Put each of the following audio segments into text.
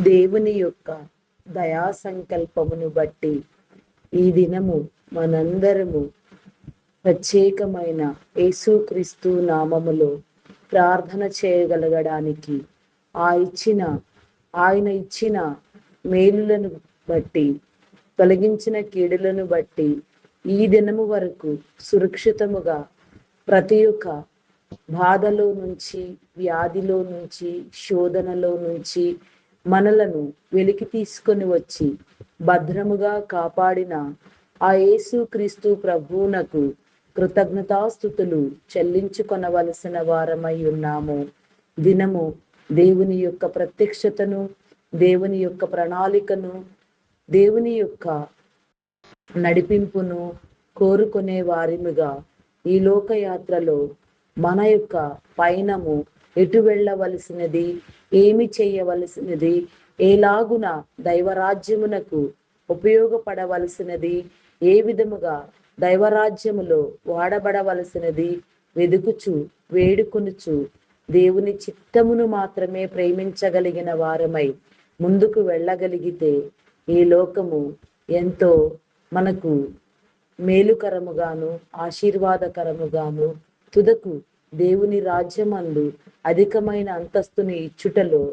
దేవుని యొక్క దయా సంకల్పమును బట్టి ఈ దినము మనందరము ప్రత్యేకమైన యేసుక్రీస్తు నామములో ప్రార్థన చేయగలగడానికి ఆయన ఇచ్చిన మేలులను బట్టి, తొలగించిన కీడులను బట్టి ఈ దినము వరకు సురక్షితముగా ప్రతి ఒక్క బాధలో నుంచి, వ్యాధిలో నుంచి, శోధనలో నుంచి మనలను వెలికి తీసుకొని వచ్చి భద్రముగా కాపాడిన ఆ యేసుక్రీస్తు ప్రభువునకు కృతజ్ఞతాస్తుతులు చెల్లించుకొనవలసిన వారమై ఉన్నాము. దినము దేవుని యొక్క ప్రత్యక్షతను, దేవుని యొక్క ప్రణాళికను, దేవుని యొక్క నడిపింపును కోరుకునే వారిముగా ఈ లోకయాత్రలో మన యొక్క పయనము ఎటు వెళ్ళవలసినది, ఏమి చేయవలసినది, ఎలాగున దైవరాజ్యమునకు ఉపయోగపడవలసినది, ఏ విధముగా దైవరాజ్యములో వాడబడవలసినది వెదుకుచు వేడుకొనుచు దేవుని చిత్తమును మాత్రమే ప్రేమించగలిగిన వారమై ముందుకు వెళ్ళగలిగితే ఈ లోకము ఎంతో మనకు మేలుకరముగాను ఆశీర్వాదకరముగాను, తుదకు దేవుని రాజ్యమందు అధికమైన అంతస్తుని ఇచ్చుటలో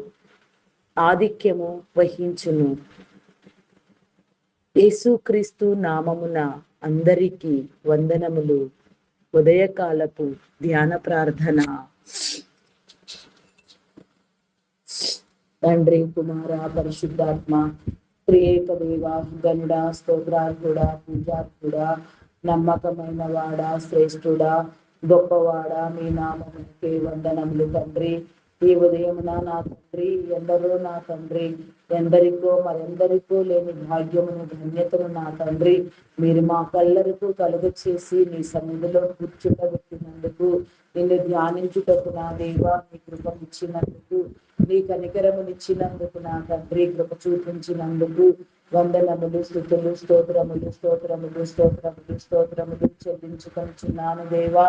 ఆధిక్యము వహించును. యేసుక్రీస్తు నామమున అందరికీ వందనములు. ఉదయకాలపు ధ్యాన ప్రార్థన. తండ్రి, కుమార, పరిశుద్ధాత్మ త్రియేక దేవ, గనుడా, స్తోత్రార్హుడా, పూజార్హుడా, నమ్మకమైన వాడా, శ్రేష్ఠుడా, గొప్పవాడా, మీ నామమునకే వందనములు తండ్రి. ఈ ఉదయమున నా తండ్రి, ఎందరో నా తండ్రి, ఎందరికో మరెందరికో లేని భాగ్యమును, ధన్యతను నా తండ్రి మీరు మా కళ్ళరకు కలుగ చేసి నీ సన్నిధిలో కూర్చుండబెట్టినందుకు, నిన్ను ధ్యానించుటకు నా దేవ నీ కృపనిచ్చినందుకు, నీ కనికరమునిచ్చినందుకు నా తండ్రి, కృప చూపించినందుకు వందనములు, స్తుతులు, స్తోత్రములు, స్తోత్రములు, స్తోత్రములు, స్తోత్రములు చెల్లించుకొనిచున్నాను దేవా.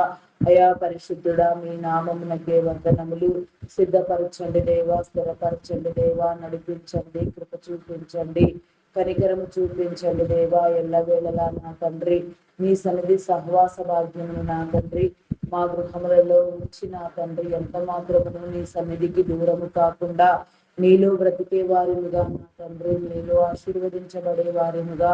అయా పరిశుద్ధుడా, మీ నామమునకే వందనములు. సిద్ధపరచండి దేవా, స్థిరపరచండి దేవా, నడిపించండి, కృప చూపించండి, కనికరము చూపించండి దేవా. ఎల్లవేళలా నా తండ్రి మీ సన్నిధి సహవాస భాగ్యమును నా తండ్రి మా గృహములలో ఉంచి నా తండ్రి ఎంత మాత్రమును నీ సన్నిధికి దూరము కాకుండా నీలో బ్రతికే వారిముగా నా తండ్రి, నీలో ఆశీర్వదించబడే వారిముగా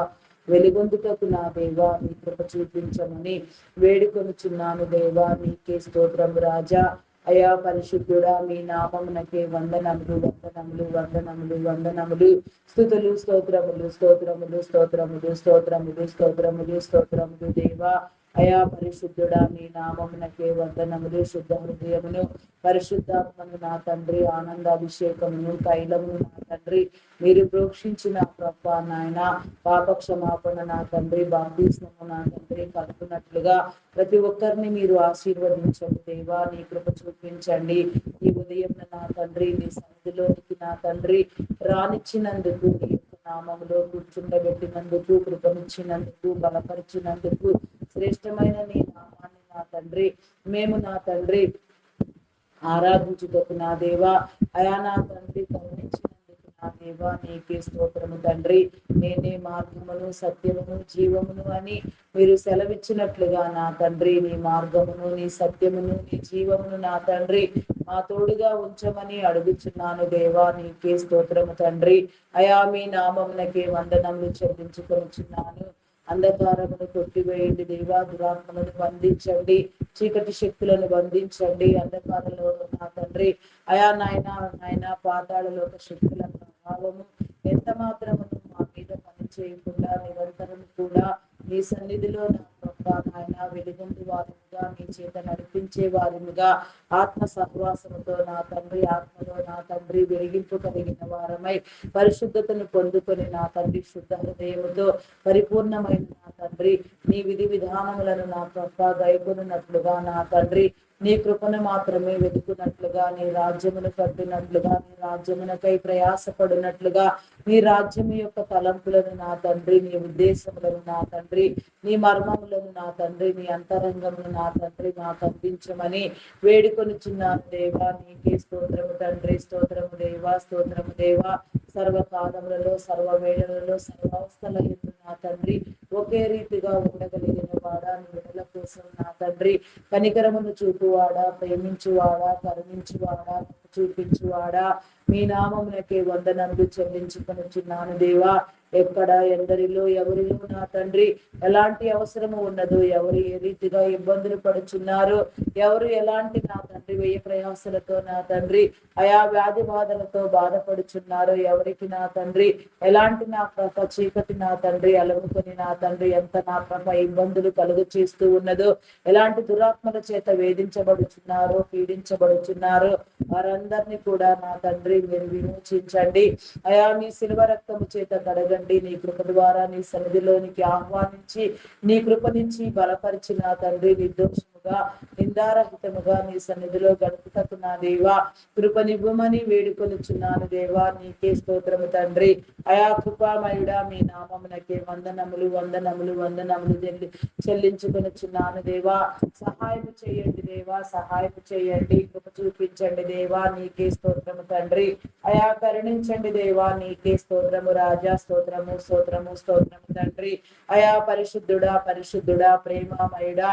వెలుగొందుటకు నా దేవా నీ కృప చూపించమని వేడుకొనుచున్నాను దేవా. నీకే స్తోత్రము రాజా. అయా పరిశుద్ధుడా, మీ నామమునకే వందనములు, వందనములు, వందనములు, వందనములు, స్తుతులు, స్తోత్రములు, స్తోత్రములు, స్తోత్రములు, స్తోత్రములు, స్తోత్రములు, స్తోత్రములు దేవా. అయా పరిశుద్ధుడా, మీ నామమునకే వందనములు. శుద్ధ హృదయమును, పరిశుద్ధాత్మను నా తండ్రి, ఆనందాభిషేకమును, తైలమును నా తండ్రి మీరు ప్రోక్షించిన ప్రభా నాయన, పాప క్షమాపణ నా తండ్రి, బాప్తిస్మము నా తండ్రి కలుగునట్లుగా ప్రతి ఒక్కరిని మీరు ఆశీర్వదించండి దేవా. నీ కృప చూపించండి. ఈ ఉదయం నా తండ్రి నీ సన్నిధిలోనికి నా తండ్రి రానిచ్చినందుకు, నీ యొక్క నామములో కూర్చుండబెట్టినందుకు, కృపనిచ్చినందుకు, బలపరిచినందుకు, శ్రేష్టమైన నీ నామాన్ని నా తండ్రి మేము నా తండ్రి ఆరాధించుటకు నా దేవా. అయా నా తండ్రి కరుణించినందుకు నా దేవా నీకే స్తోత్రము తండ్రి. నేనే మార్గమును, సత్యమును, జీవమును అని మీరు సెలవిచ్చినట్లుగా నా తండ్రి నీ మార్గమును, నీ సత్యమును, నీ జీవమును నా తండ్రి మా తోడుగా ఉంచమని అడుగుచున్నాను దేవా. నీకే స్తోత్రము తండ్రి. అయా మీ నామమునకే వందనములు చెల్లించుకొనుచున్నాను. అంధకారమును కొట్టివేయండి దేవా, దురాత్మలను బంధించండి, చీకటి శక్తులను బంధించండి, అంధకారంలో నా తండ్రి అయా నాయన పాతాళలోక శక్తుల ప్రభావము ఎంత మాత్రము మా మీద పని చేయకుండా నిరంతరం కూడా నీ సన్నిధిలో నా ప్రభా నాయన వెలుగొంది వారిగా, నీ చేత నడిపించే వారిగా, ఆత్మ సహవాసముతో నా తండ్రి ఆత్మలో నా తండ్రి వెలిగింపు కలిగిన వారమై పరిశుద్ధతను పొందుకొని నా తండ్రి శుద్ధ హృదయముతో పరిపూర్ణమైన నా తండ్రి నీ విధి విధానములను నా ప్రభా గైకొనున్నట్లుగా నా తండ్రి నీ కృపను మాత్రమే వెతుకున్నట్లుగా, నీ రాజ్యమును కట్టినట్లుగా, నీ రాజ్యమునకై ప్రయాసపడినట్లుగా, నీ రాజ్యము యొక్క తలంపులను నా తండ్రి, నీ ఉద్దేశములను నా తండ్రి, నీ మర్మములను నా తండ్రి, నీ అంతరంగమును నా తండ్రి నాకు అందించమని వేడుకొనుచున్నాను దేవా. నీకే స్తోత్రము తండ్రి, స్తోత్రము దేవా, స్తోత్రము దేవా. సర్వకాలములలో, సర్వ వేళలలో, సర్వావస్థలలో నా తండ్రి ఒకే రీతిగా ఉండగలిగిన వాడా, నీ బిడ్డల కోసం నా తండ్రి కనికరమును చూపువాడా, ప్రేమించువాడా, కరుణించువాడా, చూపించువాడా, మీ నామమునకే వందనములు చెల్లించుకొనుచున్నాను దేవా. ఎక్కడ ఎందరిలో ఎవరిలో నా తండ్రి ఎలాంటి అవసరము ఉన్నదో, ఎవరు ఏ రీతిగా ఇబ్బందులు పడుచున్నారో, ఎవరు ఎలాంటి నా తండ్రి వ్యయ ప్రయాసలతో నా తండ్రి ఆయా వ్యాధి బాధలతో బాధపడుచున్నారో, ఎవరికి నా తండ్రి ఎలాంటి నా ప్రభ చీకటి నా తండ్రి అలముకొని నా తండ్రి ఎంత నా ప్రభ ఇబ్బందులు కలుగు చేస్తూ ఉన్నదో, ఎలాంటి దురాత్మల చేత వేధించబడుచున్నారో, పీడించబడుచున్నారో వారందరినీ కూడా నా తండ్రి మీరు విమోచించండి. అయా మీ శిలువ రక్తము చేత కడగండి. నీ కృప ద్వారా నీ సన్నిధిలోనికి ఆహ్వానించి నీ కృప నుంచి బలపరిచి నా తండ్రి నిర్దోషముగా నిందారహితముగా నీ సన్నిధిలో గడుపుటకు నా దేవా కృపనివ్వమని వేడుకొనుచున్నాను దేవా. నీకే స్తోత్రము తండ్రి. అయా కృపామయుడా మీ నామమునకే వందనములు వందనములు వందనములు చెల్లించుకొనుచున్నాను దేవా. సహాయం చేయండి దేవా, సహాయం చేయండి, కృప చూపించండి దేవా. నీకే స్తోత్రము తండ్రి. అయా కరుణించండి దేవా. నీకే స్తోత్రము రాజా. స్తోత్రము స్తోత్రము స్తోత్రము తండ్రి. అయా పరిశుద్ధుడా పరిశుద్ధుడా ప్రేమమయుడా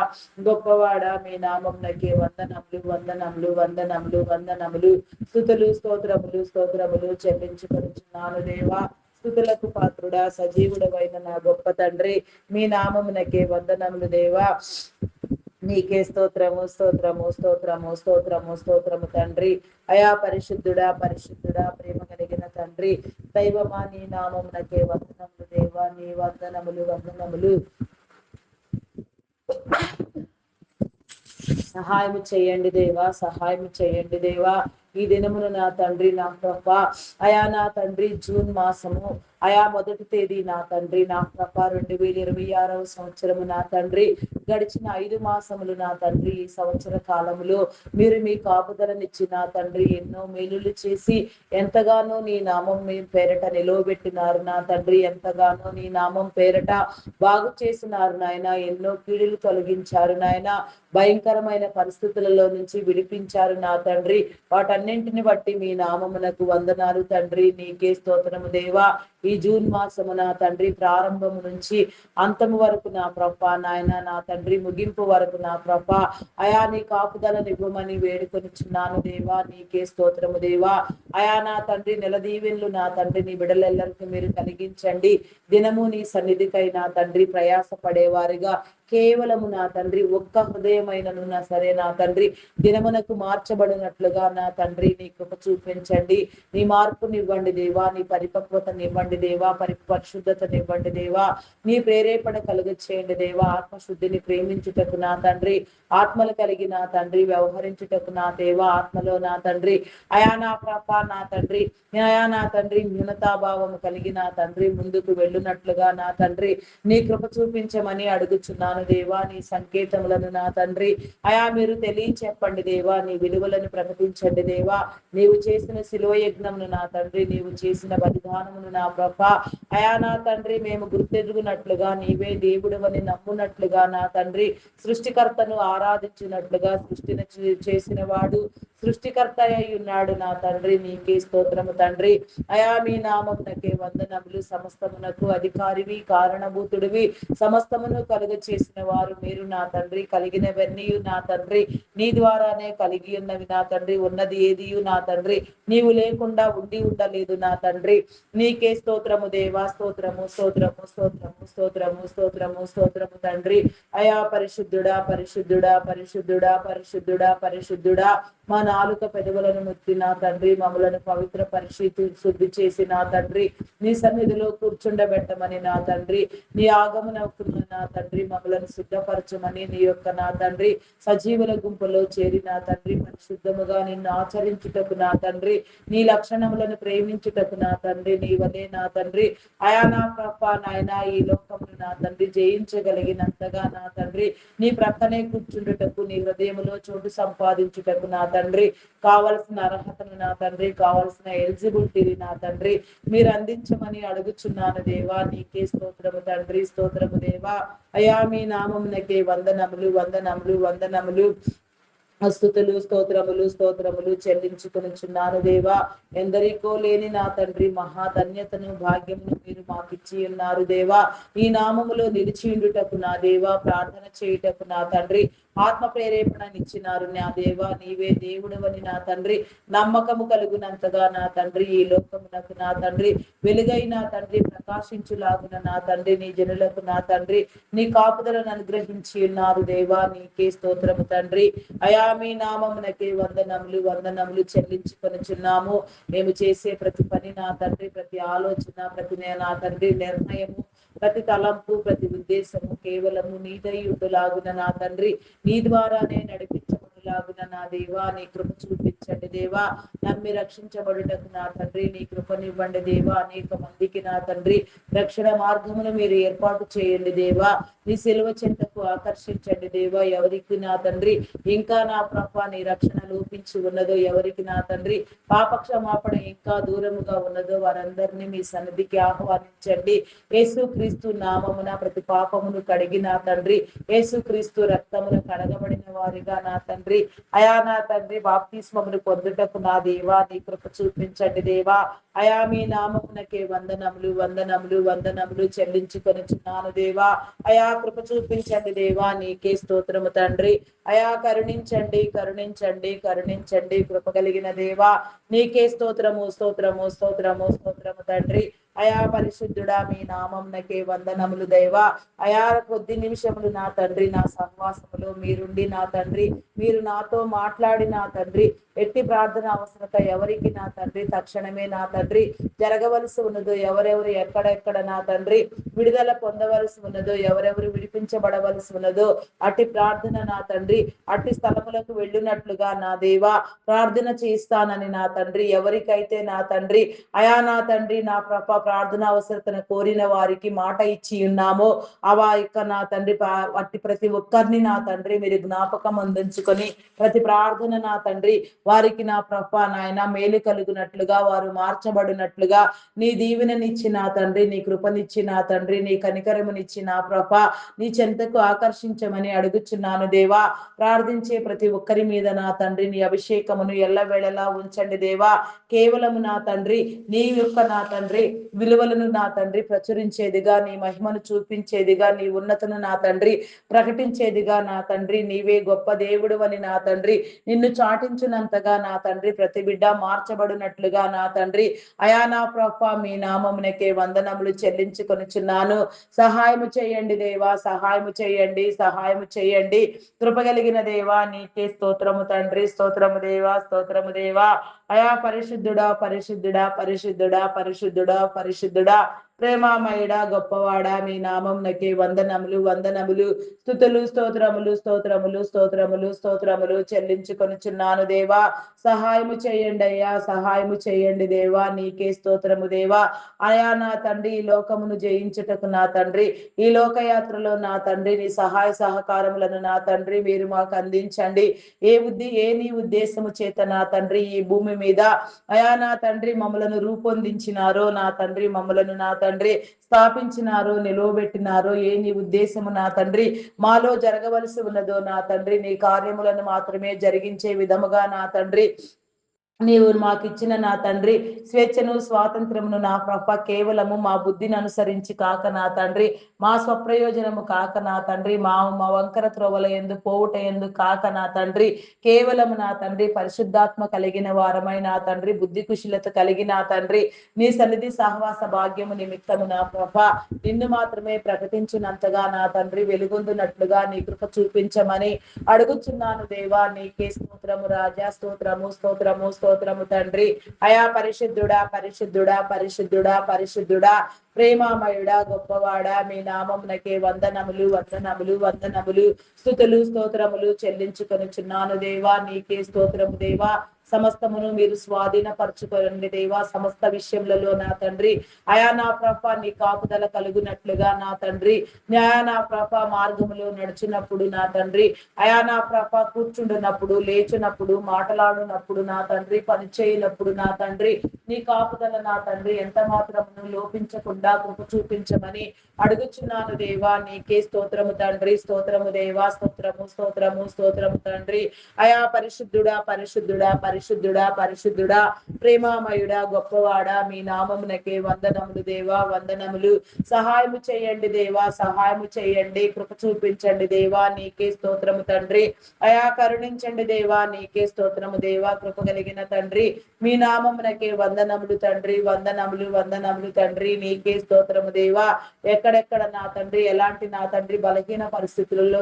గొప్పవాడా మీ నామమునకే వందనములు వందనములు వందనములు వందనములు స్తుతులు స్తోత్రములు స్తోత్రములు చెల్లించుకొనుచున్నాను దేవా. స్తుతులకు పాత్రుడా సజీవుడవైన నా గొప్ప తండ్రి మీ నామమునకే వందనములు దేవా. నీకే స్తోత్రము స్తోత్రము స్తోత్రము స్తోత్రము స్తోత్రము తండ్రి. అయా పరిశుద్ధుడా పరిశుద్ధుడా ప్రేమ కలిగిన తండ్రి దైవమా నీ నామమునకే వందనములు దేవా. నీ వందనములు వందనములు. సహాయం చేయండి దేవా, సహాయం చేయండి దేవా. ఈ దినమును నా తండ్రి నా ప్రభ అయా నా తండ్రి జూన్ మాసము అయా 1వ తేదీ నా తండ్రి నా ప్రభ 2026వ సంవత్సరము నా తండ్రి గడిచిన 5 మాసములు నా తండ్రి ఈ సంవత్సర కాలములో మీరు మీ కాపుదలనిచ్చి నా తండ్రి ఎన్నో మేలులు చేసి ఎంతగానో నీ నామం మీ పేరట నిలవబెట్టినారు నా తండ్రి. ఎంతగానో నీ నామం పేరట బాగు చేసినారు నాయన. ఎన్నో కీడులు తొలగించారు నాయన. భయంకరమైన పరిస్థితులలో నుంచి విడిపించారు నా తండ్రి. వాటన్నింటిని బట్టి మీ నామమునకు వందనాలు తండ్రి. నీకే స్తోత్రము దేవా. ఈ జూన్ మాసము నా తండ్రి ప్రారంభము నుంచి అంతము వరకు నా ప్రభ నాయన నా తండ్రి ముగింపు వరకు నా ప్రభ అయా నీ కాపుదలను ఇవ్వమని వేడుకొనిచున్నాను దేవా. నీకే స్తోత్రము దేవా. అయా నా తండ్రి నెలదీవెన్లు నా తండ్రి నీ బిడలెల్లరికీ మీరు కలిగించండి. దినము నీ సన్నిధికై నా తండ్రి ప్రయాస పడేవారిగా కేవలము నా తండ్రి ఒక్క హృదయమైనను నా సరే నా తండ్రి దినమునకు మార్చబడినట్లుగా నా తండ్రి నీ కృప చూపించండి. నీ మార్పునివ్వండి దేవా. నీ పరిపక్వతనివ్వండి దేవా. పరిశుద్ధతనివ్వండి దేవా. నీ ప్రేరేపణ కలుగ చేయండి దేవా. ఆత్మశుద్ధిని ప్రేమించుటకు నా తండ్రి ఆత్మలు కలిగి నా తండ్రి వ్యవహరించుటకు నా దేవా ఆత్మలో నా తండ్రి అయా నా ప్రభ నా తండ్రి అయా నా తండ్రి న్యూనతాభావము కలిగి నా తండ్రి ముందుకు వెళ్ళునట్లుగా నా తండ్రి నీ కృప చూపించమని అడుగుచున్నాను దేవా. నీ సంకేతములను నా తండ్రి అయా మీరు తెలియచెప్పండి దేవా. నీ విలువలను ప్రకటించండి దేవా. నీవు చేసిన శిలువ యజ్ఞమును నా తండ్రి నీవు చేసిన బలిదానమును నా ప్రభ అయా నా తండ్రి మేము గుర్తెరుగునట్లుగా నీవే దేవుడవని నమ్మునట్లుగా నా తండ్రి సృష్టికర్తను ఆరాధించినట్లుగా సృష్టిని చేసిన వాడు సృష్టికర్త అయి ఉన్నాడు నా తండ్రి. నీకే స్తోత్రము తండ్రి. అయా మీ నామమునకే వందనములు. సమస్తమునకు అధికారివి కారణభూతుడివి సమస్తమును కలుగ చేసిన వారు మీరు నా తండ్రి. కలిగినవన్నీ నా తండ్రి నీ ద్వారానే కలిగి ఉన్నవి నా తండ్రి. ఉన్నది ఏది నా తండ్రి నీవు లేకుండా ఉండి ఉండలేదు నా తండ్రి. నీకే స్తోత్రము దేవా. స్తోత్రము స్తోత్రము స్తోత్రము స్తోత్రము స్తోత్రము స్తోత్రము తండ్రి. అయా పరిశుద్ధుడా పరిశుద్ధుడా పరిశుద్ధుడా పరిశుద్ధుడా పరిశుద్ధుడా మా నాలుక పెదవులను ముత్తి నా తండ్రి మమ్మలను పవిత్ర పరిశుద్ధి శుద్ధి చేసి నా తండ్రి నీ సన్నిధిలో కూర్చుండబెట్టమని నా తండ్రి నీ ఆగమనకు నా తండ్రి మమ్మలను సిద్ధపరచమని నీ యొక్క నా తండ్రి సజీవుల గుంపులో చేరి నా తండ్రి పరిశుద్ధముగా నిన్ను ఆచరించుటకు నా తండ్రి నీ లక్షణములను ప్రేమించుటకు నా తండ్రి నీ వలే నా తండ్రి అయా నా ప్రభ నాయన ఈ లోకమును నా తండ్రి జయించగలిగినంతగా నా తండ్రి నీ ప్రక్కనే కూర్చుండుటకు నీ హృదయములో చోటు సంపాదించుటకు నా తండ్రి కావలసిన అర్హతను నా తండ్రి కావలసిన ఎలిజిబిలిటీని నా తండ్రి మీరు అందించమని అడుగుచున్నాను దేవా. నీకే స్తోత్రము తండ్రి. స్తోత్రము దేవా. అయా మీ నామమునకే వందనములు వందనములు వందనములు. స్తుతులు స్తోత్రములు స్తోత్రములు చెల్లించుకొనుచున్నాను దేవా. ఎందరికో లేని నా తండ్రి మహాధన్యతను భాగ్యమును మీరు మాకిచ్చి ఉన్నారు దేవా. ఈ నామములో నిలిచియుండుటకు నా దేవా, ప్రార్థన చేయుటకు నా తండ్రి ఆత్మ ప్రేరేపణనిచ్చినారు నా దేవా. నీవే దేవుడవని నా తండ్రి నమ్మకము కలుగునంతగా నా తండ్రి ఈ లోకమునకు నా తండ్రి వెలుగై నా తండ్రి ప్రకాశించులాగున నా తండ్రి నీ జనులకు నా తండ్రి నీ కాపుదలను అనుగ్రహించి ఉన్నారు దేవా. నీకే స్తోత్రము తండ్రి. అయా మీ నామమునకే వందనములు వందనములు చెల్లించుకొనుచున్నాము. మేము చేసే ప్రతి పని నా తండ్రి, ప్రతి ఆలోచన, ప్రతి నా తండ్రి నిర్ణయము, ప్రతి తలంపు, ప్రతి ఉద్దేశము కేవలము నీదై ఉండులాగున నా తండ్రి, నీ ద్వారానే నడిపించబడులాగున నా దేవా. నీ కృప చూపించండి దేవా. నమ్మి రక్షించబడుటకు నా తండ్రి నీ కృపనివ్వండి దేవా. అనేక మందికి నా తండ్రి రక్షణ మార్గమును మీరు ఏర్పాటు చేయండి దేవా. నీ సిలువ చెంతకు ఆకర్షించండి దేవా. ఎవరికి నా తండ్రి ఇంకా నా ప్రభా నీ రక్షణ లోపించి ఉన్నదో, ఎవరికి నా తండ్రి పాపక్షమాపణ ఇంకా దూరముగా ఉన్నదో వారందరినీ మీ సన్నిధికి ఆహ్వానించండి. యేసుక్రీస్తు నామమున ప్రతి పాపమును కడిగి నా తండ్రి యేసుక్రీస్తు రక్తమును కడగబడిన వారిగా నా తండ్రి అయా నా తండ్రి బాప్తిస్మమును పొందుటకు నా దేవా నీ కృప చూపించండి దేవా. అయా మీ నామమునకే వందనములు వందనములు వందనములు చెల్లించుకొనుచున్నాను దేవా. అయా కృప చూపించండి దేవా. నీకే స్తోత్రము తండ్రి. అయా కరుణించండి కరుణించండి కరుణించండి కృప కలిగిన దేవా. నీకే స్తోత్రము స్తోత్రము స్తోత్రము స్తోత్రము తండ్రి. అయా పరిశుద్ధుడా మీ నామమునకే వందనములు దేవా. అయా కొద్ది నిమిషములు నా తండ్రి నా సహవాసములో మీరుండి నా తండ్రి మీరు నాతో మాట్లాడి నా తండ్రి ఎట్టి ప్రార్థన అవసరత ఎవరికి నా తండ్రి తక్షణమే నా తండ్రి జరగవలసి ఉన్నదో, ఎవరెవరు ఎక్కడెక్కడ నా తండ్రి విడుదల పొందవలసి ఉన్నదో, ఎవరెవరు విడిపించబడవలసి ఉన్నదో అట్టి ప్రార్థన నా తండ్రి అట్టి స్థలములకు వెళ్ళినట్లుగా నా దేవా ప్రార్థన చేస్తానని నా తండ్రి ఎవరికైతే నా తండ్రి అయా నా తండ్రి నా ప్రార్థన అవసరతను కోరిన వారికి మాట ఇచ్చి ఉన్నామో అవా ఇక నా తండ్రి అట్టి ప్రతి ఒక్కరిని నా తండ్రి మీరు జ్ఞాపకం అందించుకొని ప్రతి ప్రార్థన నా తండ్రి వారికి నా నాయన మేలు కలుగునట్లుగా, వారు మార్చబడినట్లుగా నీ దీవెననిచ్చి నా తండ్రి నీ కృపనిచ్చి నా తండ్రి నీ కనికరమునిచ్చి నా నీ చెంతకు ఆకర్షించమని అడుగుచున్నాను దేవా. ప్రార్థించే ప్రతి ఒక్కరి మీద నా తండ్రి నీ అభిషేకమును ఎల్లవేళలా ఉంచండి దేవా. కేవలము నా తండ్రి నీ యొక్క నా తండ్రి విలువలను నా తండ్రి ప్రచురించేదిగా, నీ మహిమను చూపించేదిగా, నీ ఉన్నతను నా తండ్రి ప్రకటించేదిగా నా తండ్రి నీవే గొప్ప దేవుడు అని నా తండ్రి నిన్ను చాటించినంతగా నా తండ్రి ప్రతి బిడ్డ మార్చబడినట్లుగా నా తండ్రి అయా నా ప్రభా మీ నామమునకే వందనములు చెల్లించుకొనుచున్నాను. సహాయము చేయండి దేవా, సహాయము చేయండి, సహాయము చేయండి. కృపగలిగిన దేవా నీకే స్తోత్రము తండ్రి. స్తోత్రము దేవా, స్తోత్రము దేవా. అయా పరిశుద్ధుడా పరిశుద్ధుడా పరిశుద్ధుడా పరిశుద్ధుడా పరిశుద్ధుడా ప్రేమామయుడా గొప్పవాడా మీ నామమునకే వందనములు వందనములు స్తుతులు స్తోత్రములు స్తోత్రములు స్తోత్రములు స్తోత్రములు చెల్లించుకొనుచున్నాను దేవా. సహాయము చేయండి అయ్యా, సహాయము చేయండి దేవా. నీకే స్తోత్రము దేవా. అయా నా తండ్రి ఈ లోకమును జయించుటకు నా తండ్రి ఈ లోకయాత్రలో నా తండ్రి నీ సహాయ సహకారములను నా తండ్రి మీరు మాకు అందించండి. ఏ నీ ఉద్దేశము చేత నా తండ్రి ఈ భూమి మీద అయా నా తండ్రి మమ్మలను రూపొందించినారో నా తండ్రి మమ్మలను నా తండ్రి స్థాపించినారో నిలువబెట్టినారో ఏ నీ ఉద్దేశము నా తండ్రి మాలో జరగవలసి ఉన్నదో నా తండ్రి నీ కార్యములను మాత్రమే జరిగించే విధముగా నా తండ్రి నీవు మాకు ఇచ్చిన నా తండ్రి స్వేచ్ఛను స్వాతంత్రమును నా ప్రభ కేవలము మా బుద్ధిని అనుసరించి కాక నా తండ్రి మా స్వప్రయోజనము కాక నా తండ్రి మా వంకర త్రోవల ఎందు పోవుట ఎందు కాక నా తండ్రి కేవలము నా తండ్రి పరిశుద్ధాత్మ కలిగిన వారమై నా తండ్రి బుద్ధి కుశలత కలిగి నా తండ్రి నీ సన్నిధి సహవాస భాగ్యము నిమిత్తము నా ప్రభ నిన్ను మాత్రమే ప్రకటించినంతగా నా తండ్రి వెలుగొందునట్లుగా నీ కృప చూపించమని అడుగుచున్నాను దేవా. నీకే స్తోత్రము రాజా, స్తోత్రము స్తోత్రము స్తోత్రము తండ్రి. అయా పరిశుద్ధుడా పరిశుద్ధుడా పరిశుద్ధుడా పరిశుద్ధుడా ప్రేమామయుడా గొప్పవాడా మీ నామమునకే వందనములు వందనములు వందనములు స్తుతులు స్తోత్రములు చెల్లించుకొనుచున్నాను దేవా. నీకే స్తోత్రము దేవా. సమస్తమును మీరు స్వాధీనపరచుకోండి దేవా. సమస్త విషయములలో నా తండ్రి అయా నా ప్రభ నీ కాపుదల కలుగునట్లుగా నా తండ్రి, నా ప్రభ మార్గములో నడిచినప్పుడు నా తండ్రి, అయా నా ప్రభ కూర్చుండునప్పుడు, లేచినప్పుడు, మాట్లాడినప్పుడు నా తండ్రి, పని చేయనప్పుడు నా తండ్రి, నీ కాపుదల నా తండ్రి ఎంత మాత్రమును లోపించకుండా కృప చూపించమని అడుగుచున్నాను దేవా. నీకే స్తోత్రము తండ్రి. స్తోత్రము దేవా. స్తోత్రము స్తోత్రము స్తోత్రము తండ్రి. అయా పరిశుద్ధుడా పరిశుద్ధుడా పరిశుద్ధుడా పరిశుద్ధుడా ప్రేమామయుడా గొప్పవాడా మీ నామమునకే వందనములు దేవా, వందనములు. సహాయము చేయండి దేవా, సహాయము చేయండి. కృప చూపించండి దేవా. నీకే స్తోత్రము తండ్రి. అయా కరుణించండి దేవా. నీకే స్తోత్రము దేవా. కృప కలిగిన తండ్రి మీ నామమునకే వందనములు తండ్రి. వందనములు వందనములు తండ్రి. నీకే స్తోత్రము దేవా. ఎక్కడెక్కడ నా తండ్రి ఎలాంటి నా తండ్రి బలహీన పరిస్థితులలో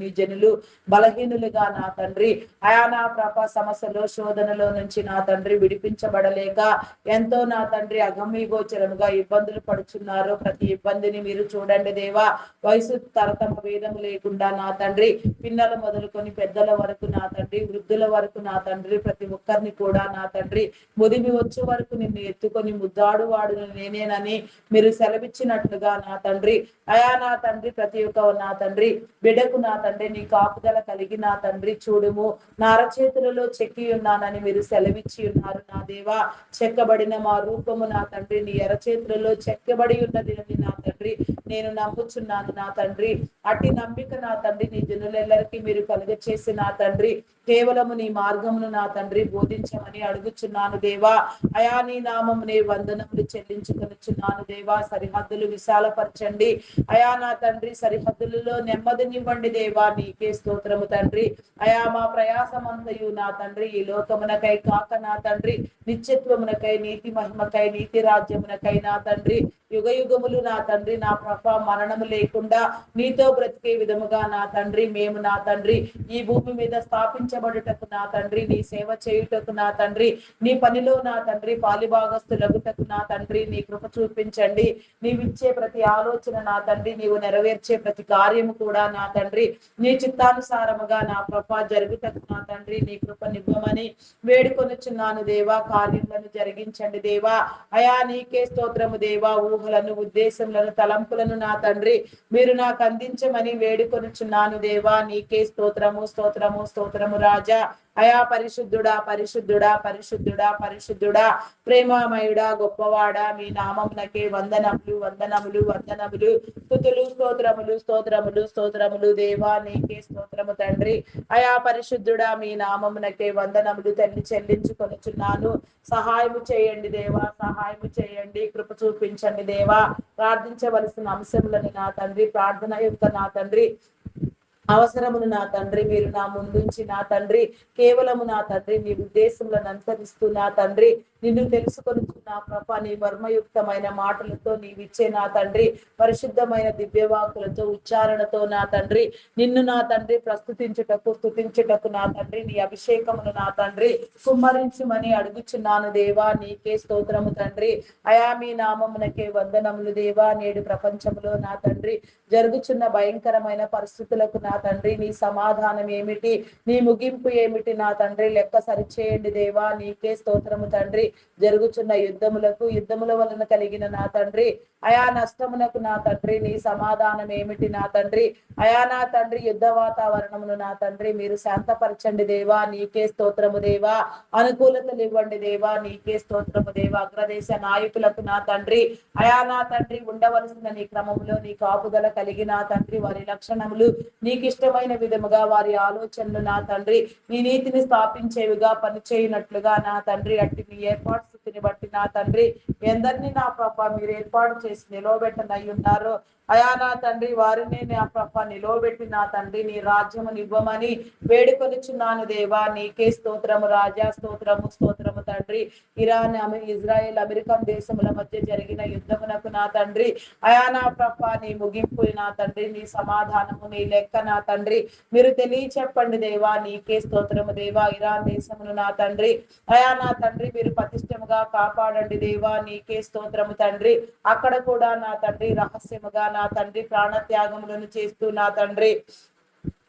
నీ జనులు బలహీనులుగా నా తండ్రి అయా నా ప్రభ సమస్యలో శోధనలో నుంచి నా తండ్రి విడిపించబడలేక ఎంతో నా తండ్రి అగమ్యగోచరముగా ఇబ్బందులు పడుచున్నారు. ప్రతి ఇబ్బందిని మీరు చూడండి దేవా. వయసు తరతమ భేదం లేకుండా నా తండ్రి పిల్లలు మొదలుకొని పెద్దల వరకు నా తండ్రి, వృద్ధుల వరకు నా తండ్రి, ప్రతి ఒక్కరిని కూడా నా తండ్రి ముదిమి వచ్చే వరకు నిన్ను ఎత్తుకొని ముద్దాడువాడు నేనేనని మీరు సెలవిచ్చినట్లుగా నా తండ్రి అయా నా తండ్రి ప్రతి ఒక్క నా తండ్రి బిడ్డకు నా తండ్రి నీ కాపుదల కలిగి నా తండ్రి చూడుము. నా అరచేతులలో చెక్కి ఉన్నానని మీరు సెలవిచ్చి ఉన్నారు నా దేవా. చెక్కబడిన మా రూపము నా తండ్రి నీ అరచేతులలో చెక్కబడి ఉన్నది నా తండ్రి నేను నమ్ముచున్నాను నా తండ్రి. అట్టి నమ్మిక నా తండ్రి నీ జనులెల్లరికీ మీరు కలుగ చేసి నా తండ్రి కేవలము నీ మార్గమును నా తండ్రి బోధించమని అడుగుచున్నాను దేవా. అయా నీ నామమునే వందనములు చెల్లించుకొనుచున్నాను దేవా. సరిహద్దులు విశాలపరచండి అయా నా తండ్రి. సరిహద్దులలో నెమ్మదినివ్వండి దేవా. నీకే స్తోత్రము తండ్రి. అయా మా ప్రయాసమంతయు నా తండ్రి ఈ లోకమునకై కాక నా తండ్రి నిత్యత్వమునకై, నీతి మహిమకై, నీతి రాజ్యమునకై నా తండ్రి యుగ యుగములు నా తండ్రి నా ప్రభ మరణము లేకుండా నీతో బ్రతికే విధముగా నా తండ్రి మేము నా తండ్రి ఈ భూమి మీద స్థాపించబడుటకు నా తండ్రి నీ సేవ చేయుటకు నా తండ్రి నీ పనిలో నా తండ్రి పాలిభాగస్తులగుటకు నా తండ్రి నీ కృప చూపించండి. నీవిచ్చే ప్రతి ఆలోచన నా తండ్రి నీవు నెరవేర్చే ప్రతి కార్యము కూడా నా తండ్రి నీ చిత్తానుసారముగా నా ప్రభ జరుగుటకు నా తండ్రి నీ కృప నివ్వమని వేడుకొనుచున్నాను దేవా. కార్యములను జరిగించండి దేవా. అయా నీకే స్తోత్రము దేవా. ఊహలను, ఉద్దేశములను, తలంపులను నా తండ్రి మీరు నాకు అందించమని వేడుకొనుచున్నాను దేవా. నీకే స్తోత్రము స్తోత్రము స్తోత్రము రాజా. అయా పరిశుద్ధుడా పరిశుద్ధుడా పరిశుద్ధుడా పరిశుద్ధుడా ప్రేమామయుడా గొప్పవాడా మీ నామమునకే వందనములు వందనములు వందనములు. స్తుతులు స్తోత్రములు స్తోత్రములు స్తోత్రములు దేవా. నీకే స్తోత్రము తండ్రి. అయా పరిశుద్ధుడా మీ నామమునకే వందనములు తల్లి చెల్లించుకొనుచున్నాను. సహాయము చేయండి దేవా. సహాయము చేయండి. కృప చూపించండి దేవా. ప్రార్థించవలసిన అంశములను నా తండ్రి ప్రార్థన యొక్క నా తండ్రి అవసరమును నా తండ్రి మీరు నా ముందుంచి నా తండ్రి కేవలము నా తండ్రి నీ ఉద్దేశములను అనుసరిస్తూ నా తండ్రి నిన్ను తెలుసుకొని నా ప్రభ నీ వర్మయుక్తమైన మాటలతో నీవిచ్చే నా తండ్రి పరిశుద్ధమైన దివ్యవాకులతో ఉచ్చారణతో నా తండ్రి నిన్ను నా తండ్రి ప్రస్తుతించుటకు స్తుతించుటకు నా తండ్రి నీ అభిషేకమును నా తండ్రి కుమ్మరించుమని అడుగుచున్నాను దేవా. నీకే స్తోత్రము తండ్రి. అయా మీ నామమునకే వందనములు దేవా. నేడు ప్రపంచంలో నా తండ్రి జరుగుచున్న భయంకరమైన పరిస్థితులకు నా తండ్రి నీ సమాధానం ఏమిటి, నీ ముగింపు ఏమిటి నా తండ్రి లెక్క సరిచేయండి దేవా. నీకే స్తోత్రము తండ్రి. జరుగుచున్న యుద్ధముల వలన కలిగిన నా తండ్రి అయా నష్టమునకు నా తండ్రి నీ సమాధానం ఏమిటి నా తండ్రి. అయా నా తండ్రి యుద్ధ వాతావరణమును నా తండ్రి మీరు శాంతపరచండి దేవా. నీకే స్తోత్రము దేవా. అనుకూలతలు ఇవ్వండి దేవా. నీకే స్తోత్రము దేవా. అగ్రదేశ నాయకులకు నా తండ్రి అయా నా తండ్రి ఉండవలసిన నీ క్రమంలో నీ కాపుదల కలిగి నా తండ్రి వారి లక్షణములు నీకు ఇష్టమైన విధముగా వారి ఆలోచనలు నా తండ్రి నీ నీతిని స్థాపించేవిగా పనిచేయనట్లుగా నా తండ్రి అట్టి మీ ఏర్పాటు స్థితిని బట్టి నా తండ్రి ఎందరినీ నా ప్రభ మీరు ఏర్పాటు చేసి నిలవబెట్టనై ఉన్నారో అయా నా తండ్రి వారిని నా ప్రభ నిలవబెట్టి నా తండ్రి నీ రాజ్యము నివ్వమని వేడుకొనిచున్నాను దేవా. నీకే స్తోత్రము రాజా. స్తోత్రము స్తోత్రము తండ్రి. ఇరాన్ ఇజ్రాయెల్ అమెరికన్ దేశముల మధ్య జరిగిన యుద్ధమునకు నా తండ్రి అయా నా ప్రభ నీ ముగింపు నా తండ్రి నీ సమాధానము నీ లెక్క నా తండ్రి మీరు తెలియచెప్పండి దేవా. నీకే స్తోత్రము దేవా. ఇరాన్ దేశమును నా తండ్రి అయా నా తండ్రి మీరు పటిష్టముగా కాపాడండి దేవా. నీకే స్తోత్రము తండ్రి. అక్కడ కూడా నా తండ్రి రహస్యముగా నా తండ్రి ప్రాణత్యాగములను చేస్తూ నా తండ్రి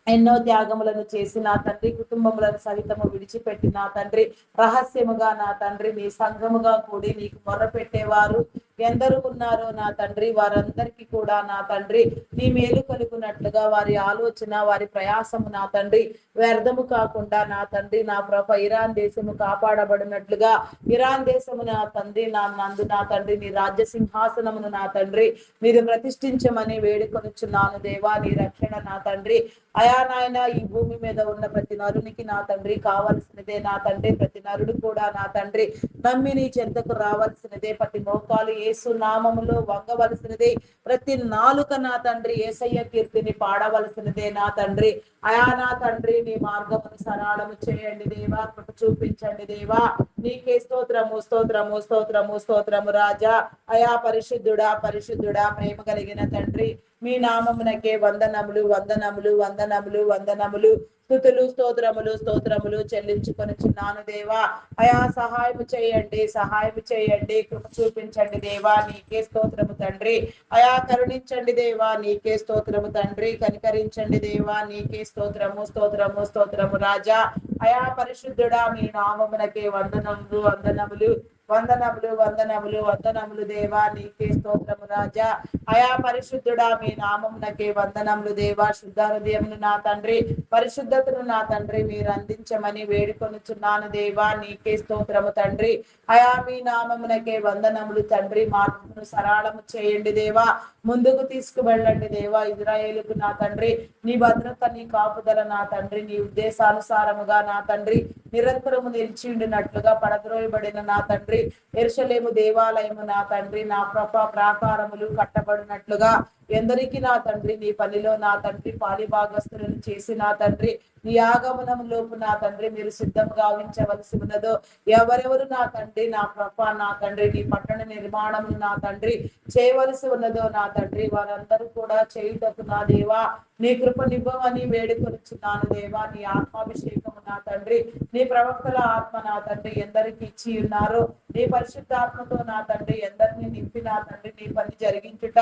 ఎన్నో త్యాగములను చేసి నా తండ్రి కుటుంబములను సహితము విడిచిపెట్టి నా తండ్రి రహస్యముగా నా తండ్రి నీ సంఘముగా కూడి నీకు మొర్రపెట్టేవారు ఎందరు ఉన్నారో నా తండ్రి వారందరికీ కూడా నా తండ్రి నీ మేలు కలుగునట్లుగా వారి ఆలోచన వారి ప్రయాసము నా తండ్రి వ్యర్థము కాకుండా నా తండ్రి నా ప్రభ ఇరాన్ దేశము కాపాడబడినట్లుగా ఇరాన్ దేశము నా తండ్రి నా తండ్రి నీ రాజ్య సింహాసనమును నా తండ్రి మీరు ప్రతిష్ఠించమని వేడుకొనుచున్నాను దేవా. నీ రక్షణ నా తండ్రి అయా నాయన ఈ భూమి మీద ఉన్న ప్రతి నరునికి నా తండ్రి కావలసినదే నా తండ్రి. ప్రతి నరుడు కూడా నా తండ్రి నమ్మి నీ చెంతకు రావాల్సినదే. ప్రతి మోకాలు యేసు నామములో వంగవలసినదే. ప్రతి నాలుక నా తండ్రి యేసయ్య కీర్తిని పాడవలసినదే నా తండ్రి. అయా నా తండ్రి నీ మార్గమును సరళము చేయండి దేవా, కృప చూపించండి దేవా. నీకే స్తోత్రము స్తోత్రము స్తోత్రము స్తోత్రము రాజా. అయా పరిశుద్ధుడా పరిశుద్ధుడా ప్రేమ కలిగిన తండ్రి మీ నామమునకే వందనములు వందనములు వందనములు వందనములు స్తుతులు స్తోత్రములు స్తోత్రములు చెల్లించుకొనుచున్నాను దేవా. అయా సహాయము చేయండి సహాయము చేయండి, కృప చూపించండి దేవా. నీకే స్తోత్రము తండ్రి. అయా కరుణించండి దేవా. నీకే స్తోత్రము తండ్రి. కనికరించండి దేవా. నీకే స్తోత్రము స్తోత్రము స్తోత్రము రాజా. అయా పరిశుద్ధుడా మీ నామమునకే వందనములు వందనములు వందనములు వందనములు వందనములు దేవా. నీకే స్తోత్రము రాజా. అయా పరిశుద్ధుడా మీ నామమునకే వందనములు దేవా. శుద్ధ హృదయమును నా తండ్రి పరిశుద్ధతను నా తండ్రి మీరు అందించమని వేడుకొనుచున్నాను దేవా. నీకే స్తోత్రము తండ్రి. అయా మీ నామమునకే వందనములు తండ్రి. మార్గమును సరళము చేయండి దేవా. ముందుకు తీసుకువెళ్ళండి దేవా. ఇజ్రాయేలుకు నా తండ్రి నీ భద్రత నీ కాపుదల నా తండ్రి నీ ఉద్దేశానుసారముగా నా తండ్రి నిరంతరము నిలిచి ఉండినట్లుగా పడద్రోయబడిన నా తండ్రి యెరూషలేము దేవాలయము నా తండ్రి నా ప్రాకారములు కట్టబడినట్లుగా ఎందరికి నా తండ్రి నీ పనిలో నా తండ్రి పాలిభాగస్తులను చేసి నా తండ్రి నీ ఆగమనంలోపు నా తండ్రి మీరు సిద్ధం గావించవలసి ఉన్నదో ఎవరెవరు నా తండ్రి నా నా తండ్రి నీ పట్టణ నిర్మాణం నా తండ్రి చేయవలసి ఉన్నదో నా తండ్రి వారందరూ కూడా చేయుటకు నా దేవా నీ కృపనివ్వమని వేడుకొనుచున్నాను దేవా. నీ ఆత్మాభిషేకము నా తండ్రి నీ ప్రవక్తల ఆత్మ నా తండ్రి ఎందరికి ఇచ్చి ఉన్నారో నీ పరిశుద్ధాత్మతో నా తండ్రి ఎందరిని నింపి నా తండ్రి నీ పని జరిగించుట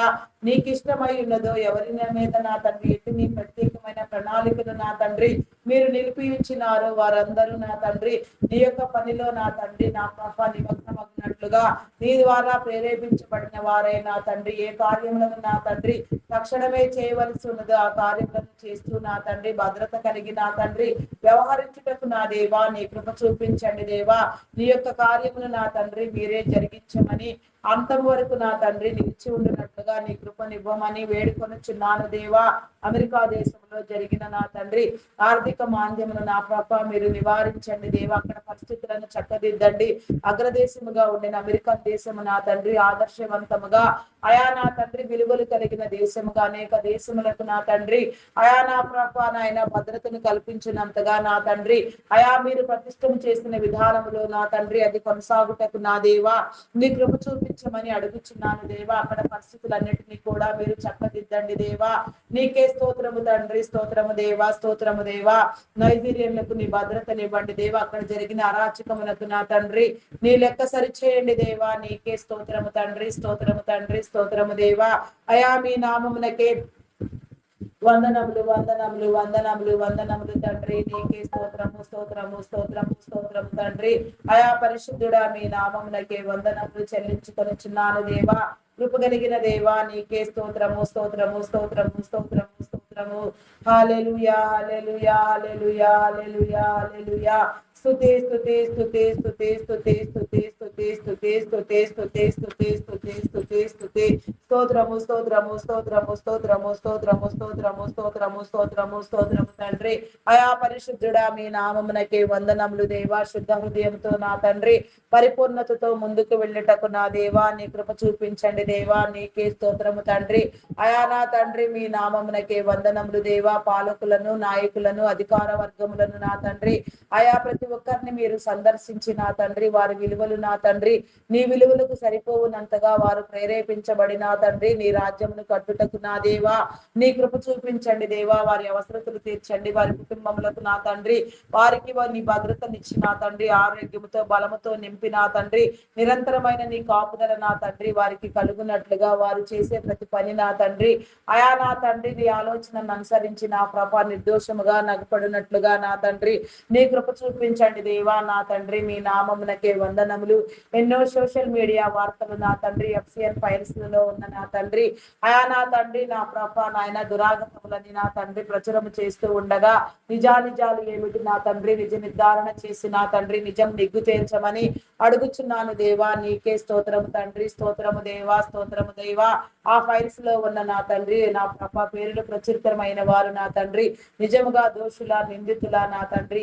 నీకు ఇష్టమై ఉన్నదో ఎవరి మీద నా తండ్రి ఎట్టి నీ ప్రత్యేకమైన ప్రణాళికను నా తండ్రి మీరు నిలిపి ఇచ్చినారో వారందరూ నా తండ్రి నీ యొక్క పనిలో నా తండ్రి నా ప్రభ నిమగ్నమగినట్లుగా నీ ద్వారా ప్రేరేపించబడిన వారే నా తండ్రి ఏ కార్యములను నా తండ్రి తక్షణమే చేయవలసి ఉన్నదో ఆ కార్యములను చేస్తూ నా తండ్రి భద్రత కలిగి నా తండ్రి వ్యవహరించుటకు నా దేవా నీ కృప చూపించండి దేవా. నీ యొక్క కార్యమును నా తండ్రి మీరే జరిగించమని అంతం వరకు నా తండ్రి నిలిచి ఉండినట్లుగా నీ కృపనివ్వమని వేడుకొనుచున్నాను దేవా. అమెరికా దేశంలో జరిగిన నా తండ్రి ఆర్థిక మాంద్యమును నా ప్రభ మీరు నివారించండి దేవా. అక్కడ పరిస్థితులను చక్కదిద్దండి. అగ్రదేశముగా ఉండిన అమెరికా దేశము నా తండ్రి ఆదర్శవంతముగా అయా నా తండ్రి విలువలు కలిగిన దేశముగా అనేక దేశములకు నా తండ్రి అయా నా ప్రభ నాయన భద్రతను కల్పించినంతగా నా తండ్రి అయా మీరు ప్రతిష్టం చేసిన విధానములో నా తండ్రి అది కొనసాగుటకు నా దేవా నీ కృప చూపించమని అడుగుచున్నాను దేవా. అక్కడ పరిస్థితులన్నిటినీ కూడా మీరు చక్కదిద్దండి దేవా. నీకే స్తోత్రము తండ్రి. స్తోత్రము దేవా స్తోత్రము దేవా. నైజీరియన్లకు నీ భద్రతనివ్వండి దేవా. అక్కడ జరిగిన అరాచకమునకు నా తండ్రి నీ లెక్క సరిచేయండి దేవా. నీకే స్తోత్రము తండ్రి. స్తోత్రము తండ్రి. స్తోత్రము దేవా. అయా మీ నామమునకే వందనములు వందనములు వందనములు వందనములు తండ్రి. నీకే స్తోత్రము స్తోత్రము స్తోత్రము స్తోత్రము తండ్రి. అయా పరిశుద్ధుడా మీ నామమునకే వందనములు చెల్లించుకొనుచున్నాను దేవా. కృప కలిగిన దేవా నీకే స్తోత్రము స్తోత్రము స్తోత్రము స్తోత్రము స్తోత్రము. హల్లెలూయా హల్లెలూయా హల్లెలూయా హల్లెలూయా హల్లెలూయా. స్తుతి స్తుతి స్తుతి స్తుతి స్తుతి స్తుతి స్తుతి స్తుతి స్తుతి స్తుతి స్తుతి స్తుతి స్తుతి స్తుతి. స్తోత్రము స్తోత్రము స్తోత్రము స్తోత్రము స్తోత్రము స్తోత్రము స్తోత్రము స్తోత్రము స్తోత్రము తండ్రి. అయా పరిశుద్ధుడా మీ నామమునకే వందనములు దేవా. శుద్ధ హృదయంతో నా తండ్రి పరిపూర్ణతతో ముందుకు వెళ్ళటకు నా దేవా నీ కృప చూపించండి దేవా. నీకే స్తోత్రము తండ్రి. అయా నా తండ్రి మీ నామమునకే వందనములు దేవా. పాలకులను నాయకులను అధికార వర్గములను నా తండ్రి అయా ప్రతి ఒక్కరిని మీరు సందర్శించి నా తండ్రి వారి విలువలు నా తండ్రి నీ విలువలకు సరిపోవునంతగా వారు ప్రేరేపించబడి నా తండ్రి నీ రాజ్యమును కట్టుటకు నా దేవా నీ కృప చూపించండి దేవా. వారి అవసరతలు తీర్చండి. వారి కుటుంబములకు నా తండ్రి వారికి నీ భద్రతనిచ్చి నా తండ్రి ఆరోగ్యముతో బలముతో నింపి నా తండ్రి నిరంతరమైన నీ కాపుదల నా తండ్రి వారికి కలుగునట్లుగా వారు చేసే ప్రతి పని నా తండ్రి అయా నా తండ్రి నీ ఆలోచనను అనుసరించి నా ప్రభా నిర్దోషముగా నగపడినట్లుగా నా తండ్రి నీ కృప చూపించండి దేవా. నా తండ్రి మీ నామమునకే వందనములు. ఎన్నో సోషల్ మీడియా వార్తలు నా తండ్రి FCN ఫైల్స్ లలో ఉన్న నా తండ్రి అయా నా తండ్రి నా ప్రభా నాయన దురాగతములని నా తండ్రి ప్రచురము చేస్తూ ఉండగా నిజానిజాలు ఏమిటి నా తండ్రి నిజ నిర్ధారణ చేసి నా తండ్రి నిజం నిగ్గు తేల్చమని అడుగుచున్నాను దేవా. నీకే స్తోత్రము తండ్రి. స్తోత్రము దేవా. స్తోత్రము దేవా. ఆ ఫైల్స్ లో ఉన్న నా తండ్రి నా ప్రభా పేర్లు ప్రచురితమైన వారు నా తండ్రి నిజముగా దోషుల నిందితుల నా తండ్రి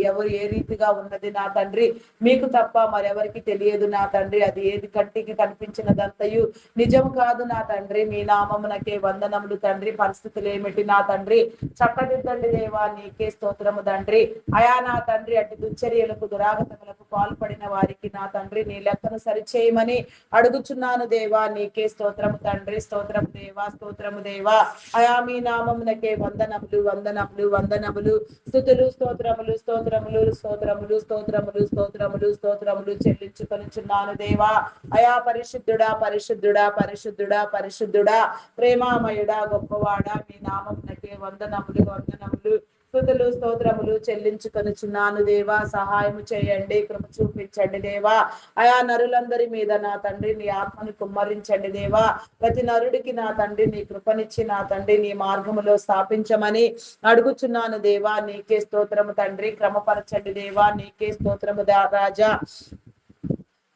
ఎవరు ఏ రీతిగా ఉన్నది నా తండ్రి మీకు తప్ప మరెవరికి తెలియదు నా తండ్రి. అది ఏది కంటికి కనిపించినదంతయు నిజం కాదు నా తండ్రి. మీ నామమునకే వందనములు తండ్రి. పరిస్థితులు ఏమిటి నా తండ్రి చక్కదిద్దండి దేవా. నీకే స్తోత్రము తండ్రి. అయా నా తండ్రి అటు దుశ్చర్యలకు దురాగతములకు పాల్పడిన వారికి నా తండ్రి నీ లెక్కను సరిచేయమని అడుగుచున్నాను దేవా. నీకే స్తోత్రము తండ్రి. స్తోత్రము దేవా. స్తోత్రము దేవా. అయా మీ నామమునకే వందనములు వందనములు వందనములు స్తుతులు స్తోత్రములు స్తోత్రములు స్తోత్రములు స్తోత్రములు స్తోత్రములు స్తోత్రములు చెల్లించుకొనుచున్నాను దేవా. అయా పరిశుద్ధుడా పరిశుద్ధుడా పరిశుద్ధుడా పరిశుద్ధుడా ప్రేమామయుడా గొప్పవాడా మీ నామమునకే వందనములు వందనములు స్తుతులు స్తోత్రములు చెల్లించుకొనుచున్నాను దేవా. సహాయము చేయండి. కృప చూపించండి దేవా. అయా నరులందరి మీద నా తండ్రి నీ ఆత్మను కుమ్మరించండి దేవా. ప్రతి నరుడికి నా తండ్రి నీ కృపనిచ్చి నా తండ్రి నీ మార్గములో స్థాపించమని అడుగుచున్నాను దేవా. నీకే స్తోత్రము తండ్రి. క్రమపరచండి దేవా. నీకే స్తోత్రము రాజా.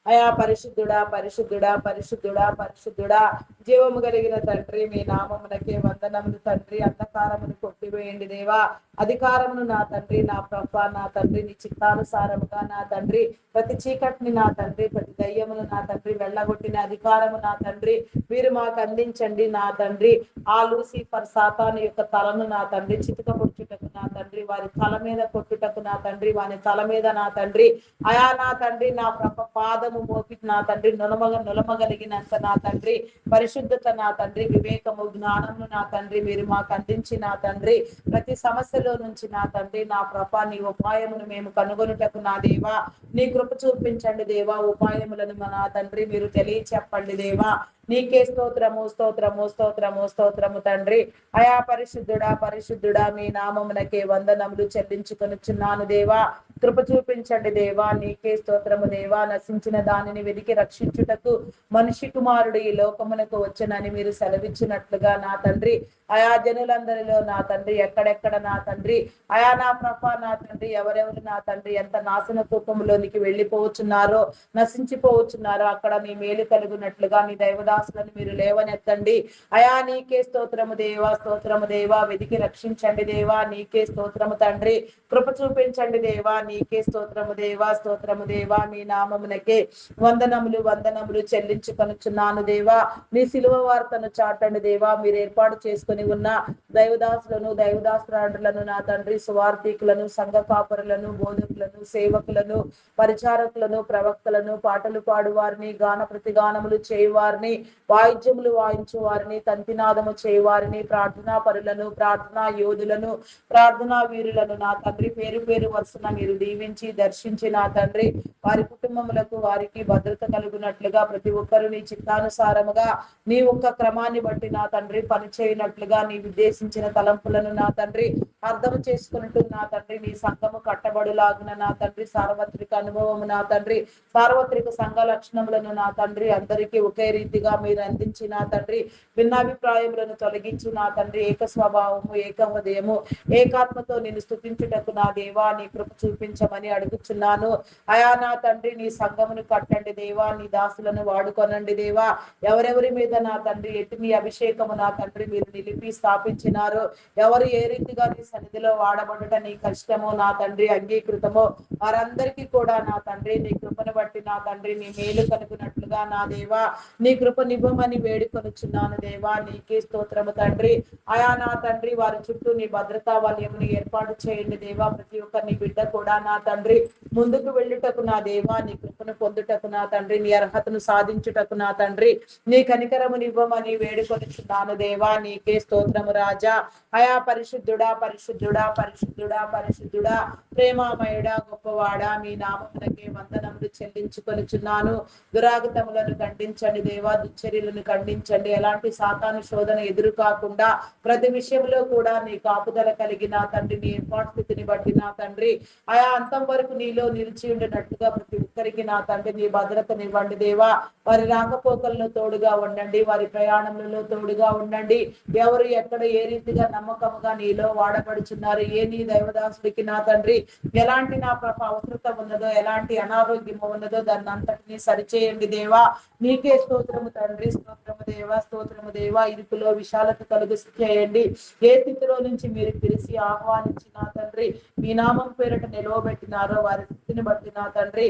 అయా పరిశుద్ధుడా పరిశుద్ధుడా పరిశుద్ధుడా పరిశుద్ధుడా జీవము కలిగిన తండ్రి మీ నామమునకే వందనములు తండ్రి. అంధకారమును కొట్టివేయండి దేవా. అధికారమును నా తండ్రి నా ప్రభా నా తండ్రి నీ చిత్తానుసారముగా నా తండ్రి ప్రతి చీకటిని నా తండ్రి ప్రతి దయ్యమును నా తండ్రి వెళ్ళగొట్టిన అధికారము నా తండ్రి మీరు మాకు అందించండి నా తండ్రి. ఆ లూసిఫర్ సాతాను యొక్క తలను నా తండ్రి చితక పొచ్చుటకు నా తండ్రి వారి తల మీద కొట్టుటకు నా తండ్రి వారి తల మీద నా తండ్రి అయా నా తండ్రి నా ప్రభ పాదము మోపి నా తండ్రి నులమగలిగినంత నా తండ్రి పరిశుద్ధత నా తండ్రి వివేకము జ్ఞానము నా తండ్రి మీరు మాకు అందించి నా తండ్రి ప్రతి సమస్యలో నుంచి నా తండ్రి నా ప్రభ నీ ఉపాయమును మేము కనుగొనుటకు నా దేవా నీ కృప చూపించండి దేవా. ఉపాయములను నా తండ్రి మీరు తెలియచెప్పండి దేవా. నీకే స్తోత్రము స్తోత్రము స్తోత్రము స్తోత్రము తండ్రి. అయా పరిశుద్ధుడా పరిశుద్ధుడా మీ నామమునకే వందనములు చెల్లించుకొనుచున్నాను దేవా. కృప చూపించండి దేవా. నీకే స్తోత్రము దేవా. నశించిన దానిని వెదికి రక్షించుటకు మనిషి కుమారుడు ఈ లోకమునకు వచ్చనని మీరు సెలవిచ్చినట్లుగా నా తండ్రి అయా జనులందరిలో నా తండ్రి ఎక్కడెక్కడ నా తండ్రి అయా నా ప్రభ నా తండ్రి ఎవరెవరు నా తండ్రి ఎంత నాశన కూపంలోనికి వెళ్ళిపోవచ్చున్నారో నశించిపోవచ్చున్నారో అక్కడ నీ మేలు కలుగునట్లుగా నీ దైవదాసులను మీరు లేవనెత్తండి. అయా నీకే స్తోత్రము దేవా. స్తోత్రము దేవా. వెదికి రక్షించండి దేవా. నీకే స్తోత్రము తండ్రి. కృప చూపించండి దేవా. నీకే స్తోత్రము దేవా. స్తోత్రము దేవా. మీ నామమునకే వందనములు వందనములు చెల్లించుకొనుచున్నాను దేవా. నీ సిలువ వార్తను చాటండి దేవా. మీరు ఏర్పాటు చేసుకుని ఉన్న దైవదాసులను దైవదాసురాండ్రులను నా తండ్రి సువార్థికులను సంఘ కాపరులను బోధకులను సేవకులను పరిచారకులను ప్రవక్తలను పాటలు పాడువారిని గాన ప్రతిగానములు చేయువారిని వాయిద్యములు వాయించు వారిని తంతినాదము చేయువారిని ప్రార్థనా పరులను ప్రార్థనా యోధులను ప్రార్థనా వీరులను నా తండ్రి పేరు పేరు వరుసన మీరు దీవించి దర్శించి నా తండ్రి వారి కుటుంబములకు వారికి భద్రత కలుగునట్లుగా ప్రతి ఒక్కరు నీ చిత్తానుసారముగా నీ ఒక్క క్రమాన్ని బట్టి నా తండ్రి పనిచేయనట్లుగా నీ ఉద్దేశించిన తలంపులను నా తండ్రి అర్థం చేసుకున్నట్టు నా తండ్రి నీ సంఘము కట్టబడులాగున నా తండ్రి సార్వత్రిక అనుభవము నా తండ్రి సార్వత్రిక సంఘ లక్షణములను నా తండ్రి అందరికీ ఒకే రీతిగా మీరు అందించి నా తండ్రి భిన్నాభిప్రాయములను తొలగించి నా తండ్రి ఏక స్వభావము ఏక హృదయము ఏకాత్మతో నేను స్తుతించుటకు నా దేవా నీ కృప చూపించమని అడుగుచున్నాను. అయా నా తండ్రి నీ సంఘమును కట్టండి దేవా. నీ దాసులను వాడుకొనండి దేవా. ఎవరెవరి మీద నా తండ్రి ఎట్టి నీ అభిషేకము నా తండ్రి మీరు నిలిపి స్థాపించినారో ఎవరు ఏ రీతిగా నీ సన్నిధిలో వాడబడుట నీ కష్టమో నా తండ్రి అంగీకృతమో వారందరికీ కూడా నా తండ్రి నీ కృపను బట్టి నా తండ్రి నీ మేలు కలుగునట్లుగా నా దేవా నీ కృప కృపనివ్వమని వేడుకొనుచున్నాను దేవా. నీకే స్తోత్రము తండ్రి. అయా నా తండ్రి వారి చుట్టూ నీ భద్రతా వలయమును ఏర్పాటు చేయండి దేవా. ప్రతి ఒక్క నీ బిడ్డ కూడా నా తండ్రి ముందుకు వెళ్ళుటకు నా దేవా, నీ కృపను పొందుటకు నా తండ్రి, నీ అర్హతను సాధించుటకు నా తండ్రి నీ కనికరమునివ్వమని వేడుకొనుచున్నాను దేవా. నీకే స్తోత్రము రాజా. అయా పరిశుద్ధుడా పరిశుద్ధుడా పరిశుద్ధుడా పరిశుద్ధుడా ప్రేమామయుడా గొప్పవాడా మీ నామమునకే వందనములు చెల్లించుకొనుచున్నాను. దురాగతములను ఖండించండి దేవా, దుశ్చర్యలను ఖండించండి. ఎలాంటి సాతాను శోధన ఎదురు కాకుండా ప్రతి విషయంలో కూడా నీ కాపుదల కలిగిన తండ్రి, నీ ఏర్పాటు స్థితిని బట్టి నా తండ్రి ఆయా అంతం వరకు నీలో నిలిచి ఉండినట్టుగా ప్రతి ఒక్కరికి నా తండ్రి నీ భద్రతనివ్వండి దేవా. వారి రాకపోకల్లో తోడుగా ఉండండి, వారి ప్రయాణంలో తోడుగా ఉండండి. ఎవరు ఎక్కడ ఏ రీతిగా నమ్మకముగా నీలో వాడబడుచున్నారు, ఏ నీ దైవదాసుడికి నా తండ్రి ఎలాంటి నా అవసరత ఉన్నదో, ఎలాంటి అనారోగ్యము ఉన్నదో దాన్ని అంతటినీ సరిచేయండి దేవా. నీకే స్తోత్రము తండ్రి. స్తోత్రము దేవా, స్తోత్రము దేవా. ఇరుకులో విశాలత కలుగు చేయండి. ఏ స్థితిలో నుంచి మీరు పిలిచి ఆహ్వానించి నా తండ్రి మీ నామం పేరిట నిలవబెట్టినారో వారి స్థితిని బట్టి నా తండ్రి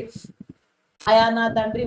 అయా నా తండ్రి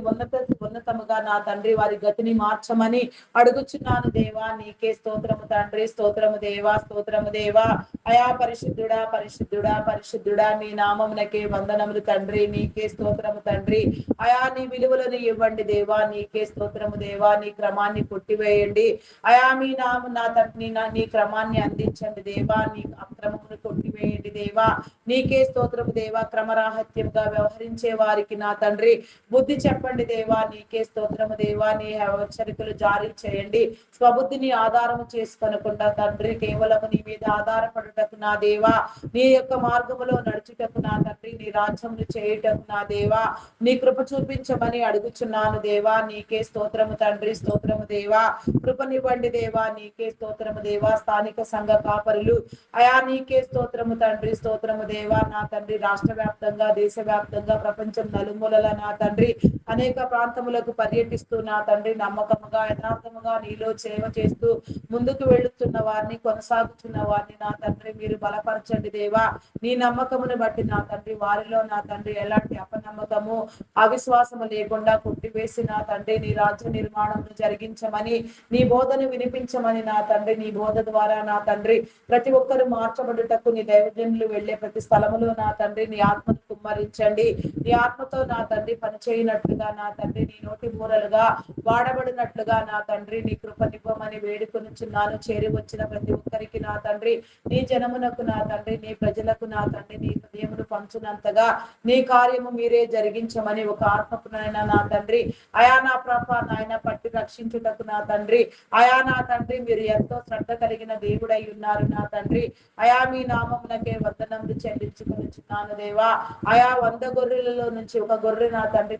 ఉన్నతముగా నా తండ్రి వారి గతిని మార్చమని అడుగుచున్నాను దేవా. నీకే స్తోత్రము తండ్రి. స్తోత్రము దేవా, స్తోత్రము దేవా. అయా పరిశుద్ధుడా పరిశుద్ధుడా పరిశుద్ధుడా మీ నామమునకే వందనములు తండ్రి. నీకే స్తోత్రము తండ్రి. అయా నీ విలువలను ఇవ్వండి దేవా. నీకే స్తోత్రము దేవా. నీ క్రమాన్ని కొట్టివేయండి అయా. మీ నామ నా తండ్రి నీ క్రమాన్ని అందించండి దేవా. నీ అక్రమమును కొట్టివేయండి దేవా. నీకే స్తోత్రము దేవా. క్రమరాహిత్యంగా వ్యవహరించే వారికి నా తండ్రి బుద్ధి చెప్పండి దేవా. నీకే స్తోత్రము దేవా. నీ హెచ్చరికలు జారీ చేయండి. స్వబుద్ధిని ఆధారము చేసుకొనకుండా తండ్రి కేవలము నీ మీద ఆధారపడుటకు నా దేవా, నీ యొక్క మార్గములో నడుచుటకు నా తండ్రి, నీ రాజ్యమును చేయుటకు నా దేవా నీ కృప చూపించమని అడుగుచున్నాను దేవా. నీకే స్తోత్రము తండ్రి. స్తోత్రము దేవా. కృపనివ్వండి దేవా. నీకే స్తోత్రము దేవా. స్థానిక సంఘ కాపరులు అయా నీకే స్తోత్రము తండ్రి. స్తోత్రము దేవా. నా తండ్రి రాష్ట్ర వ్యాప్తంగా దేశవ్యాప్తంగా ప్రపంచం నలుమూలల నా తండ్రి అనేక ప్రాంతములకు పర్యటిస్తూ నా తండ్రి నమ్మకముగా యథార్థముగా నీలో సేవ చేస్తూ ముందుకు వెళుతున్న వారిని, కొనసాగుతున్న వారిని నా తండ్రి మీరు బలపరచండి దేవా. నీ నమ్మకమును బట్టి నా తండ్రి వారిలో నా తండ్రి ఎలాంటి అపనమ్మకము అవిశ్వాసము లేకుండా కొట్టివేసి నా తండ్రి నీ రాజ్య నిర్మాణం జరిగించమని, నీ బోధను వినిపించమని నా తండ్రి, నీ బోధ ద్వారా నా తండ్రి ప్రతి ఒక్కరు మార్చబడుటకు నీ దైవజనులు వెళ్లే ప్రతి స్థలములో నా తండ్రి నీ ఆత్మను కుమ్మరించండి. నీ ఆత్మతో నా తండ్రి పనిచేయనట్లుగా నా తండ్రి నీ నోటి మూరలుగా వాడబడినట్లుగా నా తండ్రి నీ కృపనివ్వమని వేడుకొనుచున్నాను. చేరి వచ్చిన ప్రతి ఒక్కరికి నా తండ్రి నీ జనమునకు నా తండ్రి నీ ప్రజలకు నా తండ్రి నీ హృదయమును పంచునంతగా నీ కార్యము మీరే జరిగించమని ఒక ఆత్మకునైనా నా తండ్రి అయా నా ప్రభ నాయన పట్టి రక్షించుటకు నా తండ్రి అయా నా తండ్రి మీరు ఎంతో శ్రద్ధ కలిగిన దేవుడై ఉన్నారు నా తండ్రి. అయా మీ నామమునకే వందనములు చెల్లించుకొనుచున్నాను దేవా. ఆయా 100 గొర్రెలలో నుంచి ఒక గొర్రె నా తండ్రి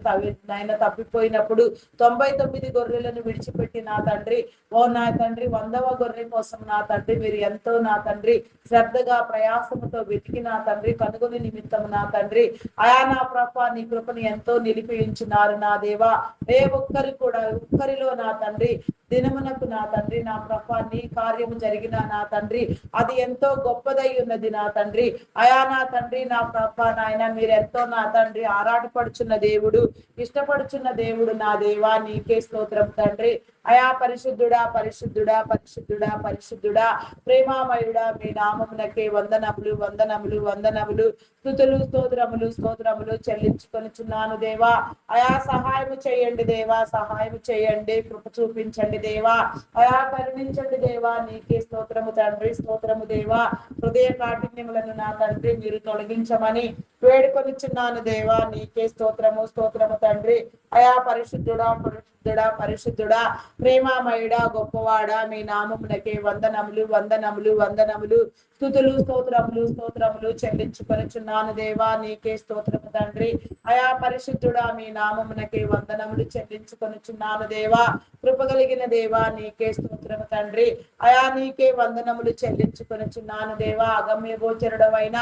నాయన తప్పిపోయినప్పుడు 99 గొర్రెలను విడిచిపెట్టి నా తండ్రి ఓ నా తండ్రి 100వ గొర్రె కోసం నా తండ్రి మీరు ఎంతో నా తండ్రి శ్రద్ధగా ప్రయాసముతో వెతికి నా తండ్రి కనుగొని నిమిత్తం నా తండ్రి ఆయా నా ప్రభ నీ కృపను ఎంతో నిలిపించున్నారు నా దేవా. ఏ ఒక్కరి కూడా ఒక్కరిలో నా తండ్రి దినమునకు నా తండ్రి నా ప్రభ నీ కార్యము జరిగిన నా తండ్రి అది ఎంతో గొప్పదై ఉన్నది నా తండ్రి. అయా నా తండ్రి నా ప్రభ నాయన మీరెంతో నా తండ్రి ఆరాటపడుచున్న దేవుడు, ఇష్టపడుచున్న దేవుడు నా దేవా. నీకే స్తోత్రం తండ్రి. అయా పరిశుద్ధుడా పరిశుద్ధుడా పరిశుద్ధుడా పరిశుద్ధుడా ప్రేమామయుడా మీ నామమునకే వందనములు వందనములు వందనములు స్తుతులు స్తోత్రములు స్తోత్రములు చెల్లించుకొనుచున్నాను దేవా. అయా సహాయము చేయండి దేవా. సహాయము చేయండి. కృప చూపించండి దేవా. అయా కరుణించండి దేవా. నీకే స్తోత్రము తండ్రి. స్తోత్రము దేవా. హృదయ కాఠిన్యములను నా తండ్రి మీరు తొలగించమని వేడుకొనిచున్నాను దేవా. నీకే స్తోత్రము స్తోత్రము తండ్రి. అయా పరిశుద్ధుడా పరిశుద్ధుడా పరిశుద్ధుడా ప్రేమామయుడా గొప్పవాడా మీ నామమునకే వందనములు వందనములు వందనములు స్తుతులు స్తోత్రములు స్తోత్రములు చెల్లించుకొనుచున్నాను దేవా. నీకే స్తోత్రము తండ్రి. అయా పరిశుద్ధుడా మీ నామమునకే వందనములు చెల్లించుకొనుచున్నాను దేవా. కృపగలిగిన దేవా నీకే స్తోత్రము తండ్రి. అయా నీకే వందనములు చెల్లించుకొనుచున్నాను దేవా. అగమ్య గోచరుడవైన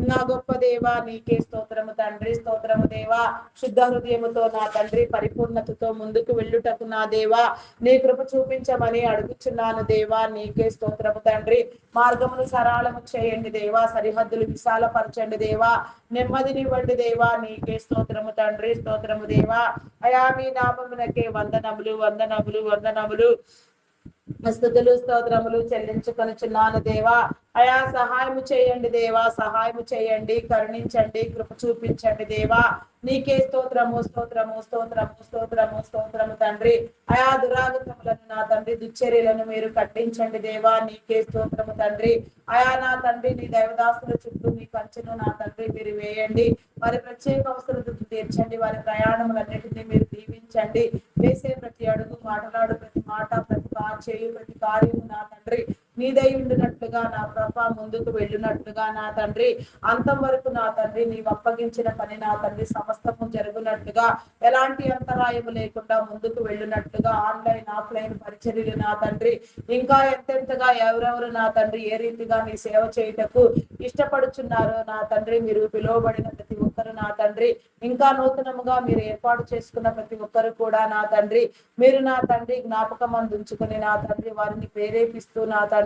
నా గొప్ప దేవా నీకే స్తోత్రము తండ్రి. స్తోత్రము దేవా. శుద్ధ హృదయముతో నా తండ్రి పరిపూర్ణతతో ముందుకు వెళ్ళుటకు నా దేవా నీ కృప చూపించమని అడుగుచున్నాను దేవా నీకే స్తోత్రము తండ్రి. మార్గమును సరళము చేయండి దేవా, సరిహద్దులు విశాలపరచండి దేవా, నెమ్మదినివ్వండి దేవా నీకే స్తోత్రము తండ్రి. స్తోత్రము దేవా. అయా మీ నామమునకే వందనములు వందనములు వందనములు స్తుతులు స్తోత్రములు చెల్లించుకొనుచున్నాను దేవా. అయా సహాయము చేయండి దేవా, సహాయము చేయండి, కరుణించండి, కృప చూపించండి దేవా నీకే స్తోత్రము స్తోత్రము స్తోత్రము స్తోత్రము స్తోత్రము తండ్రి. అయా దురాగతములను నా తండ్రి, దుశ్చర్యలను మీరు కట్టించండి దేవా నీకే స్తోత్రము తండ్రి. అయా నా తండ్రి నీ దైవదాసుల చుట్టూ మీ కంచెను నా తండ్రి మీరు వేయండి, వారి ప్రత్యేక అవసరతను తీర్చండి, వారి ప్రయాణములన్నిటినీ మీరు దీవించండి. వేసే ప్రతి అడుగు, మాట్లాడు ప్రతి మాట, ప్రతి చేయు ప్రతి కార్యము నా తండ్రి నీదై ఉండినట్లుగా నా ప్రభ ముందుకు వెళ్ళినట్లుగా నా తండ్రి, అంతం వరకు నా తండ్రి నీవు అప్పగించిన పని నా తండ్రి సమస్తము జరుగునట్లుగా, ఎలాంటి అంతరాయము లేకుండా ముందుకు వెళ్ళినట్లుగా, ఆన్లైన్ ఆఫ్లైన్ పరిచర్యలు నా తండ్రి ఇంకా ఎంతెంతగా ఎవరెవరు నా తండ్రి ఏ రీతిగా నీ సేవ చేయుటకు ఇష్టపడుచున్నారో నా తండ్రి, మీరు పిలువబడిన ప్రతి ఒక్కరు నా తండ్రి, ఇంకా నూతనముగా మీరు ఏర్పాటు చేసుకున్న ప్రతి ఒక్కరు కూడా నా తండ్రి మీరు నా తండ్రి జ్ఞాపకం అందించుకుని నా తండ్రి వారిని ప్రేరేపిస్తూ నా తండ్రి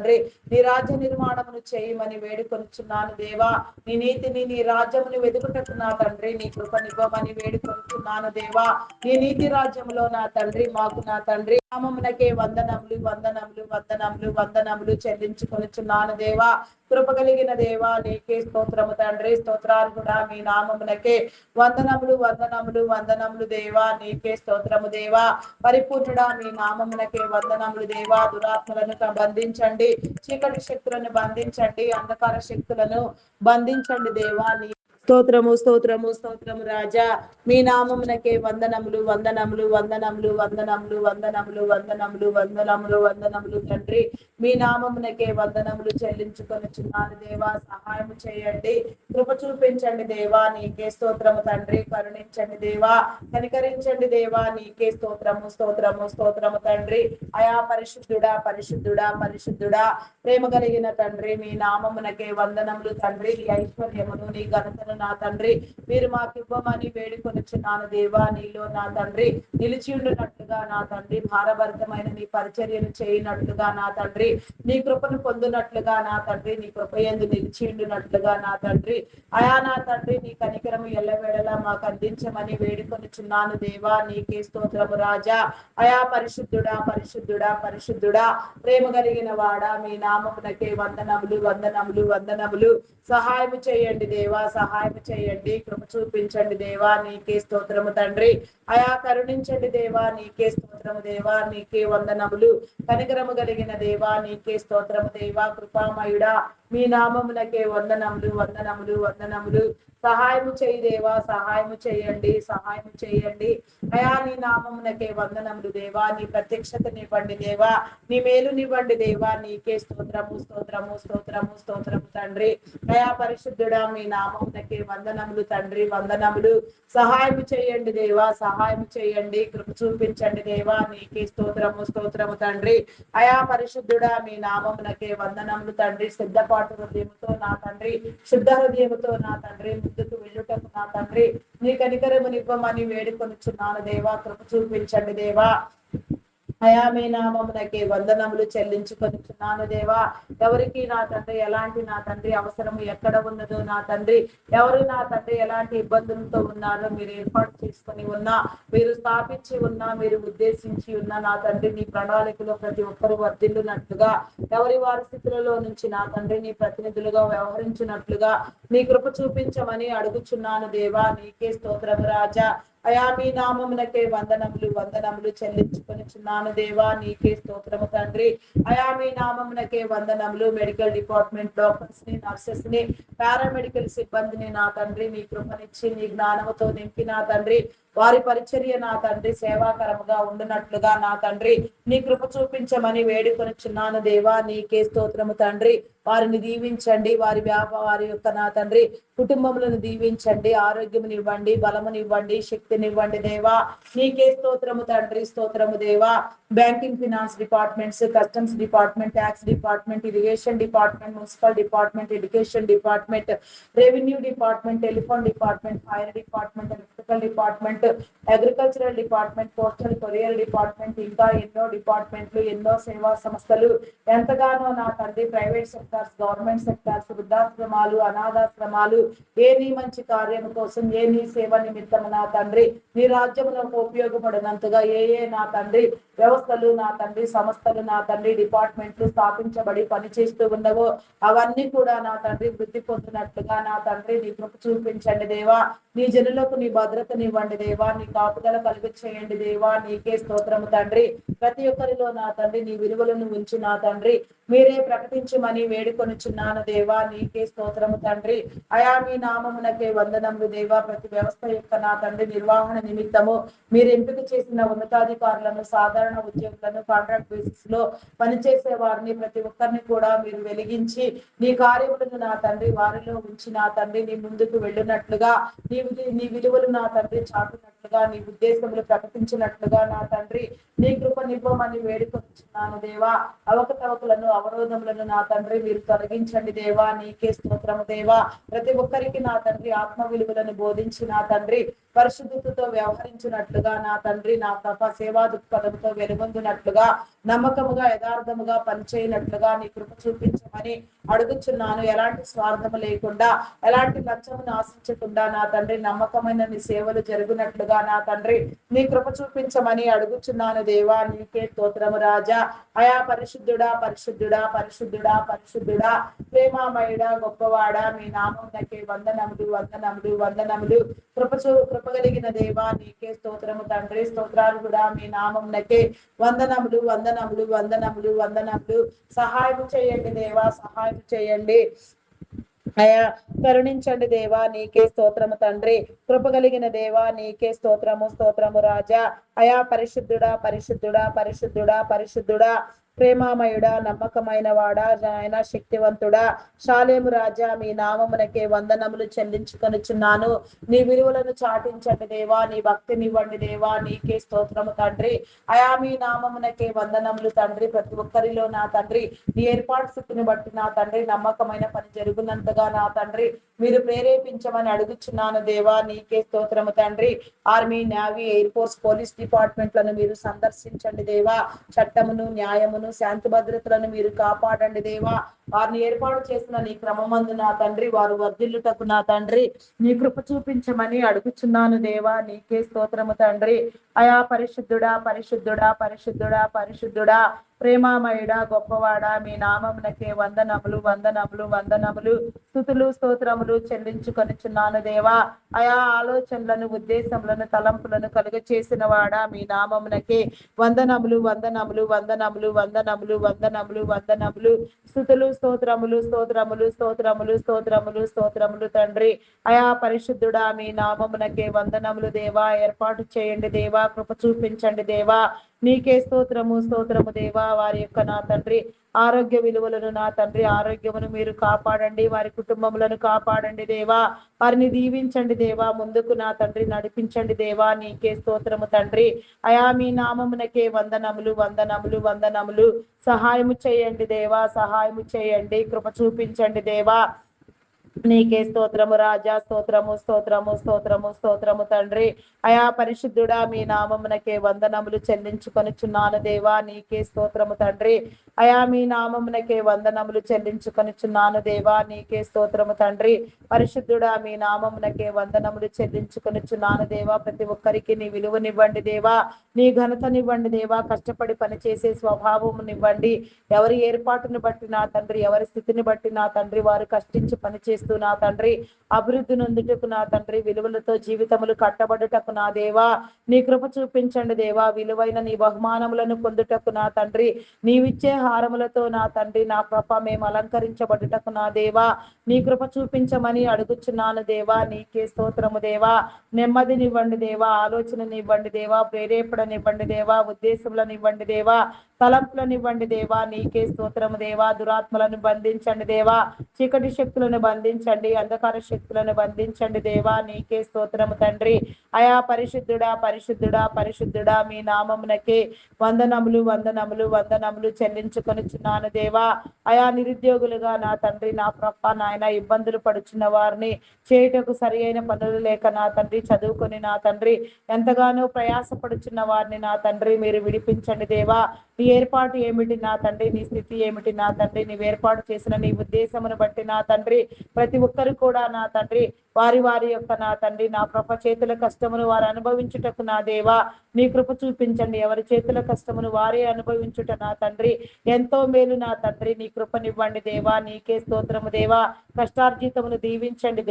నీ రాజ్య నిర్మాణమును చేయమని వేడుకొనుచున్నాను దేవా. నీ నీతిని నీ రాజ్యమును వెతుకుటకు నా తండ్రి నీ కృపనివ్వమని వేడుకొనుచున్నాను దేవా. నీ నీతి రాజ్యములో నా తండ్రి మాకు నా తండ్రి నామమునకే వందనములు వందనములు వందనములు వందనములు చెల్లించుకొనుచున్నాను దేవా. కృప కలిగిన దేవా నీకే స్తోత్రము తండ్రి. స్తోత్రాలు కూడా మీ నామమునకే వందనములు వందనములు వందనములు దేవా నీకే స్తోత్రము దేవా. పరిపూర్ణుడా మీ నామమునకే వందనములు దేవా. దురాత్మలను బంధించండి, చీకటి శక్తులను బంధించండి, అంధకార శక్తులను బంధించండి దేవా నీ స్తోత్రము స్తోత్రము స్తోత్రము రాజా. మీ నామమునకే వందనములు వందనములు వందనములు వందనములు వందనములు వందనములు వందనములు వందనములు తండ్రి. మీ నామమునకే వందనములు చెల్లించుకొనుచున్నాను దేవా. సహాయం చేయండి, కృప చూపించండి దేవా నీకే స్తోత్రము తండ్రి. కరుణించండి దేవా, కనికరించండి దేవా నీకే స్తోత్రము స్తోత్రము స్తోత్రము తండ్రి. అయా పరిశుద్ధుడా పరిశుద్ధుడా పరిశుద్ధుడా ప్రేమ కలిగిన తండ్రి, మీ నామమునకే వందనములు తండ్రి. నీ ఐశ్వర్యమును నీ ఘనతను నా తండ్రి మీరు మాకు ఇవ్వమని వేడుకొనుచున్నాను దేవా. నీలో నా తండ్రి నిలిచి ఉండునట్లుగా నా తండ్రి, భారభరితమైన నీ పరిచర్యను చేయనట్లుగా నా తండ్రి, నీ కృపను పొందునట్లుగా నా తండ్రి, నీ కృప యందు నిలిచి ఉండునట్లుగా నా తండ్రి, అయా నా తండ్రి నీ కనికరము ఎల్లవేళలా మాకు అందించమని వేడుకొనుచున్నాను దేవా నీకే స్తోత్రము రాజా. అయా పరిశుద్ధుడా పరిశుద్ధుడా పరిశుద్ధుడా ప్రేమ కలిగిన వాడా, మీ నామమునకే వందనములు వందనములు వందనములు. సహాయము చేయండి దేవా, సహాయం చేయండి, కృప చూపించండి దేవా నీకే స్తోత్రము తండ్రి. అయా కరుణించండి దేవా నీకే స్తోత్రము దేవా. నీకే వందనములు. కనికరము కలిగిన దేవా నీకే స్తోత్రము దేవా. కృపామయుడా మీ నామమునకే వందనములు వందనములు వందనములు. సహాయము చేయి దేవా, సహాయము చేయండి, సహాయము చేయండి. అయా నీ నామమునకే వందనములు దేవా. నీ ప్రత్యక్షతనివ్వండి దేవా, నీ మేలునివ్వండి దేవా నీకే స్తోత్రము స్తోత్రము స్తోత్రము స్తోత్రము తండ్రి. అయా పరిశుద్ధుడా మీ నామమునకే వందనములు తండ్రి వందనములు. సహాయము చేయండి దేవా, సహాయం చేయండి, కృప చూపించండి దేవా నీకే స్తోత్రము స్తోత్రము తండ్రి. అయా పరిశుద్ధుడా మీ నామమునకే వందనములు తండ్రి. సిద్ధపాటు హృదయముతో నా తండ్రి, శుద్ధ హృదయముతో నా తండ్రి ముందుకు వెళ్ళుటకు నా తండ్రి నీ కనికరమునివ్వమని వేడుకొనుచున్నాను దేవా. కృప చూపించండి దేవా. అయా మీ నామమునకే వందనములు చెల్లించుకొనుచున్నాను దేవా. ఎవరికి నా తండ్రి ఎలాంటి నా తండ్రి అవసరము ఎక్కడ ఉన్నదో నా తండ్రి, ఎవరు నా తండ్రి ఎలాంటి ఇబ్బందులతో ఉన్నారో మీరు ఏర్పాటు చేసుకొని ఉన్నా, మీరు స్థాపించి ఉన్నా, మీరు ఉద్దేశించి ఉన్నా నా తండ్రి నీ ప్రణాళికలో ప్రతి ఒక్కరు వర్ధిల్లునట్లుగా, ఎవరి వారి స్థితులలో నుంచి నా తండ్రి నీ ప్రతినిధులుగా వ్యవహరించినట్లుగా నీ కృప చూపించమని అడుగుచున్నాను దేవా నీకే స్తోత్రము రాజా. అయా మీ నామమునకే వందనములు వందనములు చెల్లించుకొనుచున్నాను దేవా నీకే స్తోత్రము తండ్రి. అయా మీ నామమునకే వందనములు. మెడికల్ డిపార్ట్మెంట్ డాక్టర్స్ ని, నర్సెస్ ని, పారామెడికల్ సిబ్బందిని నా తండ్రి నీ కృపనిచ్చి నీ జ్ఞానముతో నింపి నా తండ్రి వారి పరిచర్య నా తండ్రి సేవాకరముగా ఉండునట్లుగా నా తండ్రి నీ కృప చూపించమని వేడుకొనుచున్నాను దేవా నీకే స్తోత్రము తండ్రి. వారిని దీవించండి, వారి యొక్క నా తండ్రి కుటుంబములను దీవించండి, ఆరోగ్యమునివ్వండి, బలమునివ్వండి, శక్తినివ్వండి దేవా. నీకే స్తోత్రము తండ్రి, స్తోత్రము దేవా. Banking, finance departments, customs department, tax department, irrigation department, municipal department, education department, revenue department, telephone department, fire department, electrical department, agricultural department, postal courier department, ఇంకా ఎన్నో డిపార్ట్మెంట్లు, ఎన్నో సేవా సంస్థలు, ఎంతగానో నా తండ్రి ప్రైవేట్ సెక్టార్స్, గవర్నమెంట్ సెక్టార్స్, వృద్ధాశ్రమాలు, అనాథాశ్రమాలు, ఏ నీ మంచి కార్యం కోసం, ఏ నీ సేవ నిమిత్తం నా తండ్రి నీ రాజ్యములకు ఉపయోగపడినంతగా ఏ నా తండ్రి వ్యవస్థలు, నా తండ్రి సంస్థలు, నా తండ్రి డిపార్ట్మెంట్లు స్థాపించబడి పనిచేస్తూ ఉండవో అవన్నీ కూడా నా తండ్రి వృద్ధి పొందినట్లుగా నా తండ్రి నీ కృప చూపించండి దేవా. నీ జనులకు నీ భద్రతనివ్వండి దేవా, నీ కాపుదల కలిగి చేయండి దేవా. నీకే స్తోత్రము తండ్రి. ప్రతి ఒక్కరిలో నా తండ్రి నీ విలువలను ఉంచి నా తండ్రి మీరే ప్రకటించమని వేడుకొనుచున్నాను దేవా. నీకే స్తోత్రము తండ్రి. అయా మీ నామమునకే వందనములు దేవా. ప్రతి వ్యవస్థ యొక్క నా తండ్రి నిర్వహణ నిమిత్తము మీరు ఎంపిక చేసిన ఉన్నతాధికారులను, సాధారణ ఉద్యోగులను, కాంట్రాక్ట్ బేసిస్ లో పనిచేసే వారిని ప్రతి ఒక్కరిని కూడా మీరు వెలిగించి నీ కార్యములను నా తండ్రి వారిలో ఉంచి నా తండ్రి నీ ముందుకు వెళ్ళినట్లుగా నీ విలువలు నా తండ్రి చాటునట్లుగా, నీ ఉద్దేశములు ప్రకటించినట్లుగా నా తండ్రి నీ కృప నివ్వమని వేడుకొచ్చున్నాను దేవా. అవకతవకలను, అవరోధములను నా తండ్రి మీరు తొలగించండి దేవా. నీకే స్తోత్రము దేవా. ప్రతి ఒక్కరికి నా తండ్రి ఆత్మ విలువలను బోధించి నా తండ్రి పరిశుద్ధతతో వ్యవహరించినట్లుగా నా తండ్రి నా తప సేవా దృక్పథంతో వెలుగొందినట్లుగా, నమ్మకముగా, యథార్థముగా పనిచేయనట్లుగా నీ కృప చూపించమని అడుగుచున్నాను. ఎలాంటి స్వార్థము లేకుండా, ఎలాంటి లక్ష్యమును ఆశించకుండా నా తండ్రి నమ్మకమైన నీ సేవలు జరుగునట్లుగా నా తండ్రి నీ కృప చూపించమని అడుగుచున్నాను దేవా. నీకే స్తోత్రము రాజా. అయా పరిశుద్ధుడా, పరిశుద్ధుడా, పరిశుద్ధుడా, పరిశుద్ధుడా, ప్రేమామయుడా, గొప్పవాడా, మీ నామమునకే వందనములు, వందనములు, వందనములు. కృపగలిగిన దేవా నీకే స్తోత్రము తండ్రి. స్తోత్రాలు కూడా మీ నామమునకే వందనములు, వందనములు, వందనములు, వందనములు. సహాయం చేయండి దేవా, సహాయం చేయండి అయా. కరుణించండి దేవా. నీకే స్తోత్రము తండ్రి. కృపగలిగిన దేవా నీకే స్తోత్రము, స్తోత్రము రాజా. అయా పరిశుద్ధుడా, పరిశుద్ధుడా, పరిశుద్ధుడా, పరిశుద్ధుడా, ప్రేమామయుడా, నమ్మకమైన వాడా, ఆయన శక్తివంతుడా, శాలేము రాజా, మీ నామమునకే వందనములు చెల్లించుకొనుచున్నాను. నీ విలువలను చాటించండి దేవా. నీ భక్తినివ్వండి దేవా. నీకే స్తోత్రము తండ్రి. అయా మీ నామమునకే వందనములు తండ్రి. ప్రతి ఒక్కరిలో నా తండ్రి నీ ఏర్పాటు స్థితిని బట్టి నా తండ్రి నమ్మకమైన పని జరుగునంతగా నా తండ్రి మీరు ప్రేరేపించమని అడుగుచున్నాను దేవా. నీకే స్తోత్రము తండ్రి. Army, navy, air force, police డిపార్ట్మెంట్లను మీరు సందర్శించండి దేవా. చట్టమును, న్యాయమును, శాంతి భద్రతలను మీరు కాపాడండి దేవా. వారిని ఏర్పాటు చేసిన నీ క్రమమందు నా తండ్రి వారు వర్ధిల్లుటకు నా తండ్రి నీ కృప చూపించమని అడుగుచున్నాను దేవా. నీకే స్తోత్రము తండ్రి. అయా పరిశుద్ధుడా, పరిశుద్ధుడా, పరిశుద్ధుడా, పరిశుద్ధుడా, ప్రేమామయుడా, గొప్పవాడా, మీ నామమునకే వందనములు, వందనములు, వందనములు, స్తుతులు, స్తోత్రములు చెల్లించుకొనుచున్నాను దేవా. అయా ఆలోచనలను, ఉద్దేశములను, తలంపులను కలుగ చేసిన వాడా, మీ నామమునకే వందనములు, వందనములు, వందనములు, వందనములు, వందనములు, వందనములు, స్తుతులు, స్తోత్రములు, స్తోత్రములు, స్తోత్రములు, స్తోత్రములు, స్తోత్రములు తండ్రి. అయా పరిశుద్ధుడా, మీ నామమునకే వందనములు దేవా. ఏర్పాటు చేయండి దేవా. కృప చూపించండి దేవా. నీకే స్తోత్రము, స్తోత్రము దేవా. వారి యొక్క నా తండ్రి ఆరోగ్య విలువలను నా తండ్రి ఆరోగ్యమును మీరు కాపాడండి. వారి కుటుంబములను కాపాడండి దేవా. వారిని దీవించండి దేవా. ముందుకు నా తండ్రి నడిపించండి దేవా. నీకే స్తోత్రము తండ్రి. అయా మీ నామమునకే వందనములు, వందనములు, వందనములు. సహాయము చేయండి దేవా. సహాయము చేయండి. కృప చూపించండి దేవా. నీకే స్తోత్రము రాజా. స్తోత్రము, స్తోత్రము, స్తోత్రము, స్తోత్రము తండ్రి. అయా పరిశుద్ధుడా, మీ నామమునకే వందనములు చెల్లించుకొనుచున్నాను దేవా. నీకే స్తోత్రము తండ్రి. అయా మీ నామమునకే వందనములు చెల్లించుకొనుచున్నాను దేవా. నీకే స్తోత్రము తండ్రి. పరిశుద్ధుడా, మీ నామమునకే వందనములు చెల్లించుకొనుచున్నాను దేవా. ప్రతి ఒక్కరికి నీ విలువనివ్వండి దేవా. నీ ఘనతనివ్వండి దేవా. కష్టపడి పనిచేసే స్వభావమునివ్వండి. ఎవరి ఏర్పాటును బట్టి నా తండ్రి, ఎవరి స్థితిని బట్టి నా తండ్రి వారు కష్టించి పనిచేస్తూ నా తండ్రి అభివృద్ధి నొందుటకు నా తండ్రి విలువలతో జీవితములు కట్టబడుటకు నా దేవా నీ కృప చూపించండి దేవా. విలువైన నీ బహుమానములను పొందుటకు నా తండ్రి నీవిచ్చే హారములతో నా తండ్రి నా కృప మేము అలంకరించబడుటకు నా దేవా నీ కృప చూపించమని అడుగుచున్నాను దేవా. నీకే స్తోత్రము దేవా. నెమ్మదినివ్వండి దేవా. ఆలోచననివ్వండి దేవా. ప్రేరేపణనివ్వండి దేవా. ఉద్దేశములనివ్వండి దేవా. తలంపులను ఇవ్వండి దేవా, నీకే స్తోత్రము దేవా. దురాత్మలను బంధించండి దేవా, చీకటి శక్తులను బంధించండి, అంధకార శక్తులను బంధించండి దేవా, నీకే స్తోత్రము తండ్రి. అయా పరిశుద్ధుడా పరిశుద్ధుడా పరిశుద్ధుడా, మీ నామమునకే వందనములు వందనములు వందనములు చెల్లించుకొనిచున్నాను దేవా. అయా నిరుద్యోగులుగా నా తండ్రి, నా ప్రభ నాయన ఇబ్బందులు పడుచున్న వారిని, చేయుటకు సరి అయిన పనులు లేక నా తండ్రి, చదువుకొని నా తండ్రి ఎంతగానో ప్రయాసపడుచున్న వారిని నా తండ్రి మీరు విడిపించండి దేవా. నీ ఏర్పాటు ఏమిటి నా తండ్రి, నీ స్థితి ఏమిటి నా తండ్రి, నీవు ఏర్పాటు చేసిన నీ ఉద్దేశమును బట్టి నా తండ్రి ప్రతి ఒక్కరు కూడా నా తండ్రి వారి వారి యొక్క నా తండ్రి నా కృప చేతుల కష్టమును వారు అనుభవించుటకు నా దేవా నీ కృప చూపించండి. ఎవరి చేతుల కష్టమును వారే అనుభవించుట నా తండ్రి ఎంతో మేలు నా తండ్రి. నీ కృపనివ్వండి దేవా, నీకే స్తోత్రము దేవా. కష్టార్జితమును దీవించండి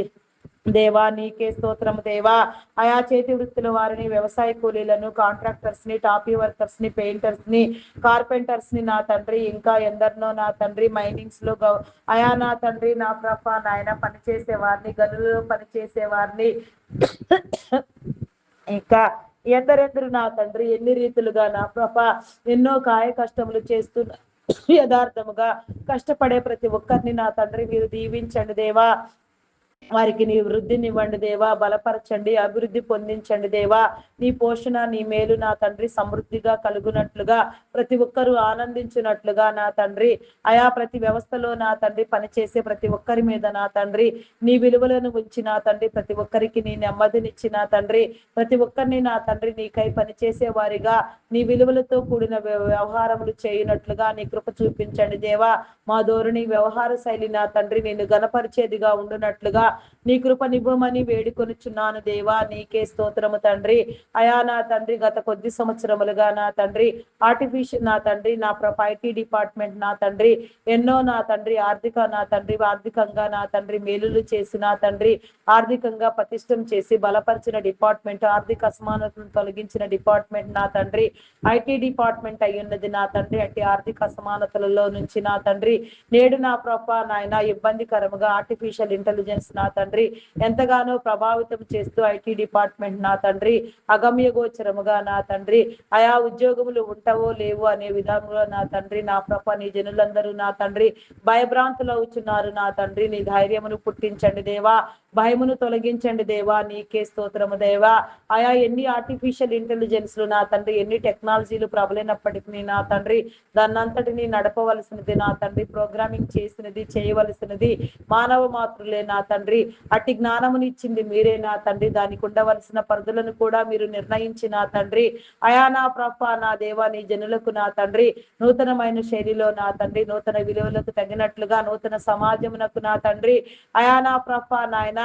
దేవా, నీకే స్తోత్రము దేవా. ఆయా చేతి వృత్తుల వారిని, వ్యవసాయ కూలీలను, కాంట్రాక్టర్స్ ని, టాపీ వర్కర్స్ ని, పెయింటర్స్ ని, కార్పెంటర్స్ ని నా తండ్రి, ఇంకా ఎందరినో నా తండ్రి మైనింగ్స్ లో అయా నా తండ్రి నా ప్రభ నాయన పనిచేసే వారిని, గనులలో పనిచేసే వారిని, ఇంకా ఎందరెందరు నా తండ్రి ఎన్ని రీతులుగా నా ప్రభ ఎన్నో కాయ కష్టములు చేస్తున్న యథార్థముగా కష్టపడే ప్రతి ఒక్కరిని నా తండ్రి మీరు దీవించండి దేవా. వారికి నీ వృద్ధినివ్వండి దేవా, బలపరచండి, అభివృద్ధి పొందించండి దేవా. నీ పోషణ నీ మేలు నా తండ్రి సమృద్ధిగా కలుగునట్లుగా, ప్రతి ఒక్కరూ ఆనందించినట్లుగా నా తండ్రి ఆయా ప్రతి వ్యవస్థలో నా తండ్రి పనిచేసే ప్రతి ఒక్కరి మీద నా తండ్రి నీ విలువలను ఉంచి నా తండ్రి ప్రతి ఒక్కరికి నీ నెమ్మదినిచ్చి నా తండ్రి ప్రతి ఒక్కరిని నా తండ్రి నీకై పనిచేసే వారిగా నీ విలువలతో కూడిన వ్యవహారములు చేయనట్లుగా నీ కృప చూపించండి దేవా. మా ధోరణి వ్యవహార శైలి నా తండ్రి నేను గణపరిచేదిగా ఉండునట్లుగా నీ కృపనివ్వమని వేడుకొనుచున్నాను దేవా, నీకే స్తోత్రము తండ్రి. అయా నా తండ్రి గత కొద్ది సంవత్సరములుగా నా తండ్రి ఆర్టిఫిషియల్ నా తండ్రి నా ఐటీ డిపార్ట్మెంట్ నా తండ్రి ఎన్నో నా తండ్రి ఆర్థికంగా నా తండ్రి మేలులు చేసి నా తండ్రి ఆర్థికంగా పటిష్టం చేసి బలపరిచిన డిపార్ట్మెంట్, ఆర్థిక అసమానతను తొలగించిన డిపార్ట్మెంట్ నా తండ్రి ఐటీ డిపార్ట్మెంట్ అయ్యున్నది నా తండ్రి. అట్టి ఆర్థిక అసమానతలలో నుంచి నా తండ్రి నేడు నా ప్రభ నాయన ఇబ్బందికరముగా ఆర్టిఫిషియల్ ఇంటెలిజెన్స్ నా తండ్రి ఎంతగానో ప్రభావితం చేస్తూ ఐటీ డిపార్ట్మెంట్ నా తండ్రి అగమ్య గోచరముగా నా తండ్రి ఆయా ఉద్యోగములు ఉంటావో లేవు అనే విధంగా నా తండ్రి నా ప్రభ నీ జనులందరూ నా తండ్రి భయభ్రాంతులు అవుతున్నారు నా తండ్రి. నీ ధైర్యమును పుట్టించండి దేవా, భయమును తొలగించండి దేవా, నీకే స్తోత్రము దేవా. ఆయా ఎన్ని ఆర్టిఫిషియల్ ఇంటెలిజెన్స్లు నా తండ్రి ఎన్ని టెక్నాలజీలు ప్రబలినప్పటికీ నా తండ్రి దాన్నంతటినీ నడపవలసినది నా తండ్రి, ప్రోగ్రామింగ్ చేసినది చేయవలసినది మానవ మాతృలే నా తండ్రి. అట్టి జ్ఞానమునిచ్చింది మీరే నా తండ్రి, దానికి ఉండవలసిన పరిధులను కూడా మీరు నిర్ణయించి నా తండ్రి అయా నా ప్రభ నా దేవా నీ జనులకు నా తండ్రి నూతనమైన శైలిలో నా తండ్రి నూతన విలువలకు తగినట్లుగా నూతన సమాజమునకు నా తండ్రి అయా నా ప్రభ నాయన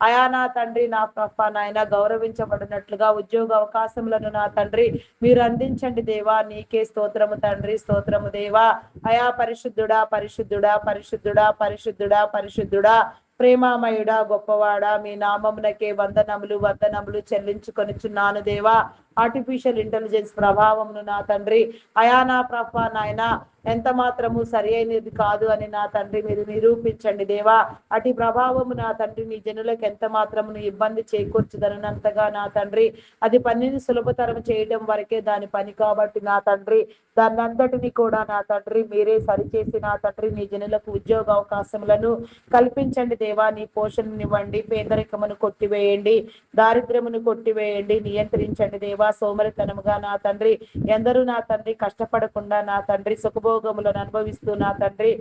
అయా నా తండ్రి నా ప్రభ నాయన గౌరవించబడినట్లుగా ఉద్యోగ అవకాశములను నా తండ్రి మీరు అందించండి దేవా, నీకే స్తోత్రము తండ్రి. స్తోత్రము దేవా. అయా పరిశుద్ధుడా పరిశుద్ధుడా పరిశుద్ధుడా పరిశుద్ధుడా పరిశుద్ధుడా ప్రేమామయుడా గొప్పవాడా, మీ నామమునకే వందనములు వందనములు చెల్లించుకొనిచున్నాను దేవా. ఆర్టిఫిషియల్ ఇంటెలిజెన్స్ ప్రభావమును నా తండ్రి అయా నా ప్రభ నాయన ఎంత మాత్రము సరి అయినది కాదు అని నా తండ్రి మీరు నిరూపించండి దేవా. అటు ప్రభావము నా తండ్రి మీ జనులకు ఎంత మాత్రమును ఇబ్బంది చేకూర్చుదనంతగా నా తండ్రి అది పనిని సులభతరం చేయడం వరకే దాని పని కాబట్టి నా తండ్రి దాన్నంతటిని కూడా నా తండ్రి మీరే సరిచేసి నా తండ్రి మీ జనులకు ఉద్యోగ అవకాశములను కల్పించండి దేవా. నీ పోషణనివ్వండి, పేదరికమును కొట్టివేయండి, దారిద్ర్యమును కొట్టివేయండి, నియంత్రించండి దేవా. సోమరితనముగా నా తండ్రి ఎందరూ నా తండ్రి కష్టపడకుండా నా తండ్రి సుఖభోగములను అనుభవిస్తూ నా తండ్రి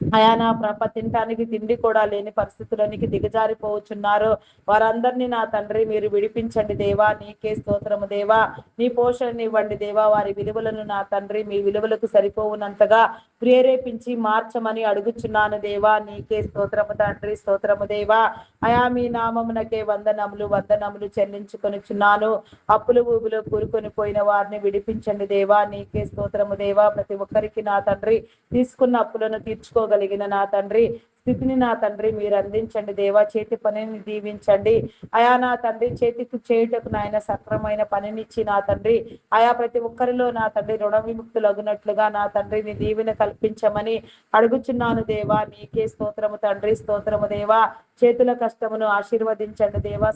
అయా నా ప్రభ తినటానికి తిండి కూడా లేని పరిస్థితులనికి దిగజారిపోవచ్చున్నారు. వారందరినీ నా తండ్రి మీరు విడిపించండి దేవా, నీకే స్తోత్రము దేవా. నీ పోషణనివ్వండి దేవా. వారి విలువలను నా తండ్రి మీ విలువలకు సరిపోవునంతగా ప్రేరేపించి మార్చమని అడుగుచున్నాను దేవా, నీకే స్తోత్రము తండ్రి. స్తోత్రము దేవా. అయా మీ నామమునకే వందనములు వందనములు చెల్లించుకొనిచున్నాను. అప్పులు ఊబులో కూరుకొని పోయిన వారిని విడిపించండి దేవా, నీకే స్తోత్రము దేవా. ప్రతి ఒక్కరికి నా తండ్రి తీసుకున్న అప్పులను తీర్చుకోగలిగిన నా తండ్రి స్థితిని నా తండ్రి మీరు అందించండి దేవా. చేతి పనిని దీవించండి అయా నా తండ్రి. చేతికి చేయుటకు నాయన సక్రమైన పనినిచ్చి నా తండ్రి ఆయా ప్రతి ఒక్కరిలో నా తండ్రి రుణ విముక్తులగునట్లుగా నా తండ్రి నీ దీవెన కల్పించమని అడుగుచున్నాను దేవా. నీకే స్తోత్రము తండ్రి, స్తోత్రము దేవా. చేతుల కష్టమును ఆశీర్వదించండి దేవా.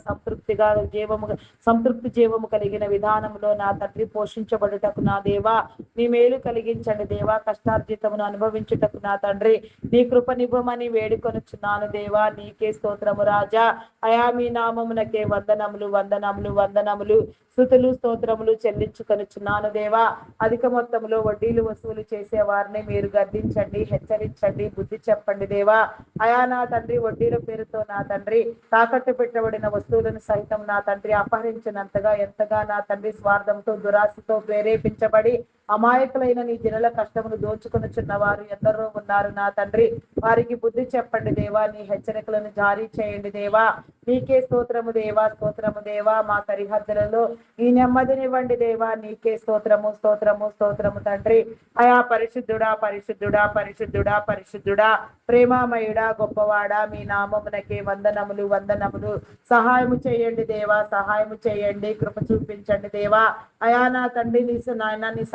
సంతృప్తి జీవము కలిగిన విధానంలో నా తండ్రి పోషించబడుటకు నా దేవా నీ మేలు కలిగించండి దేవా. కష్టార్జితమును అనుభవించుటకు నా తండ్రి నీ కృపనివ్వమని వేడుకొనుచున్నాను దేవా. నీకే స్తోత్రము రాజా. అయా మీ నామమునకే వందనములు వందనములు వందనములు స్తుతులు స్తోత్రములు చెల్లించుకొనుచున్నాను దేవా. అధిక మొత్తంలో వడ్డీలు వసూలు చేసే వారిని మీరు గద్దించండి, హెచ్చరించండి, బుద్ధి చెప్పండి దేవా. అయా నా తండ్రి వడ్డీల పేరుతో నా తండ్రి తాకట్టు పెట్టబడిన వస్తువులను సైతం నా తండ్రి అపహరించినంతగా ఎంతగా నా తండ్రి స్వార్థంతో దురాశతో ప్రేరేపించబడి అమాయకులైన నీ జనుల కష్టమును దోచుకొనుచున్న వారు ఎందరో ఉన్నారు నా తండ్రి. వారికి బుద్ధి చెప్పండి దేవా. నీ హెచ్చరికలను జారీ చేయండి దేవా. నీకే స్తోత్రము దేవా, స్తోత్రము దేవా. మా సరిహద్దులలో ఈ నెమ్మదినివ్వండి దేవా. నీకే స్తోత్రము స్తోత్రము స్తోత్రము తండ్రి. అయా పరిశుద్ధుడా పరిశుద్ధుడా పరిశుద్ధుడా పరిశుద్ధుడా ప్రేమామయుడా గొప్పవాడా మీ నామమునకే వందనములు వందనములు. సహాయము చేయండి దేవా, సహాయము చేయండి, కృప చూపించండి దేవా. అయా నా తండ్రి నీ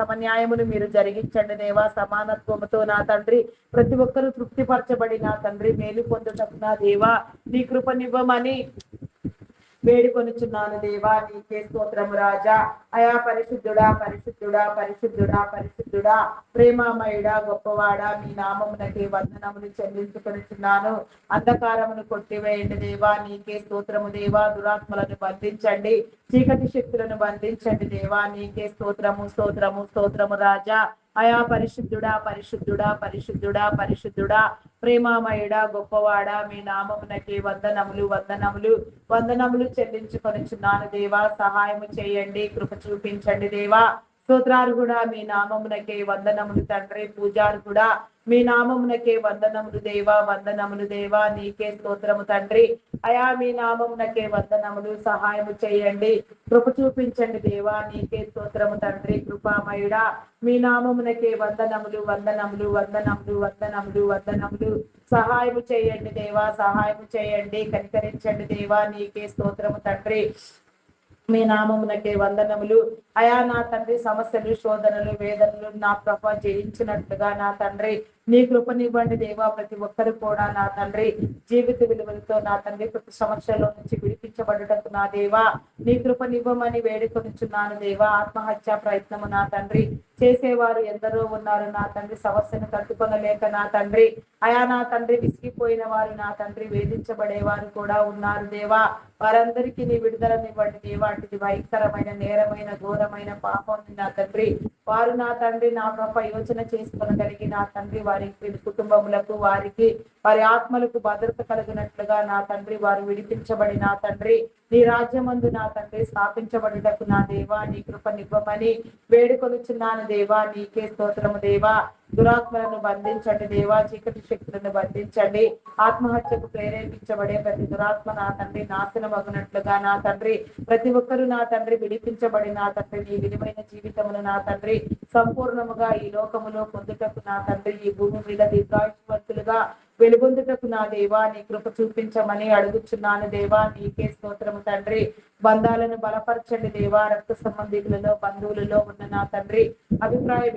సమన్యాయమును మీరు జరిగించండి దేవా. సమానత్వముతో నా తండ్రి ప్రతి ఒక్కరూ తృప్తిపరచబడి నా తండ్రి మేలు పొందుటకు నా దేవా నీ కృపనివ్వమని వేడుకొనుచున్నాను దేవా. నీకే స్తోత్రము రాజా. అయా పరిశుద్ధుడా పరిశుద్ధుడా పరిశుద్ధుడా పరిశుద్ధుడా ప్రేమామయుడా గొప్పవాడా మీ నామమునకే వందనములు చెల్లించుకొనుచున్నాను. అంధకారమును కొట్టివేయండి దేవా. నీకే స్తోత్రము దేవా. దురాత్మలను బంధించండి, చీకటి శక్తులను బంధించండి దేవా. నీకే స్తోత్రము స్తోత్రము స్తోత్రము రాజా. అయా పరిశుద్ధుడా పరిశుద్ధుడా పరిశుద్ధుడా పరిశుద్ధుడా ప్రేమామయుడా గొప్పవాడా మీ నామమునకే వందనములు వందనములు వందనములు చెల్లించుకొనుచున్నాను దేవా. సహాయము చేయండి, కృప చూపించండి దేవా. స్తోత్రార్హుడా మీ నామమునకే వందనములు తండ్రి. పూజార్హుడా మీ నామమునకే వందనములు దేవా, వందనములు దేవా. నీకే స్తోత్రము తండ్రి. అయా మీ నామమునకే వందనములు. సహాయము చేయండి, కృప చూపించండి దేవా. నీకే స్తోత్రము తండ్రి. కృపామయుడా మీ నామమునకే వందనములు వందనములు వందనములు వందనములు వందనములు. సహాయము చేయండి దేవా, సహాయము చేయండి, కనికరించండి దేవా. నీకే స్తోత్రము తండ్రి. మీ నామమునకే వందనములు. అయా నా తండ్రి సమస్యలు శోధనలు వేదనలు నా ప్రభ జయించినట్లుగా నా తండ్రి నీ కృపనివ్వండి దేవా. ప్రతి ఒక్కరు కూడా నా తండ్రి జీవిత విలువలతో నా తండ్రి ప్రతి సమస్యలో నుంచి విడిపించబడుటకు నా దేవా నీ కృపనివ్వమని వేడుకొనిచున్నాను దేవా. ఆత్మహత్య ప్రయత్నము నా తండ్రి చేసేవారు ఎందరో ఉన్నారు నా తండ్రి. సమస్యను తట్టుకొనలేక నా తండ్రి అయా నా తండ్రి విసిగిపోయిన వారు నా తండ్రి వేధించబడేవారు కూడా ఉన్నారు దేవా. వారందరికీ నీ విడుదలనివ్వండి దేవా. అటుది భయంకరమైన నేరమైన ఘోరమైన పాపం నా తండ్రి వారు నా తండ్రి నా ప్రభ యోచన చేసుకోగలిగి నా తండ్రి వారి కుటుంబములకు వారికి వారి ఆత్మలకు భద్రత కలిగినట్లుగా నా తండ్రి వారు విడిపించబడి నా తండ్రి నీ రాజ్యమందు నా తండ్రి స్థాపించబడుటకు నా దేవా నీ కృపనివ్వమని వేడుకొనుచున్నాను దేవా. నీకే స్తోత్రము దేవా. దురాత్మలను బంధించండి దేవా. చీకటి శక్తులను బంధించండి. ఆత్మహత్యకు ప్రేరేపించబడే ప్రతి దురాత్మ నా తండ్రి నాశనమగునట్లుగా నా తండ్రి ప్రతి ఒక్కరూ నా తండ్రి విడిపించబడి నా తండ్రి నీ విలువైన జీవితమును నా తండ్రి సంపూర్ణముగా ఈ లోకములో పొందుటకు నా తండ్రి ఈ భూమి మీద దీర్ఘాయుష్మంతులుగా వెలుగొందుటకు నా దేవా నీ కృప చూపించమని అడుగుచున్నాను దేవా. నీకే స్తోత్రము తండ్రి. బంధాలను బలపరచండి దేవా. రక్త సంబంధికులలో బంధువులలో ఉన్న నా తండ్రి అభిప్రాయ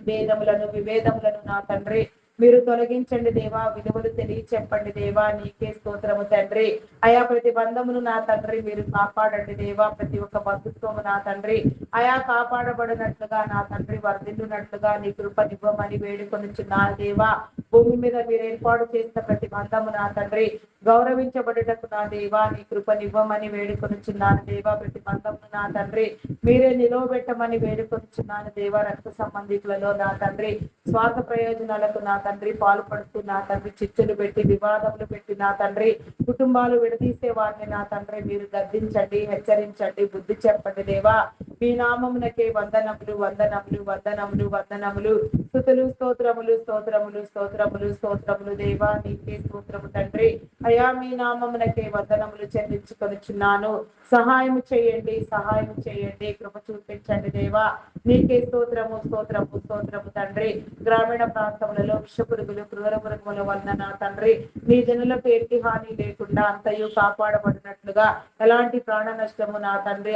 భేదములను విభేదములను నా తండ్రి మీరు తొలగించండి దేవా. విలువలు తెలియచెప్పండి దేవా. నీకే స్తోత్రము తండ్రి. అయా ప్రతి బంధమును నా తండ్రి మీరు కాపాడండి దేవా. ప్రతి ఒక్క బంధుత్వము నా తండ్రి అయా కాపాడబడినట్లుగా నా తండ్రి వర్ధిల్లునట్లుగా నీ కృపనివ్వమని వేడుకొనుచున్నా దేవా. భూమి మీద మీరు ఏర్పాటు చేసిన ప్రతి బంధము నా తండ్రి గౌరవించబడుటకు నా దేవా నీ కృపనివ్వమని వేడుకొనుచున్నాను దేవా. ప్రతి బంధమును నా తండ్రి మీరే నిలవబెట్టమని వేడుకొనుచున్నాను దేవా. రక్త సంబంధికులలో నా తండ్రి స్వార్థ ప్రయోజనాలకు నా తండ్రి పాల్పడుతూ నా తండ్రి చిచ్చులు పెట్టి వివాదములు పెట్టి నా తండ్రి కుటుంబాలు విడదీసే వారిని నా తండ్రి మీరు గద్దించండి, హెచ్చరించండి, బుద్ధి చెప్పండి దేవా. మీ నామమునకే వందనములు వందనములు వందనములు వందనములు. స్తుతులు స్తోత్రములు స్తోత్రములు స్తోత్రములు స్తోత్రములు దేవా నీకే స్తోత్రము తండ్రి. అయా మీ నామమునకే వందనములు చెల్లించుకొనుచున్నాను. సహాయం చేయండి, సహాయం చేయండి, కృప చూపించండి దేవా నీకే స్తోత్రము స్తోత్రము స్తోత్రము తండ్రి. గ్రామీణ ప్రాంతములలో విషపురుగులు క్రూర మృగముల వలన నా తండ్రి నీ జనులకు ఎట్టి హాని లేకుండా అంతయు కాపాడబడినట్లుగా ఎలాంటి ప్రాణ నష్టము నా తండ్రి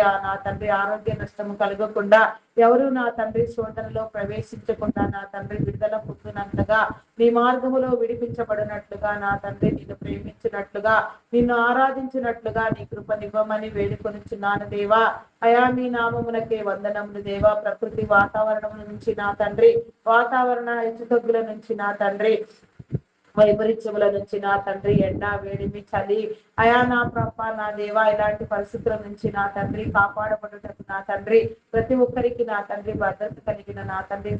ఆరోగ్య నష్టము కలగకుండా ఎవరు నా తండ్రి శోధనలో ప్రవేశించకుండా నా తండ్రి విడుదల పొందినట్లుగా నీ మార్గములో విడిపించబడినట్లుగా నా తండ్రి నిన్ను ప్రేమించినట్లుగా నిన్ను ఆరాధించినట్లుగా నీ కృపనివ్వమని వేడుకొనుచున్నాను దేవా. అయా మీ నామమునకే వందనములు దేవా. ప్రకృతి వాతావరణం నుంచి నా తండ్రి వాతావరణ హెచ్చుతగ్గుల నుంచి నా తండ్రి వైపరీత్యముల నుంచి నా తండ్రి ఎండ వేడిమి చలి అయా నా ప్రభ నా దేవా ఇలాంటి పరిస్థితుల నుంచి నా తండ్రి కాపాడబడుటకు నా తండ్రి ప్రతి ఒక్కరికి నా తండ్రి భద్రత కలిగిన నా తండ్రి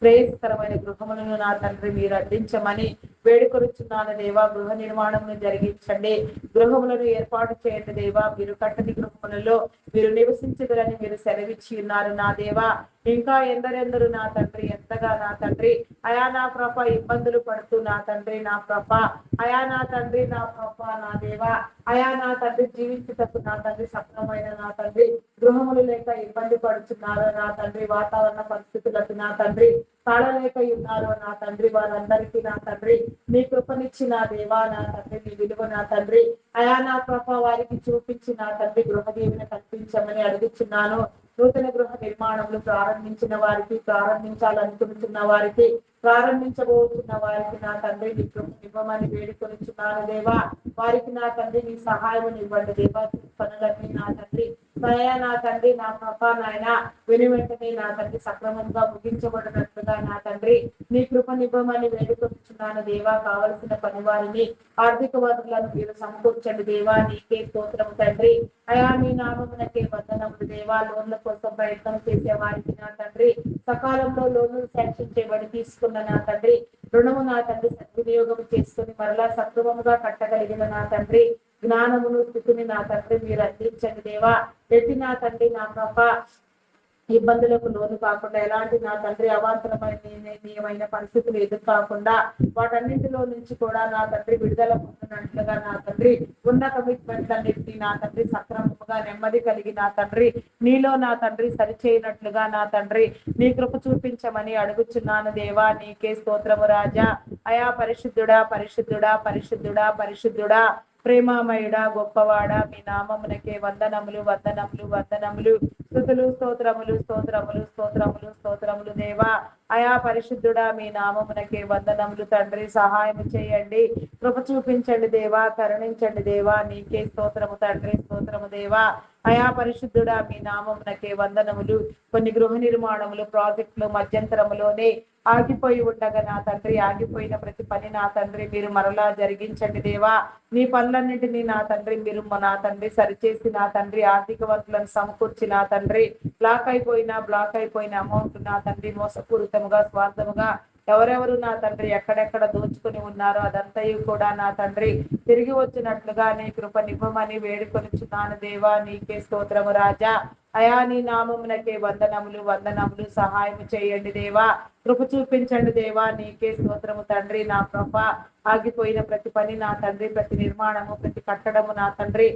శ్రేయస్కరమైన గృహములను నా తండ్రి మీరు అందించమని వేడుకొనుచున్నాను దేవా. గృహ నిర్మాణమును జరిగించండి, గృహములను ఏర్పాటు చేయండి దేవా. మీరు కట్టని గృహములలో మీరు నివసించగలని మీరు సెలవిచ్చి ఉన్నారు నా దేవా. ఇంకా ఎందరెందరు నా తండ్రి ఎంతగా నా తండ్రి అయా నా ప్రభ ఇబ్బందులు పడుతూ నా తండ్రి నా ప్రభ అయా నా తండ్రి నా ప్రభ నా దేవా అయా నా తండ్రి జీవించుటకు నా తండ్రి సఫలమైన నా తండ్రి గృహములు లేక ఇబ్బంది పడుతున్నారు నా తండ్రి. వాతావరణ పరిస్థితులకు నా తండ్రి తాళలేక ఉన్నారు నా తండ్రి. వారందరికీ నా తండ్రి నీ కృపనిచ్చి నా దేవా నా తండ్రి నీ విలువ నా తండ్రి అయా నా ప్రభ వారికి చూపించి నా తండ్రి గృహ దీవెన కల్పించమని అడుగుచున్నాను. నూతన గృహ నిర్మాణములు ప్రారంభించిన వారికి, ప్రారంభించాలనుకుంటున్న వారికి, ప్రారంభించబోతున్న వారికి నా తండ్రి నీ కృప ఇవ్వమని వేడుకొనుచున్నాను దేవా. వారికి నా తండ్రి నీ సహాయం ఇవ్వండి దేవా. పనులన్నీ నా తండ్రి నా తండ్రి నా ప్రభ నాయన విని వెంటనే నా తండ్రి సక్రమంగా ముగించబడినట్లుగా నా తండ్రి నీ కృపనివ్వమని వేడుకొనుచున్నాను దేవా. కావలసిన పని వారిని ఆర్థిక వనరులను మీరు సమకూర్చండి దేవా. నీకే స్తోత్రము తండ్రి. అయా మీ నామమునకే వందనములు దేవా. లోన్ల కోసం ప్రయత్నం చేసే వారికి నా తండ్రి సకాలంలో లోన్లు శాంక్షన్ చేయబడి తీసుకున్న నా తండ్రి రుణము నా తండ్రి సద్వినియోగం చేసుకుని మరలా సక్రమముగా కట్టగలిగిన నా తండ్రి జ్ఞానమును స్థితిని నా తండ్రి మీరు అందించండి దేవా. ఎట్టి నా తండ్రి నా ప్రభ ఇబ్బందులకు లోను కాకుండా ఎలాంటి నా తండ్రి అవాంతరమైన పరిస్థితులు ఎదురు కాకుండా వాటన్నింటిలో నుంచి కూడా నా తండ్రి విడుదల పొందినట్లుగా నా తండ్రి ఉన్న కమిట్మెంట్లన్నింటినీ నా తండ్రి సక్రమంగా నెమ్మది కలిగి నా తండ్రి నీలో నా తండ్రి సరిచేయనట్లుగా నా తండ్రి నీ కృప చూపించమని అడుగుచున్నాను దేవా. నీకే స్తోత్రము రాజా. అయా పరిశుద్ధుడా పరిశుద్ధుడా పరిశుద్ధుడా పరిశుద్ధుడా ప్రేమమయుడా గొప్పవాడా మీ నామమునకే వందనములు వందనములు వందనములు. స్తుతులు స్తోత్రములు స్తోత్రములు స్తోత్రములు స్తోత్రములు దేవా. అయా పరిశుద్ధుడా మీ నామమునకే వందనములు తండ్రి. సహాయం చేయండి, కృప చూపించండి దేవా. కరుణించండి దేవా. నీకే స్తోత్రము తండ్రి. స్తోత్రము దేవా. అయా పరిశుద్ధుడా మీ నామమునకే వందనములు. కొన్ని గృహ నిర్మాణములు ప్రాజెక్టులు మధ్యంతరములోనే ఆగిపోయి ఉండగా నా తండ్రి ఆగిపోయిన ప్రతి పని నా తండ్రి మీరు మరలా జరిగించండి దేవా. నీ పనులన్నింటినీ నా తండ్రి మీరు నా తండ్రి సరిచేసి నా తండ్రి ఆర్థిక వనరులను సమకూర్చి నా తండ్రి బ్లాక్ అయిపోయిన అమౌంట్ నా తండ్రి మోసపూరితముగా స్వార్థముగా ఎవరెవరు నా తండ్రి ఎక్కడెక్కడ దోచుకుని ఉన్నారో అదంతయు కూడా నా తండ్రి తిరిగి వచ్చినట్లుగా నీ కృప నివ్వమని వేడుకొనుచున్నాను దేవా. నీకే స్తోత్రము రాజా. అయా నీ నామమునకే వందనములు వందనములు. సహాయం చేయండి దేవా. కృప చూపించండి దేవా. నీకే స్తోత్రము తండ్రి. నా ప్రభ ఆగిపోయిన ప్రతి పని నా తండ్రి ప్రతి నిర్మాణము ప్రతి కట్టడము నా తండ్రి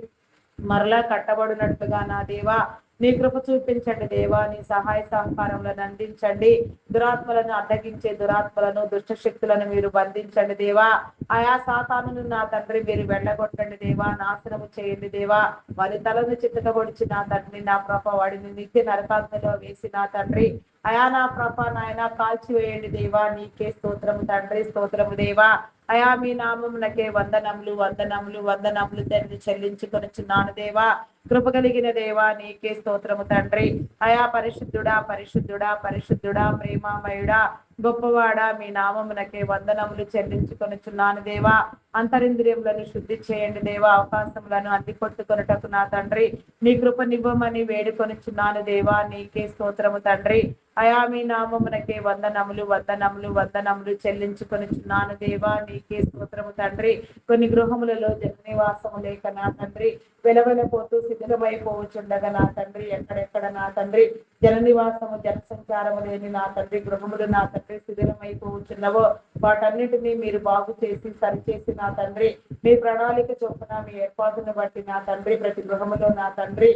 మరలా కట్టబడినట్లుగా నా దేవా నీ కృప చూపించండి దేవా. నీ సహాయ సహకారములను అందించండి. దురాత్మలను అడ్డగించే దురాత్మలను దుష్ట శక్తులను మీరు బంధించండి దేవా. ఆయా సాతానును నా తండ్రి మీరు వెళ్ళగొట్టండి దేవా. నాశనము చేయండి దేవా. వారి తలను చిత్తకబొడిచి నా తండ్రి నా ప్రభ వాడిని నిత్య నరకాగ్నిలో వేసి నా తండ్రి అయా నా ప్రభ నాయన కాల్చివేయండి దేవా. నీకే స్తోత్రము తండ్రి. స్తోత్రము దేవా. అయా మీ నామమునకే వందనములు వందనములు వందనములు తండ్రి చెల్లించుకొనుచున్నాను దేవా. కృప కలిగిన దేవా నీకే స్తోత్రము తండ్రి. అయా పరిశుద్ధుడా పరిశుద్ధుడా పరిశుద్ధుడా ప్రేమమయుడా గొప్పవాడా మీ నామమునకే వందనములు చెల్లించుకొనుచున్నాను దేవా. అంతరింద్రియములను శుద్ధి చేయండి దేవా. అవకాశములను అందికొట్టుకొనుటకు నా తండ్రి నీ కృప నివ్వమని వేడుకొనుచున్నాను దేవా. నీకే స్తోత్రము తండ్రి. అయా మీ నామమునకే వందనములు వందనములు వందనములు చెల్లించుకొనిచున్నాను దేవా. నీకే స్తోత్రము తండ్రి. కొన్ని గృహములలో నివాసము లేక నా తండ్రి వెలవెలపోతూ శిథిలమైపోవచ్చుండగా నా తండ్రి, ఎక్కడెక్కడ నా తండ్రి జననివాసము జనసంచారము లేని నా తండ్రి గృహములు నా తండ్రి శిథిలమైపోవచ్చున్నవో వాటన్నిటినీ మీరు బాగు చేసి సరిచేసి నా తండ్రి మీ ప్రణాళిక చొప్పున మీ ఏర్పాటును బట్టి నా తండ్రి ప్రతి గృహములో నా తండ్రి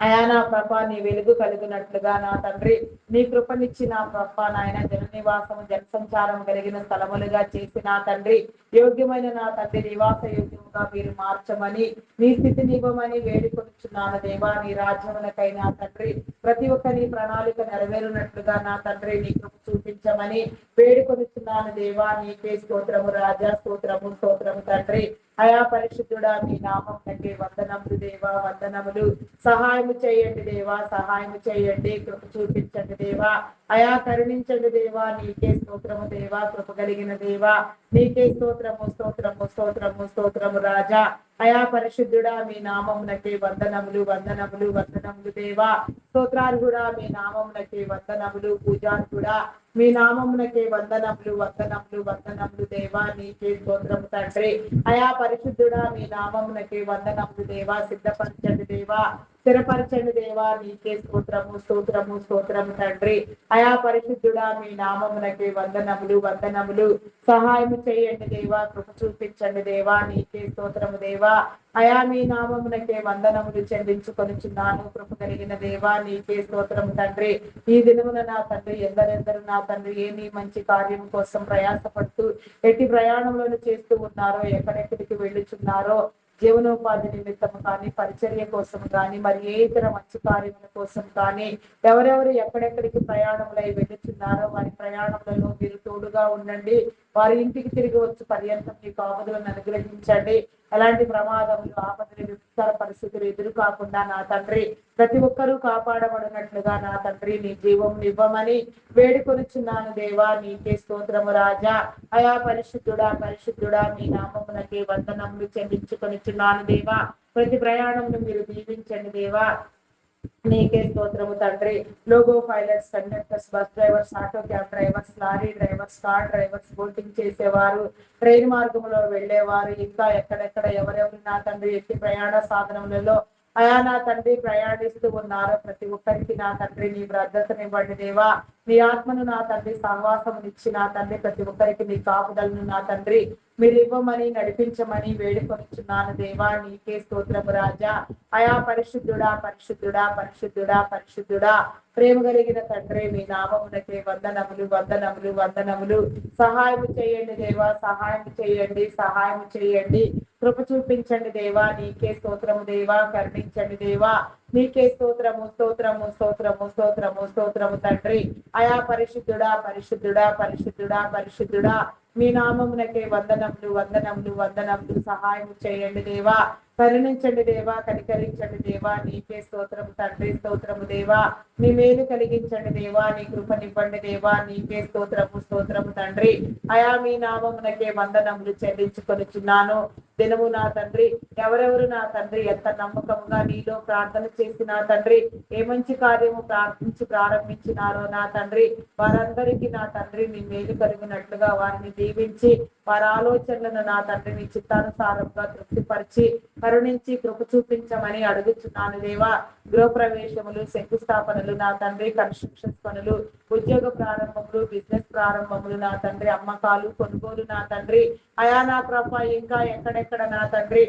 అయా నా ప్రభ నీ వెలుగు కలిగినట్లుగా నా తండ్రి నీ కృపనిచ్చి నా ప్రభ నాయన జననివాసము జనసంచారం కలిగిన స్థలములుగా చేసి నా తండ్రి యోగ్యమైన నా తండ్రి నివాస యోగ్యముగా మీరు మార్చమని నీ స్థితిని ఇవ్వమని వేడుకొనిచున్నాను దేవా. నీ రాజ్యములకై నా తండ్రి ప్రతి ఒక్క నీ ప్రణాళిక నెరవేరునట్లుగా నా తండ్రి నీ కృప చూపించమని వేడుకొనిచున్నాను దేవా. నీకే స్తోత్రము రాజా, స్తోత్రము స్తోత్రము తండ్రి. అయా పరిశుద్ధుడా మీ నామమునకే వందనములు దేవా, వందనములు. సహాయము చేయండి దేవా, సహాయము చేయండి, కృప చూపించండి దేవా. అయా కరుణించండి దేవా. నీకే స్తోత్రము దేవా, కృప కలిగిన దేవా. నీకే స్తోత్రము స్తోత్రము స్తోత్రము స్తోత్రము రాజా. అయా పరిశుద్ధుడా మీ నామమునకే వందనములు వందనములు వందనములు దేవా. స్తోత్రార్హుడా మీ నామమునకే వందనములు. పూజార్హుడా మీ నామమునకే వందనములు వందనములు వందనములు దేవా. నీకే స్తోత్రము తండ్రి. అయా పరిశుద్ధుడా మీ నామమునకే వందనములు దేవా. సిద్ధపరచండి దేవా, స్థిరపరచండి దేవా. నీకే స్తోత్రము స్తోత్రము స్తోత్రము తండ్రి. అయా పరిశుద్ధుడా మీ నామమునకే వందనములు వందనములు. సహాయము చేయండి దేవా, కృప చూపించండి దేవా. నీకే స్తోత్రము దేవా. అయా మీ నామమునకే వందనములు చెల్లించుకొనిచున్నాను కృప కలిగిన దేవా. నీకే స్తోత్రము తండ్రి. ఈ దినమున నా తండ్రి ఎందరెందరు నా తండ్రి ఏ నీ మంచి కార్యం కోసం ప్రయాసపడుతూ ఎట్టి ప్రయాణంలో చేస్తూ ఉన్నారో, ఎక్కడెక్కడికి వెళ్ళుచున్నారో, జీవనోపాధి నిమిత్తం కానీ పరిచర్య కోసం కానీ మరి ఏ ఇతర మంచి కార్యముల కోసం కానీ ఎవరెవరు ఎక్కడెక్కడికి ప్రయాణములై వెళ్ళుచున్నారో వారి ప్రయాణములలో మీరు తోడుగా ఉండండి. వారి ఇంటికి తిరిగి వచ్చి పర్యంతం మీ కాపుదలను అనుగ్రహించండి. ఎలాంటి ప్రమాదములు ఆపదలు విస్తర పరిస్థితులు ఎదురు కాకుండా నా తండ్రి ప్రతి ఒక్కరూ కాపాడబడినట్లుగా నా తండ్రి నీ జీవం ఇవ్వమని వేడుకొనిచున్నాను దేవా. నీకే స్తోత్రము రాజా. అయా పరిశుద్ధుడా పరిశుద్ధుడా మీ నామమునకే వందనములు చెల్లించుకొనిచున్నాను దేవా. ప్రతి ప్రయాణమును మీరు దీవించండి దేవా. నీకే స్తోత్రము తండ్రి. Logo pilots, conductors, bus drivers, auto cab drivers, lorry drivers, car drivers, boating చేసేవారు, ట్రైన్ మార్గంలో వెళ్లేవారు, ఇంకా ఎక్కడెక్కడ ఎవరెవరు నా తండ్రి ఎట్టి ప్రయాణ సాధనములలో అయా నా తండ్రి ప్రయాణిస్తూ ఉన్నారో ప్రతి ఒక్కరికి నా తండ్రి నీ భద్రతనివ్వండి దేవా. నీ ఆత్మను నా తండ్రి సహవాసమునిచ్చి నా తండ్రి ప్రతి ఒక్కరికి నీ కాపుదలను నా తండ్రి మీరు ఇవ్వమని నడిపించమని వేడుకొనిచున్నాను దేవా. నీకే స్తోత్రము రాజా. అయా పరిశుద్ధుడా పరిశుద్ధుడా పరిశుద్ధుడా పరిశుద్ధుడా ప్రేమ కలిగిన తండ్రి మీ నామమునకే వందనములు వందనములు వందనములు. సహాయం చేయండి దేవా, సహాయం చేయండి, సహాయం చేయండి, కృప చూపించండి దేవా. నీకే స్తోత్రము దేవా, కరుణించండి దేవా. నీకే స్తోత్రము స్తోత్రము స్తోత్రము స్తోత్రము స్తోత్రము తండ్రి. అయా పరిశుద్ధుడా పరిశుద్ధుడా పరిశుద్ధుడా పరిశుద్ధుడా మీ నామమునకే వందనములు వందనములు వందనములు. సహాయం చేయండి దేవా, కరుణించండి దేవా, కనికరించండి దేవా. నీకే స్తోత్రము తండ్రి, స్తోత్రము దేవా. నీ మేలు కలిగించండి దేవా, నీ కృపనివ్వండి దేవా. నీకే స్తోత్రము స్తోత్రము తండ్రి. అయా మీ నామమునకే వందనములు చెల్లించుకొనిచున్నాను దినము నా తండ్రి. ఎవరెవరు నా తండ్రి ఎంత నమ్మకంగా నీలో ప్రార్థన చేసి నా తండ్రి ఏ మంచి కార్యము ప్రార్థించి ప్రారంభించినారో నా తండ్రి వారందరికీ నా తండ్రి నీ మేలు కలిగినట్లుగా వారిని దీవించి వారి ఆలోచనలను నా తండ్రి నీ చిత్తానుసారంగా తృప్తిపరిచి కరుణించి కృప చూపించమని అడుగుచున్నాను దేవా. గృహప్రవేశములు, శంకుస్థాపనలు నా తండ్రి, కన్స్ట్రక్షన్స్ పనులు, ఉద్యోగ ప్రారంభములు, బిజినెస్ ప్రారంభములు నా తండ్రి, అమ్మకాలు కొనుగోలు నా తండ్రి. అయా నా ప్రభ ఇంకా ఎక్కడెక్కడ నా తండ్రి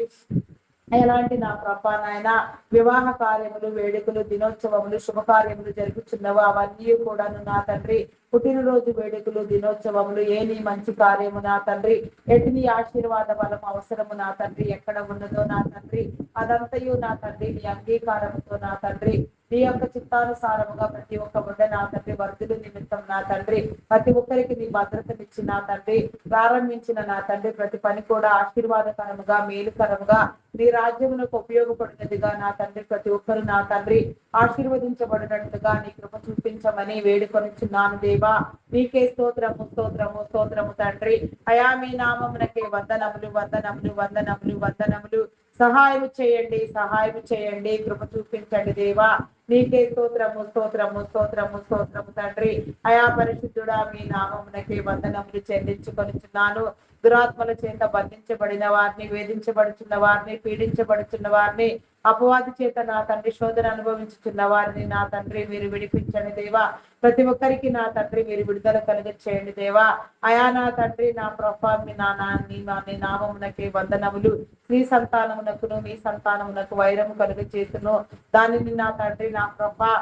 ఎలాంటి నా ప్రభ నాయన వివాహ కార్యములు, వేడుకలు, దినోత్సవములు, శుభకార్యములు జరుగుతున్నవో అవన్నీ కూడాను నా తండ్రి పుట్టినరోజు వేడుకలు, దినోత్సవములు ఏ నీ మంచి కార్యము నా తండ్రి ఎటు నీ ఆశీర్వాద బలం అవసరము నా తండ్రి ఎక్కడ ఉన్నదో నా తండ్రి అదంతయు నా తండ్రి నీ అంగీకారంతో నా తండ్రి నీ యొక్క చిత్తానుసారముగా ప్రతి ఒక్క బిడ్డ నా తండ్రి వర్ధులు నిమిత్తం నా తండ్రి ప్రతి ఒక్కరికి నీ భద్రతనిచ్చి నా తండ్రి ప్రారంభించిన నా తండ్రి ప్రతి పని కూడా ఆశీర్వాదకరముగా మేలుకరముగా నీ రాజ్యమునకు ఉపయోగపడినదిగా నా తండ్రి ప్రతి ఒక్కరు నా తండ్రి ఆశీర్వదించబడినట్లుగా నీ కృప చూపించమని వేడుకొనిచున్నాను దేవా. నీకే స్తోత్రము స్తోత్రము స్తోత్రము తండ్రి. అయా మీ నామమునకే వందనములు వందనములు వందనములు వందనములు. సహాయం చేయండి, సహాయం చేయండి, కృప చూపించండి దేవా. నీకే స్తోత్రము స్తోత్రము స్తోత్రము స్తోత్రము తండ్రి. అయా పరిశుద్ధుడా మీ నామమునకే వందనములు చెల్లించుకొనిచున్నాను. దురాత్మల చేత బంధించబడిన వారిని, వేధించబడుచున్న వారిని, పీడించబడుచున్న వారిని, అపవాది చేత నా తండ్రి శోధన అనుభవించుతున్న వారిని నా తండ్రి మీరు విడిపించండి దేవా. ప్రతి ఒక్కరికి నా తండ్రి మీరు విడుదల కలుగ చేయండి దేవా. అయా నా తండ్రి నా ప్రభా నీ నామమునకే వందనములు. నీ సంతానమునకును మీ సంతానమునకు వైరము కలుగ చేతును. దానిని నా తండ్రి నా ప్రభా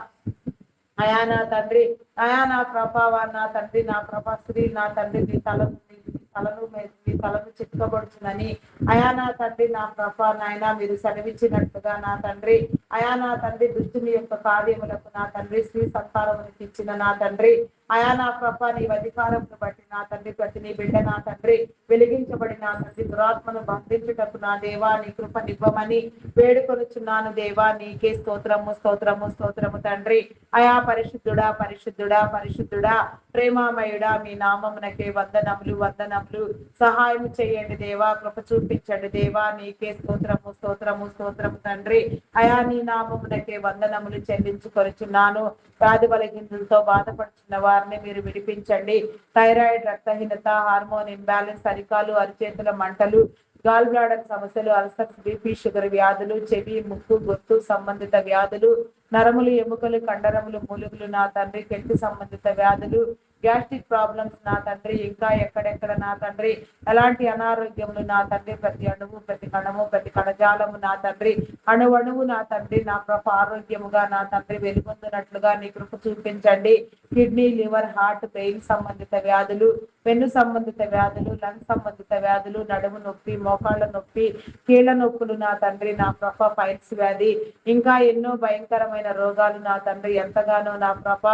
అయా నా తండ్రి నా తండ్రి నా ప్రభా స్త్రీ నా తండ్రి నీ తలను చిక్కబడుచునని అయా నా తండ్రి నా ప్రభా నాయన మీరు సెలవిచ్చినట్టుగా నా తండ్రి అయా నా తండ్రి దుష్టుని యొక్క కార్యములకు నా తండ్రి స్త్రీ సంతానమునికి ఇచ్చిన నా తండ్రి అయా నా ప్రభా నీ అధికారమును బట్టి నా తండ్రి ప్రతి నీ బిడ్డ నా తండ్రి వెలిగించబడి నా తండ్రి దురాత్మను బంధించుటకు నా దేవా నీ కృప నివ్వమని వేడుకొనుచున్నాను దేవా. నీకే స్తోత్రము స్తోత్రము స్తోత్రము తండ్రి. అయా పరిశుద్ధుడా పరిశుద్ధుడా పరిశుద్ధుడా ప్రేమామయుడా మీ నామమునకే వందనములు వందనములు. సహాయం చేయండి దేవా, కృప చూపించండి దేవా. నీకే స్తోత్రము స్తోత్రము స్తోత్రము తండ్రి. అయా నీ నామమునకే వందనములు చెల్లించుకొనుచున్నాను. వ్యాధి బలహీనతలతో బాధపడుతున్న వారిని మీరు విడిపించండి. థైరాయిడ్, రక్తహీనత, హార్మోన్ ఇంబ్యాలెన్స్, అరికాలు అరిచేతుల మంటలు, గాల్ బ్లాడర్ సమస్యలు, అల్సర్స్, బీపీ, షుగర్ వ్యాధులు, చెవి, ముక్కు, గొంతు సంబంధిత వ్యాధులు, నరములు, ఎముకలు, కండరములు, మూలుగులు నా తండ్రి, కెంటి సంబంధిత వ్యాధులు, గ్యాస్ట్రిక్ ప్రాబ్లమ్స్ నా తండ్రి, ఇంకా ఎక్కడెక్కడ నా తండ్రి ఎలాంటి అనారోగ్యములు నా తండ్రి, ప్రతి అణువు ప్రతి కణము ప్రతి కణజాలము నా తండ్రి అణువణువు నా తండ్రి నా కృప ఆరోగ్యముగా నా తండ్రి వెలుగొందినట్లుగా నీ కృప చూపించండి. కిడ్నీ, లివర్, హార్ట్, బ్రెయిన్ సంబంధిత వ్యాధులు, వెన్ను సంబంధిత వ్యాధులు, లంగ్ సంబంధిత వ్యాధులు, నడుము నొప్పి, మోకాళ్ళ నొప్పి, కీళ్ళ నొప్పులు నా తండ్రి నా ప్రభ, పైల్స్ వ్యాధి, ఇంకా ఎన్నో భయంకరమైన రోగాలు నా తండ్రి ఎంతగానో నా ప్రభ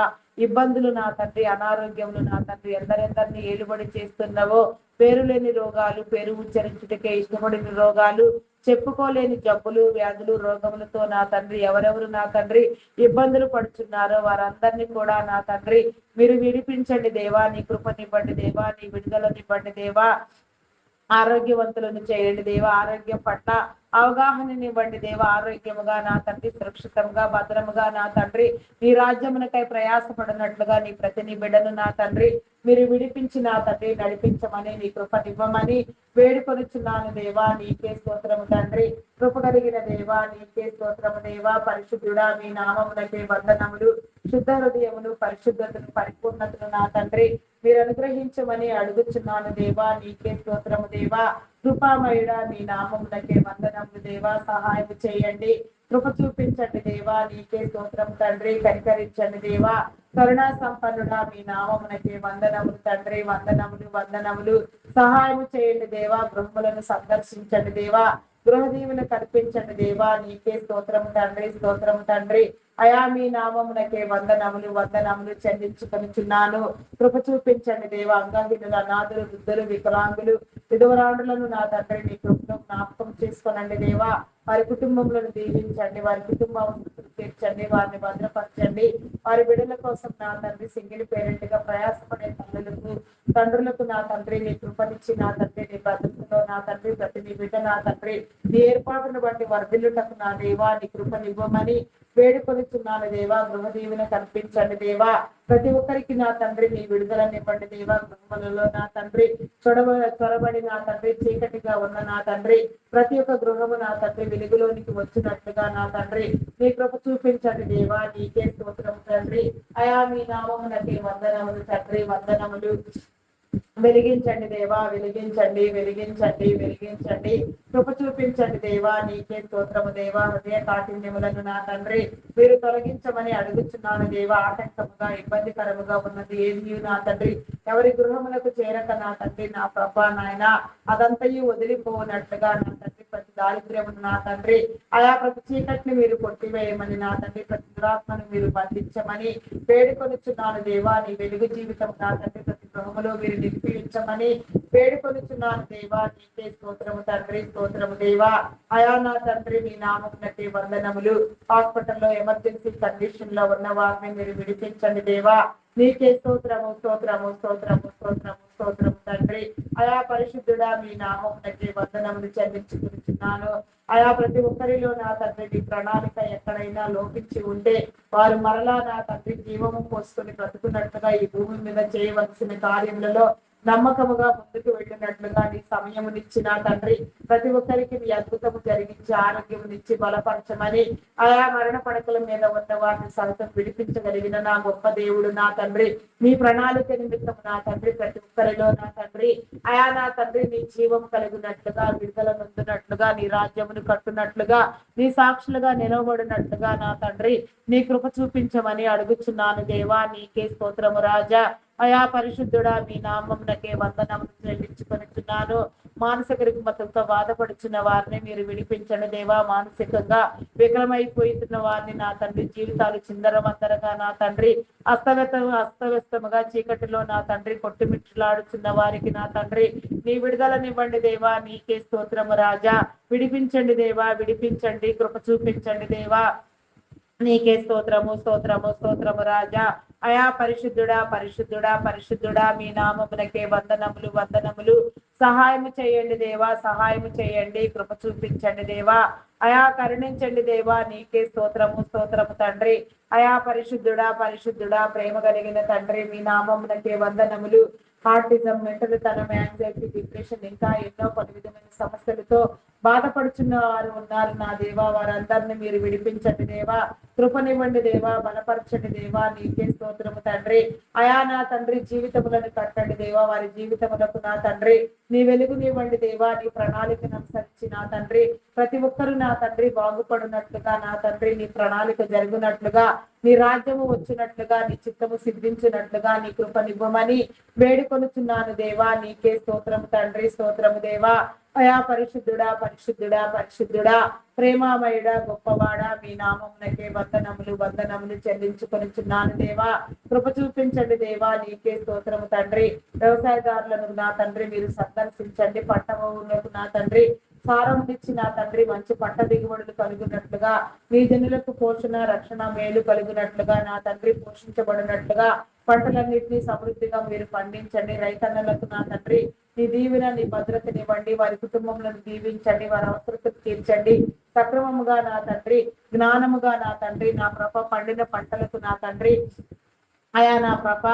ఇబ్బందులు నా తండ్రి అనారోగ్యములు నా తండ్రి ఎందరెందరినీ ఏలుబడి చేస్తున్నావో పేరు లేని రోగాలు, పేరు ఉచ్చరించుటకే ఇష్టపడిన రోగాలు, చెప్పుకోలేని జబ్బులు, వ్యాధులు, రోగములతో నా తండ్రి ఎవరెవరు నా తండ్రి ఇబ్బందులు పడుచున్నారో వారందరినీ కూడా నా తండ్రి మీరు విడిపించండి దేవా. నీ కృపనివ్వండి దేవా, నీ విడుదలనివ్వండి దేవా. ఆరోగ్యవంతులను చేయండి దేవా. ఆరోగ్యం పట్ల అవగాహననివ్వండి దేవా. ఆరోగ్యముగా నా తండ్రి సురక్షితంగా భద్రముగా నా తండ్రి నీ రాజ్యమునకై ప్రయాసపడినట్లుగా నీ ప్రతి నీ బిడ్డను నా తండ్రి మీరు విడిపించి నా తండ్రి నడిపించమని నీ కృపనివ్వమని వేడుకొనుచున్నాను దేవా. నీకే స్తోత్రము తండ్రి. కృప కలిగిన దేవా నీకే స్తోత్రము దేవా. పరిశుద్ధుడా మీ నామమునకే వందనములు. శుద్ధ హృదయమును, పరిశుద్ధతను, పరిపూర్ణతను నా తండ్రి మీరు అనుగ్రహించమని అడుగుచున్నాను దేవా. నీకే స్తోత్రము దేవా. కృపామయుడా మీ నామమునకే వందనములు దేవా. సహాయం చేయండి, కృప చూపించండి దేవా. నీకే స్తోత్రం తండ్రి. కనికరించండి దేవా. కరుణా సంపన్నుడా మీ నామమునకే వందనములు తండ్రి. వందనములు వందనములు. సహాయం చేయండి దేవా. గృహములను సందర్శించండి దేవా. గృహ దీవెన కల్పించండి దేవా. నీకే స్తోత్రము తండ్రి, స్తోత్రము తండ్రి. అయా మీ నామమునకే వందనములు వందనములు చెల్లించుకొనిచున్నాను. కృప చూపించండి దేవా. అంగహీనులు, అనాథులు, వృద్ధులు, వికలాంగులు, విధవరాండులను నా తండ్రి నీ కృపలో జ్ఞాపకం చేసుకోనండి దేవా. వారి కుటుంబంలో దీవించండి, వారి కుటుంబం తీర్చండి, వారిని భద్రపరచండి. వారి బిడ్డల కోసం నా తండ్రి సింగిల్ పేరెంట్ గా ప్రయాసపడే తల్లులకు, తండ్రులకు నా తండ్రి నీ కృపనిచ్చి నా తండ్రి నీ బ్రతుకులో నా తండ్రి ప్రతి నీ బిడ్డ నా తండ్రి నీ ఏర్పాటును బట్టి వర్ధిల్లుటకు నా దేవా నీ కృపనివ్వమని వేడుకొనిచున్నాను దేవా. గృహ దీవెన కల్పించండి దేవా. ప్రతి ఒక్కరికి నా తండ్రి నీ విడుదలనివ్వండి దేవా. గృహములలో నా తండ్రి చొరబడి నా తండ్రి చీకటిగా ఉన్న నా తండ్రి ప్రతి ఒక్క గృహము నా తండ్రి వెలుగులోనికి వచ్చినట్లుగా నా తండ్రి నీ కృప చూపించండి దేవా. నీకే స్తోత్రము తండ్రి. అయా మీ నామమునకే వందనములు తండ్రి, వందనములు. వెలిగించండి దేవా, వెలిగించండి, వెలిగించండి, వెలిగించండి. కృప చూపించండి దేవా. నీకే స్తోత్రము దేవా. హృదయ కాఠిన్యములను నా తండ్రి మీరు తొలగించమని అడుగుచున్నాను దేవా. ఆటంకముగా ఇబ్బందికరముగా ఉన్నది ఏది నా తండ్రి ఎవరి గృహములకు చేరక నా తండ్రి నా ప్రభా నాయన అదంతయు వదిలిపోనట్లుగా నా తండ్రి ప్రతి దారిద్ర్యమును నా తండ్రి ఆయా ప్రతి చీకటిని మీరు కొట్టివేయమని నా తండ్రి ప్రతి దురాత్మను మీరు బంధించమని వేడుకొనుచున్నాను దేవా. నీ వెలుగు జీవితం నా తండ్రి ప్రతి గృహములో మీరు నిలిపించమని వేడుకొనుచున్నాను దేవా. నీకే స్తోత్రము తండ్రి, స్తోత్రము దేవా. అయా నా తండ్రి మీ నామమునకే వందనములు. హాస్పిటల్లో ఎమర్జెన్సీ కండిషన్ లో ఉన్న వారిని మీరు విడిపించండి దేవా. నీకే స్తోత్రము, స్తోత్రము, స్తోత్రము, స్తోత్రము, స్తోత్రము తండ్రి. అయా పరిశుద్ధుడా మీ నామమునకే వందనములు చెల్లించుకుంటున్నాను. అయా ప్రతి ఒక్కరిలో నా తండ్రి మీ ప్రణాళిక ఎక్కడైనా లోపించి ఉంటే వారు మరలా నా తండ్రి జీవము పోసుకొని బ్రతుకున్నట్లుగా ఈ భూమి మీద చేయవలసిన కార్యములలో నమ్మకముగా ముందుకు వెళ్ళినట్లుగా నీ సమయమునిచ్చి నా తండ్రి ప్రతి ఒక్కరికి మీ అద్భుతము జరిగించి ఆరోగ్యమునిచ్చి బలపరచమని ఆయా మరణ పడకల మీద ఉన్న వారిని సైతం విడిపించగలిగిన నా గొప్ప దేవుడు నా తండ్రి మీ ప్రణాళిక నిమిత్తం నా తండ్రి ప్రతి ఒక్కరిలో నా తండ్రి అయా నా తండ్రి నీ జీవం కలిగినట్లుగా విడుదల నొందినట్లుగా నీ రాజ్యమును కట్టునట్లుగా నీ సాక్షులుగా నిలవబడినట్లుగా నా తండ్రి నీ కృప చూపించమని అడుగుచున్నాను దేవా. నీకే స్తోత్రము రాజా. అయా పరిశుద్ధుడా మీ నామమునకే వందనములు చెల్లించుకొనిచున్నాను. మానసిక రుగ్మతలతో బాధపడుచున్న వారిని మీరు విడిపించండి దేవా. మానసికంగా వికలమైపోతున్న వారిని నా తండ్రి జీవితాలు చిందరవందరగా నా తండ్రి అస్తవ్యస్తముగా చీకటిలో నా తండ్రి కొట్టుమిట్లాడుచున్న వారికి నా తండ్రి నీ విడుదలనివ్వండి దేవా. నీకే స్తోత్రము రాజా. విడిపించండి దేవా, విడిపించండి, కృప చూపించండి దేవా. నీకే స్తోత్రము స్తోత్రము స్తోత్రము రాజా. అయా పరిశుద్ధుడా పరిశుద్ధుడా పరిశుద్ధుడా మీ నామమునకే వందనములు వందనములు. సహాయము చేయండి దేవా, సహాయము చేయండి, కృప చూపించండి దేవా. అయా కరుణించండి దేవా. నీకే స్తోత్రము స్తోత్రము తండ్రి. అయా పరిశుద్ధుడా పరిశుద్ధుడా ప్రేమ కలిగిన తండ్రి మీ నామమునకే వందనములు. హార్టిజం, మెంటల్ తనం, యాంగ్జైటీ, డిప్రెషన్ ఇంకా ఎన్నో పలు విధమైన సమస్యలతో బాధపడుచున్న వారు ఉన్నారు నా దేవా. వారందరినీ మీరు విడిపించండి దేవా, కృపనివ్వండి దేవా, బలపరచండి దేవా. నీకే స్తోత్రము తండ్రి. అయా నా తండ్రి జీవితములను కట్టండి దేవా. వారి జీవితములకు నా తండ్రి నీ వెలుగునివ్వండి దేవా. నీ ప్రణాళికను అనుసరించి నా తండ్రి ప్రతి ఒక్కరు నా తండ్రి బాగుపడినట్లుగా నా తండ్రి నీ ప్రణాళిక జరుగునట్లుగా నీ రాజ్యము వచ్చినట్లుగా నీ చిత్తము సిద్ధించినట్లుగా నీ కృపనివ్వమని వేడుకొనుచున్నాను దేవా. నీకే స్తోత్రము తండ్రి, స్తోత్రము దేవా. అయా పరిశుద్ధుడా పరిశుద్ధుడా పరిశుద్ధుడా ప్రేమామయుడా గొప్పవాడా మీ నామమునకే వందనములు వందనములు చెల్లించుకొనిచున్నాను దేవా. కృప చూపించండి దేవా. నీకే స్తోత్రము తండ్రి. వ్యవసాయదారులను నా తండ్రి మీరు సందర్శించండి. పంట భూములకు నా తండ్రి సారమునిచ్చి నా తండ్రి మంచి పంట దిగుబడులు కలుగునట్లుగా మీ జనులకు పోషణ రక్షణ మేలు కలుగునట్లుగా నా తండ్రి పోషించబడినట్లుగా పంటలన్నింటినీ సమృద్ధిగా మీరు పండించండి. రైతన్నలకు నా తండ్రి నీ దీవెన నీ భద్రతనివ్వండి. వారి కుటుంబములను దీవించండి. వారి అవసరతను తీర్చండి. సక్రమముగా నా తండ్రి జ్ఞానముగా నా తండ్రి నా ప్రభ పండిన పంటలకు నా తండ్రి అయా నా ప్రభ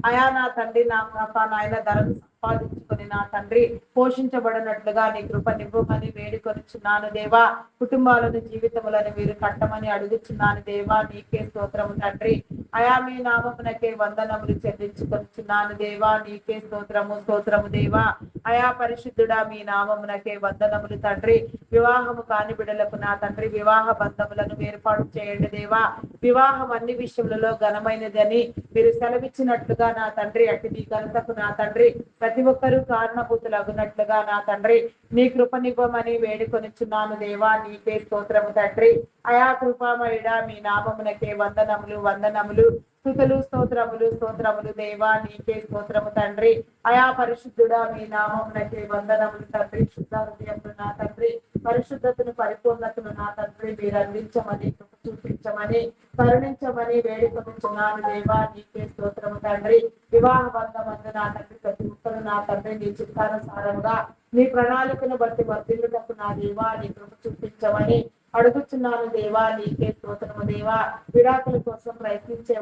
అయా నా తండ్రి నా ప్రభ నాయన ధరను సంపాదించుకొని నా తండ్రి పోషించబడినట్లుగా నీ కృప నివ్వమని వేడుకొనిచున్నాను దేవా. కుటుంబాలను జీవితములను మీరు కట్టమని అడుగుచున్నాను దేవా. నీకే స్తోత్రము తండ్రి. అయా మీ నామమునకే వందనములు చెల్లించుకొనిచున్నాను దేవా. నీకే స్తోత్రము స్తోత్రము దేవా. అయా పరిశుద్ధుడా మీ నామమునకే వందనములు తండ్రి. వివాహము కాని బిడ్డలకు నా తండ్రి వివాహ బంధములను ఏర్పాటు చేయండి దేవా. వివాహం అన్ని విషయములలో ఘనమైనదని మీరు సెలవిచ్చినట్లుగా నా తండ్రి అటు నీ ఘనతకు నా తండ్రి ప్రతి ఒక్కరూ కారణభూతులు అగునట్లుగా నా తండ్రి నీ కృపనివ్వమని వేడుకొనిచున్నాను దేవా. నీకే స్తోత్రము తండ్రి. అయా కృపామయుడా మీ నామమునకే వందనములు వందనములు స్తుతులు స్తోత్రములు స్తోత్రములు దేవా. నీకే స్తోత్రము తండ్రి. అయా పరిశుద్ధుడా మీ నామమునకే వందనములు తండ్రి. శుద్ధ హృదయములు నా తండ్రి పరిశుద్ధతను పరిపూర్ణతను నా తండ్రి మీరు అందించమని కృప చూపించమని కరుణించమని వేడుకొనిచున్నాను దేవా. నీకే స్తోత్రము తండ్రి. వివాహ బంధమందు నా తండ్రి ప్రతి ఒక్కరు నా తండ్రి నీ చిత్తానుసారముగా నీ ప్రణాళికను బట్టి వర్ధిల్లుటకు నా దేవా నీ కృప చూపించమని అడుగుచున్నాను దేవా. నీకే స్తోత్రము దేవా. విడాకుల కోసం ప్రయత్నించిన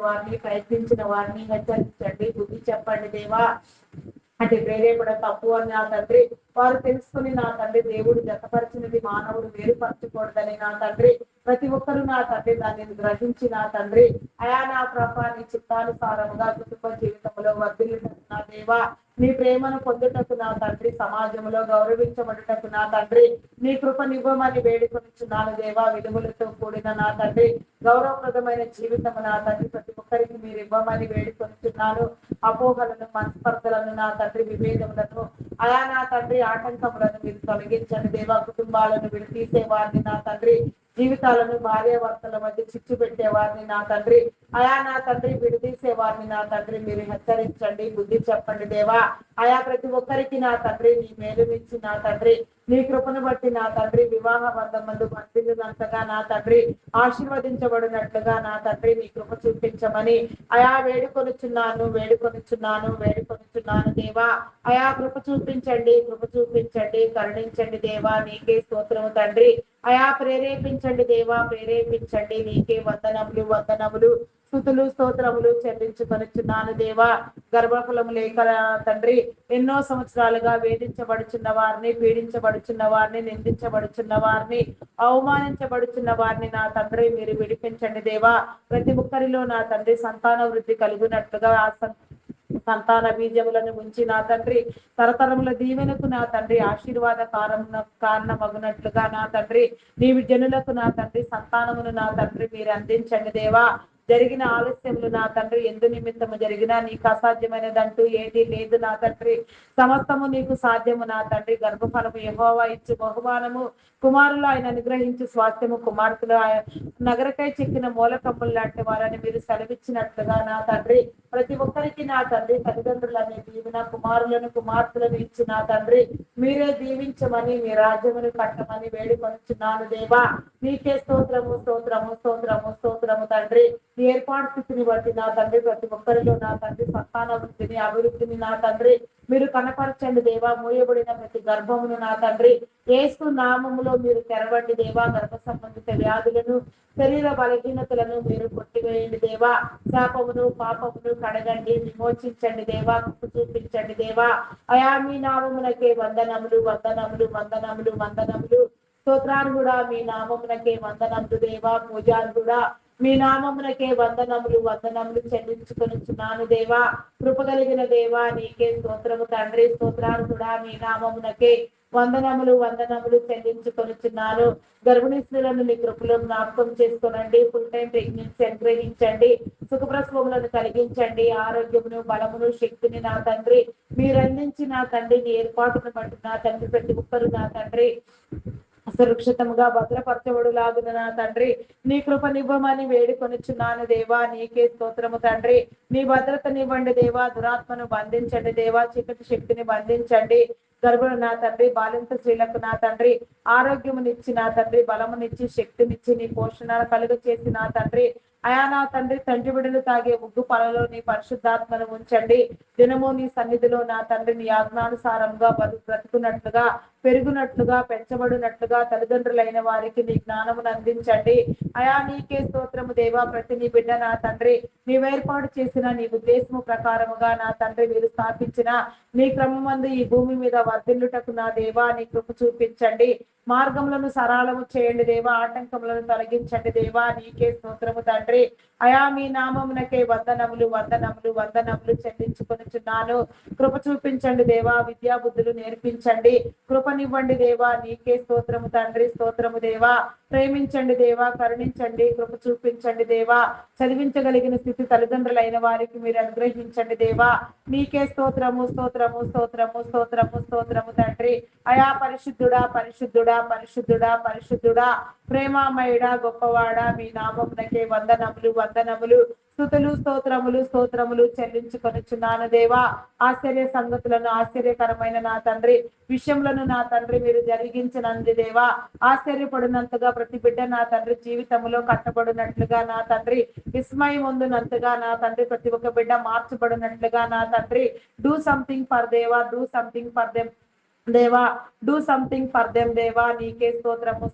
వారిని హెచ్చరించండి, బుద్ధి చెప్పండి దేవా. అంటే ప్రేరేపడ తప్పు అని నా తండ్రి వారు తెలుసుకుని నా తండ్రి దేవుడు జతపరిచినది మానవుడు వేరుపరచకూడదని నా తండ్రి ప్రతి ఒక్కరు నా తండ్రి దానిని గ్రహించి నా తండ్రి అయా నా ప్రభా నీ చిత్తానుసారముగా కుటుంబ జీవితంలో వర్ధిల్లుటకు నా దేవా నీ ప్రేమను పొందుటకు నా తండ్రి సమాజంలో గౌరవించబడుటకు నా తండ్రి నీ కృపనివ్వమని వేడుకొనిచున్నాను దేవా. విలువలతో కూడిన నా తండ్రి గౌరవప్రదమైన జీవితము నా తండ్రి ప్రతి ఒక్కరికి మీరు ఇవ్వమని వేడుకొనిచున్నాను. అపోహలను మనస్పర్ధలను నా తండ్రి విభేదములను అయా నా తండ్రి ఆటంకములను మీరు తొలగించండి దేవా. కుటుంబాలను విడతీసే వారిని నా తండ్రి జీవితాలను భార్యాభర్తల మధ్య చిచ్చు పెట్టేవారిని నా తండ్రి, అయా నా తండ్రి విడదీసేవారిని నా తండ్రి మీరు హెచ్చరించండి, బుద్ధి చెప్పండి దేవా. అయా ప్రతి ఒక్కరికి నా తండ్రి నీ మేలునిచ్చి నా తండ్రి నీ కృపను బట్టి నా తండ్రి వివాహ బంధమందు బంధించినంతగా నా తండ్రి ఆశీర్వదించబడినట్లుగా నా తండ్రి నీ కృప చూపించమని అయా వేడుకొనుచున్నాను దేవా. అయా కృప చూపించండి, కరుణించండి దేవా. నీకే స్తోత్రము తండ్రి. అయా ప్రేరేపించండి దేవా, ప్రేరేపించండి. నీకే వందనములు స్తుతులు స్తోత్రములు చెల్లించుకొనుచున్నాను దేవా. గర్భఫలము లేక తండ్రి ఎన్నో సంవత్సరాలుగా వేధించబడుచున్న వారిని, పీడించబడుచున్న వారిని, నిందించబడుచున్న వారిని, అవమానించబడుచున్న వారిని నా తండ్రి మీరు విడిపించండి దేవా. ప్రతి ఒక్కరిలో నా తండ్రి సంతాన వృద్ధి కలుగునట్లుగా సంతాన బీజములను ఉంచి నా తండ్రి తరతరముల దీవెనకు నా తండ్రి ఆశీర్వాద కారణమగునట్లుగా నా తండ్రి నీవి జనులకు నా తండ్రి సంతానమును నా తండ్రి మీరు అందించండి దేవా. జరిగిన ఆలస్యములు నా తండ్రి ఎందు నిమిత్తము జరిగినా నీకు అసాధ్యమైనదంటూ ఏది లేదు నా తండ్రి. సమస్తము నీకు సాధ్యము నా తండ్రి. గర్భఫలము యెహోవా ఇచ్చు బహుమానము, కుమారులు ఆయన అనుగ్రహించు స్వాస్థ్యము. కుమార్తెలు నగరకై చెక్కిన మూలకమ్ములు లాంటి వారని మీరు సెలవిచ్చినట్లుగా నా తండ్రి ప్రతి ఒక్కరికి నా తండ్రి తల్లిదండ్రులనే దీవెన, కుమార్తెలను ఇచ్చి నా తండ్రి మీరే దీవించమని మీ రాజ్యమును కట్టమని వేడుకొనుచున్నాను దేవా. నీకే స్తోత్రము తండ్రి. నీ ఏర్పాటు స్థితిని బట్టి నా తండ్రి ప్రతి ఒక్కరిలో నా తండ్రి సంతాన వృద్ధిని, అభివృద్ధిని నా తండ్రి మీరు కనపరచండి దేవా. మూయబడిన ప్రతి గర్భమును నా తండ్రి యేసు నామములో మీరు తెరవండి దేవా. గర్భ సంబంధిత వ్యాధులను, శరీర బలహీనతలను మీరు కొట్టివేయండి దేవా. శాపమును పాపమును కడగండి, విమోచించండి దేవా. కృప చూపించండి దేవా. అయా మీ నామమునకే వందనములు. స్తోత్రార్హుడా మీ నామమునకే వందనములు దేవా. పూజార్హుడా మీ నామమునకే వందనములు చెల్లించుకొనుచున్నాను దేవా. కృప కలిగిన దేవా నీకే స్తోత్రము తండ్రి. స్తోత్రార్హుడా మీ నామమునకే వందనములు చెల్లించుకొనుచున్నాను. గర్భిణీ స్త్రీలను మీ కృపలో జ్ఞాపకం చేసుకోనండి. ఫుల్ టైం ప్రెగ్నెన్సీ అనుగ్రహించండి. సుఖప్రసవములను కలిగించండి. ఆరోగ్యమును, బలమును, శక్తిని నా తండ్రి మీరు అందించి నా తండ్రి నీ ఏర్పాటును బట్టి నా తండ్రి ప్రతి ఒక్కరు నా తండ్రి సురక్షితంగా భద్రపరచబడులాగున నా తండ్రి నీ కృపనివ్వమని వేడుకొనుచున్నాను దేవా. నీకే స్తోత్రము తండ్రి. నీ భద్రతనివ్వండి దేవా. దురాత్మను బంధించండి దేవా. చీకటి శక్తిని బంధించండి. గర్భులు నా తండ్రి బాలింత స్త్రీలకు నా తండ్రి ఆరోగ్యమునిచ్చి నా తండ్రి బలమునిచ్చి శక్తినిచ్చి నీ పోషణ కలుగ చేసి నా తండ్రి అయా నా తండ్రి తండ్రి బిడ్డలు తాగే ఉగ్గు పలలో నీ పరిశుద్ధాత్మను ఉంచండి. దినము నీ సన్నిధిలో నా తండ్రి నీ ఆజ్ఞానుసారంగా బ్రతుకున్నట్లుగా, పెరుగునట్లుగా, పెంచబడినట్లుగా తల్లిదండ్రులైన వారికి నీ జ్ఞానమును అందించండి. అయా నీకే స్తోత్రము దేవా. ప్రతి నీ బిడ్డ నా తండ్రి నీవు ఏర్పాటు చేసిన నీ ఉద్దేశము ప్రకారముగా నా తండ్రి మీరు స్థాపించిన నీ క్రమమందు ఈ భూమి మీద వర్ధిల్లుటకు నా దేవా నీ కృప చూపించండి. మార్గములను సరళము చేయండి దేవా. ఆటంకములను తొలగించండి దేవా. నీకే స్తోత్రము తండ్రి. అయా మీ నామమునకే వందనములు చెల్లించుకొనుచున్నాను. కృప చూపించండి దేవా. విద్యా బుద్ధులు నేర్పించండి. కృపనివ్వండి దేవా. నీకే స్తోత్రము తండ్రి. స్తోత్రము దేవా. ప్రేమించండి దేవా. కరుణించండి. కృప చూపించండి దేవా. చదివించగలిగిన స్థితి తల్లిదండ్రులైన వారికి మీరు అనుగ్రహించండి దేవా. నీకే స్తోత్రము తండ్రి. అయా పరిశుద్ధుడా ప్రేమామయుడా గొప్పవాడా మీ నామమునకే వందనములు స్తోత్రములు చెల్లించుకొనుచున్నాను దేవా. ఆశ్చర్య సంగతులను ఆశ్చర్యకరమైన నా తండ్రి విషయములను నా తండ్రి మీరు జరిగించినంది దేవా. ఆశ్చర్యపడినంతగా ప్రతి బిడ్డ నా తండ్రి జీవితంలో కట్టబడినట్లుగా నా తండ్రి విస్మయం పొందినంతగా నా తండ్రి ప్రతి ఒక్క బిడ్డ మార్చబడినట్లుగా నా తండ్రి డూ సంథింగ్ ఫర్ దేవా. డూ సంథింగ్ ఫర్ దెమ్ దేవా. నీకే స్తోత్రము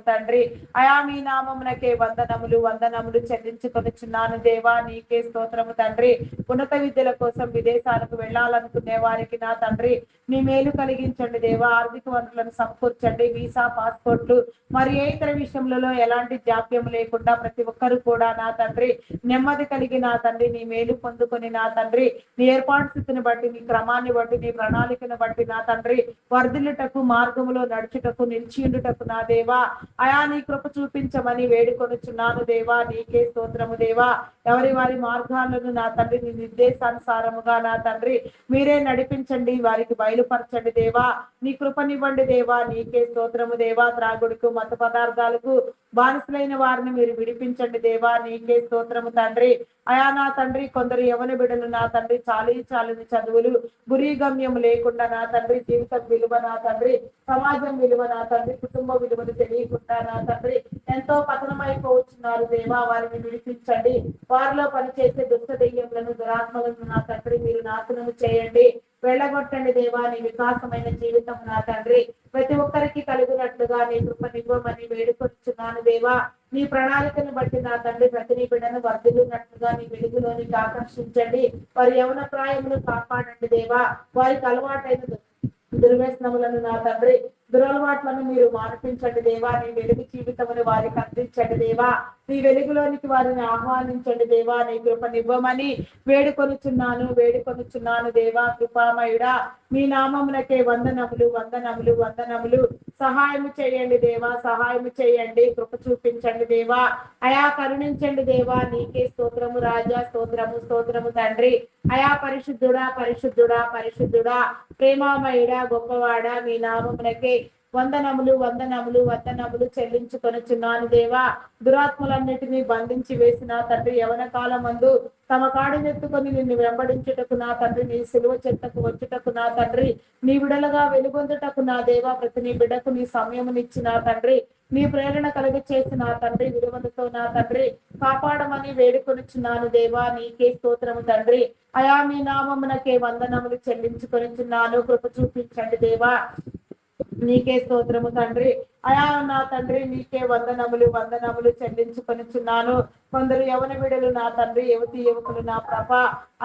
తండ్రి. అయా మీ నామమునకే వందనములు చెల్లించుకొనుచున్నాను దేవా. నీకే స్తోత్రము తండ్రి. ఉన్నత విద్యల కోసం విదేశాలకు వెళ్ళాలనుకునే వారికి నా తండ్రి నీ మేలు కలిగించండి దేవా. ఆర్థిక వనరులను సమకూర్చండి. వీసా, పాస్పోర్ట్లు మరి ఏ ఇతర విషయములలో ఎలాంటి జాప్యం లేకుండా ప్రతి ఒక్కరు కూడా నా తండ్రి నెమ్మది కలిగి నా తండ్రి నీ మేలు పొందుకొని నా తండ్రి నీ ఏర్పాటు స్థితిని బట్టి, నీ క్రమాన్ని బట్టి, నీ ప్రణాళికను బట్టి నా తండ్రి వర్ధిల్లుటకు, మార్గములో నడుచుటకు, నిలిచియుండుటకు నా దేవా అయా నీ కృప చూపించమని వేడుకొనుచున్నాను దేవా. నీకే స్తోత్రము దేవా. ఎవరి వారి మార్గాలను నా తండ్రి నీ నిర్దేశానుసారముగా నా తండ్రి మీరే నడిపించండి. వారికి బయలుపరచండి దేవా. నీ కృపనివ్వండి దేవా. నీకే స్తోత్రము దేవా. త్రాగుడుకు, మత పదార్థాలకు బానిసలైన వారిని మీరు విడిపించండి దేవా, నీకే స్తోత్రము తండ్రి. అయా నా తండ్రి, కొందరు యవన బిడ్డలు నా తండ్రి చాలని చదువులు, గురి గమ్యం లేకుండా నా తండ్రి జీవితం విలువ నా తండ్రి, సమాజం విలువ నా తండ్రి, కుటుంబ విలువను తెలియకుండా నా తండ్రి ఎంతో పతనమైపోతున్నారు దేవా, వారిని విడిపించండి. వారిలో పనిచేసే దుష్ట దెయ్యములను, దురాత్మలను నా తండ్రి మీరు నాశనం చేయండి, వెళ్ళగొట్టండి దేవా. నీ వికాసమైన జీవితం నా తండ్రి ప్రతి ఒక్కరికి కలుగునట్లుగా నీ కృపనివ్వమని వేడుకొచ్చున్నాను దేవా. నీ ప్రణాళికను బట్టి నా తండ్రి ప్రతి నీ బిడ్డను వర్ధిల్లునట్లుగా నీ వెలుగులోనికి ఆకర్షించండి. వారి యవన ప్రాయమును కాపాడండి దేవా. వారికి అలవాటైన దుర్వ్యసనములను నా తండ్రి, దురలవాట్లను మీరు మార్పించండి దేవా. నీ వెలుగు జీవితమును వారికి అందించండి దేవా. నీ వెలుగులోనికి వారిని ఆహ్వానించండి దేవా. నీ కృపనివ్వమని వేడుకొనుచున్నాను దేవా. కృపామయుడా, మీ నామమునకే వందనములు. సహాయము చేయండి దేవా, సహాయము చేయండి, కృప చూపించండి దేవా. అయా కరుణించండి దేవా. నీకే స్తోత్రము రాజా, స్తోత్రము తండ్రి. అయా పరిశుద్ధుడా ప్రేమామయుడా గొప్పవాడా, మీ నామమునకే వందనములు చెల్లించుకొనుచున్నాను దేవా. దురాత్మలన్నిటినీ బంధించి వేసిన తండ్రి యవన కాలమందు తమ కాడినెత్తుకొని నిన్ను వెంబడించుటకు నా తండ్రి, నీ సిలువ చెత్తకు వచ్చుటకు నా తండ్రి, నీ బిడలుగా వెలుగొందుటకు నా దేవా, ప్రతి నీ బిడ్డకు నీ సమయమునిచ్చిన తండ్రి, నీ ప్రేరణ కలుగ చేసిన తండ్రి విలువలతో నా తండ్రి కాపాడమని వేడుకొనుచున్నాను దేవా. నీకే స్తోత్రము తండ్రి. అయా మీ నామమునకే వందనములు చెల్లించుకొనుచున్నాను, కృప చూపించండి దేవా. నీకే స్తోత్రము తండ్రి. అయా నా తండ్రి నీకే వందనములు చెల్లించుకొనుచున్నాను. కొందరు యవన బిడలు నా తండ్రి, యువకులు నా ప్రభ,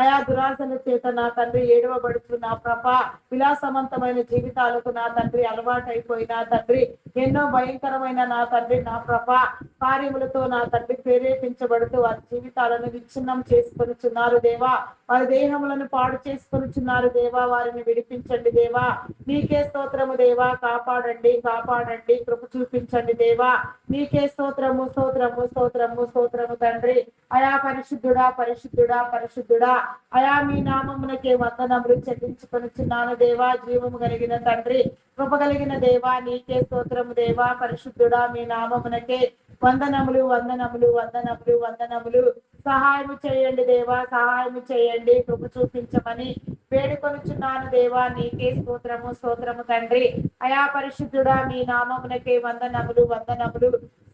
అయా దురాశల చేత నా తండ్రి ఏడవబడుతూ నా ప్రభ, విలాసవంతమైన జీవితాలకు నా తండ్రి అలవాటైపోయిన తండ్రి, ఎన్నో భయంకరమైన నా తండ్రి నా ప్రభ కార్యములతో నా తండ్రి ప్రేరేపించబడుతూ వారి జీవితాలను విచ్ఛిన్నం చేసుకొనుచున్నారు దేవా. వారి దేహములను పాడు చేసుకొనుచున్నారు దేవా. వారిని విడిపించండి దేవా. నీకే స్తోత్రము దేవా. కాపాడండి, కృప చూపించండి దేవా. నీకే స్తోత్రము తండ్రి. అయా పరిశుద్ధుడా అయా మీ నామమునకే వందనములు చెల్లించుకొనుచున్నాను దేవా. జీవము కలిగిన తండ్రి, కృప కలిగిన దేవా, నీకే స్తోత్రము దేవా. పరిశుద్ధుడా మీ నామమునకే వందనములు. సహాయము చేయండి దేవా, సహాయము చేయండి, కృప చూపించమని వేడుకొనుచున్నాను దేవా. నీకే స్తోత్రము తండ్రి. అయా పరిశుద్ధుడా మీ నామమునకే వందనములు.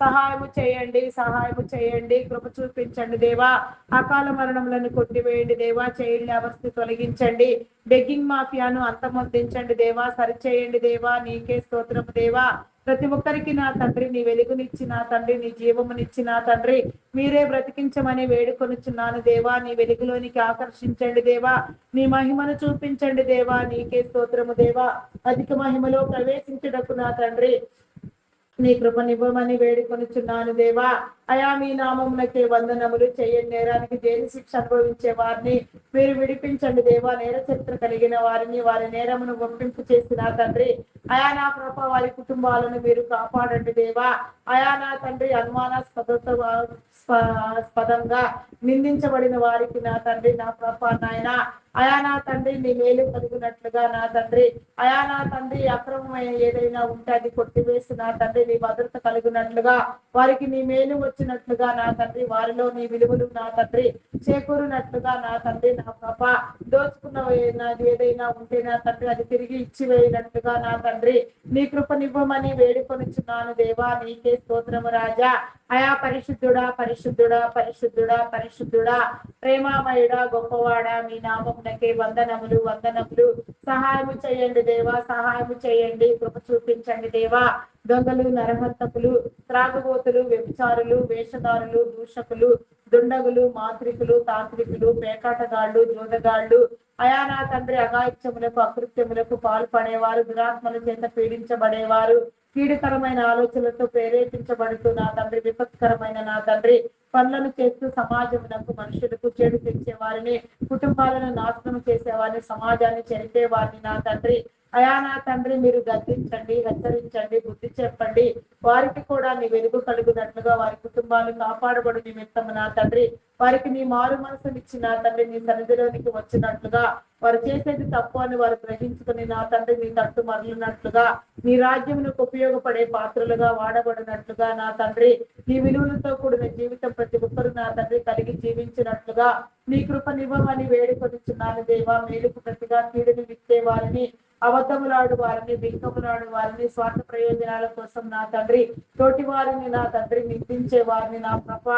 సహాయము చేయండి, కృప చూపించండి దేవా. అకాల మరణములను కొట్టివేయండి దేవా. చైల్డ్ అవస్థ తొలగించండి. బెగ్గింగ్ మాఫియాను అంతమొందించండి దేవా. సరిచేయండి దేవా. నీకే స్తోత్రము దేవా. ప్రతి ఒక్కరికి నా తండ్రి నీ వెలుగునిచ్చిన తండ్రి, నీ జీవమునిచ్చిన తండ్రి మీరే బ్రతికించమని వేడుకొనుచున్నాను దేవా. నీ వెలుగులోనికి ఆకర్షించండి దేవా. నీ మహిమను చూపించండి దేవా. నీకే స్తోత్రము దేవా. అధిక మహిమలో ప్రవేశించుటకు నా తండ్రి నీ కృపనివ్వమని వేడుకొనుచున్నాను దేవా. అయా మీ నామమునకే వందనములు. చేయని నేరానికి జైలు శిక్ష అనుభవించే వారిని మీరు విడిపించండి దేవా. నేర చరిత్ర కలిగిన వారిని, వారి నేరమును ఒప్పింపు చేసిన తండ్రి, అయా నా కృప వారి కుటుంబాలను మీరు కాపాడండి దేవా. అయా నా తండ్రి అనుమానాస్పదంగా నిందించబడిన వారికి నా తండ్రి నా కృప నాయన, అయా నా తండ్రి నీ మేలు కలుగునట్లుగా నా తండ్రి, అయా నా తండ్రి అక్రమమైన ఏదైనా ఉంటే అది కొట్టివేసి నా తండ్రి నీ భద్రత కలుగునట్లుగా, వారికి నీ మేలు వచ్చినట్లుగా నా తండ్రి, వారిలో నీ విలువలు నా తండ్రి చేకూరినట్లుగా నా తండ్రి నా కృప, దోచుకున్నది ఏదైనా ఉంటే నా తండ్రి అది తిరిగి ఇచ్చివేయనట్లుగా నా తండ్రి నీ కృపనివ్వమని వేడుకొనుచున్నాను దేవా. నీకే స్తోత్రము రాజా. అయా పరిశుద్ధుడా ప్రేమామయుడా గొప్పవాడా, మీ నామమునకే వందనములు. సహాయము చేయండి దేవా, సహాయము చేయండి, కృప చూపించండి దేవా. దొంగలు, నరహంతకులు, త్రాగుబోతులు, వ్యభిచారులు, వేషధారులు, దూషకులు, దుండగులు, మాంత్రికులు, తాంత్రికులు, పేకాటగాళ్లు, జోదగాళ్లు, అయా నా తండ్రి అఘాయిత్యములకు, అకృత్యములకు పాల్పడేవారు, దురాత్మల చేత పీడించబడేవారు, కీడుకరమైన ఆలోచనలతో ప్రేరేపించబడుతూ నా తండ్రి విపత్కరమైన నా తండ్రి పనులను చేస్తూ సమాజమునకు, మనుషులకు చెడు తెచ్చే వారిని, కుటుంబాలను నాశనం చేసే వారిని, సమాజాన్ని చెరిపే వారిని నా తండ్రి అయా నా తండ్రి మీరు గద్దించండి, హెచ్చరించండి, బుద్ధి చెప్పండి. వారికి కూడా నీ వెలుగు కలుగునట్లుగా వారి కుటుంబాలు కాపాడబడు నిమిత్తం నా తండ్రి వారికి నీ మారు మనసునిచ్చి నా తండ్రి నీ సన్నిధిలోనికి వచ్చినట్లుగా వారు చేసేది తప్పు అని వారు గ్రహించుకుని నా తండ్రి నీ తట్టు మరలినట్లుగా నీ రాజ్యమునకు ఉపయోగపడే పాత్రలుగా వాడబడినట్లుగా నా తండ్రి నీ విలువలతో కూడిన జీవితం ప్రతి ఒక్కరు నా తండ్రి కలిగి జీవించినట్లుగా నీ కృపనివ్వమని వేడుకొనిచున్నాను దేవా. మేలుకు ప్రతిగా కీడుని విత్తే వారిని, అబద్ధములాడు వారిని, బింకములాడు వారిని, స్వార్థ ప్రయోజనాల కోసం నా తండ్రి తోటి వారిని నా తండ్రి నిందించే వారిని నా ప్రభ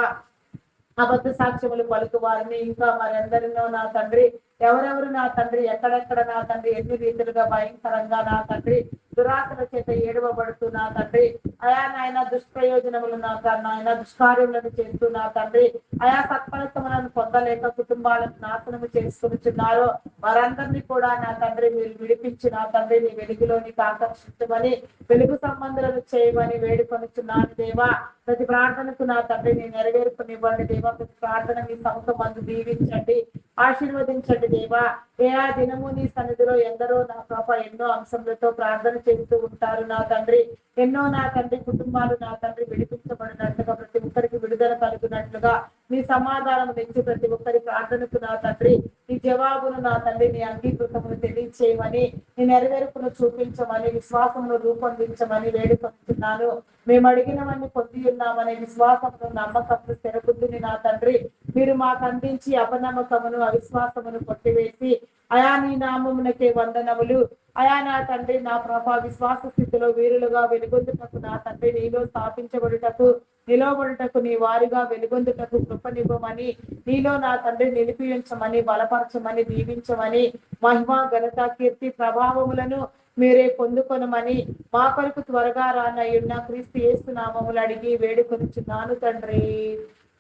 అబద్ధ సాక్ష్యములు పలుకు వారిని ఇంకా మరెందరినో నా తండ్రి ఎవరెవరు నా తండ్రి ఎక్కడెక్కడ నా తండ్రి ఎన్ని రీతులుగా భయంకరంగా నా తండ్రి దురాశల చేత ఏడవబడుతూ నా తండ్రి అయా నాయన దుష్ప్రయోజనములు నా నాయన దుష్కార్యములను చేస్తూ నా తండ్రి అయా సత్ఫలితములను పొందలేక కుటుంబాలను నాశనము చేసుకుంటున్నారో వారందరినీ కూడా నా తండ్రి మీరు విడిపించి నా తండ్రి నీ వెలుగులోనికి ఆకర్షించమని వెలుగు సంబంధాలను చేయమని వేడుకొనిచున్నాను దేవా. ప్రతి ప్రార్థనకు నా తండ్రి నీ నెరవేర్పునివ్వండి దేవా. ప్రతి ప్రార్థన మీ సముఖ మందు దీవించండి, ఆశీర్వదించండి దేవా. ఏ ఆ దినము నీ సన్నిధిలో ఎందరో నా పాప ఎన్నో అంశములతో ప్రార్థన చేస్తూ ఉంటారు నా తండ్రి. ఎన్నో నా తండ్రి కుటుంబాలు నా తండ్రి విడిపించబడినట్లుగా ప్రతి ఒక్కరికి విడుదల కలుగునట్లుగా నీ సమాధానం తెచ్చి ప్రతి ఒక్కరి ప్రార్థనకు నా తండ్రి నీ జవాబును నా తండ్రి నీ అంగీకృతమును తెలియచేయమని నీ నెరవేర్పును చూపించమని విశ్వాసమును రూపొందించమని వేడుకొంటున్నాను. మేము అడిగినవన్నీ పొంది ఉన్నామనే విశ్వాసమును నమ్మకమును స్థిరబుద్ధిని నా తండ్రి మీరు మాకు అందించి అపనమ్మకమును అవిశ్వాసమును కొట్టివేసి అయా నీ నామమునకే వందనములు. అయా నా తండ్రి నా ప్రభా విశ్వాస స్థితిలో వీరులుగా వెలుగొందుటకు నా తండ్రి నీలో స్థాపించబడుటకు నిలవబడుటకు నీ వారిగా వెలుగొందుటకు కృపనివ్వమని నీలో నా తండ్రి నిలిపించమని బలపరచమని దీవించమని మహిమ ఘనత కీర్తి ప్రభావములను మీరే పొందుకొనమని మా కొరకు త్వరగా రానయ్యున్న క్రీస్తు యేసు నామములు అడిగి వేడుకొనుచున్నాను తండ్రి.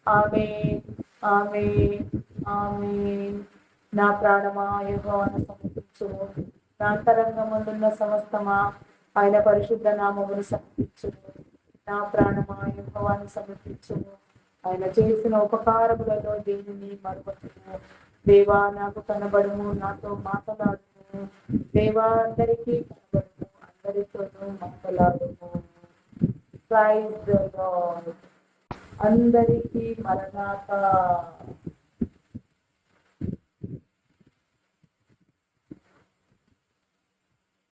ఆమేన్, ఆమేన్, ఆమేన్. నా ప్రాణమా యెహోవాను సమర్పించుము, నా అంతరంగమందున్న సమస్తమా ఆయన పరిశుద్ధ నామమును సమర్పించుము. నా ప్రాణమా యెహోవాను సమర్పించుము, ఆయన చేసిన ఉపకారములలో దేనిని మరువకుము. దేవా నాకు కనబడుము, నాతో మాట్లాడుము. దేవా అందరికీ కనబడుము, అందరితోనూ మాట్లాడుము. Praise the lord. అందరికీ మరణాత.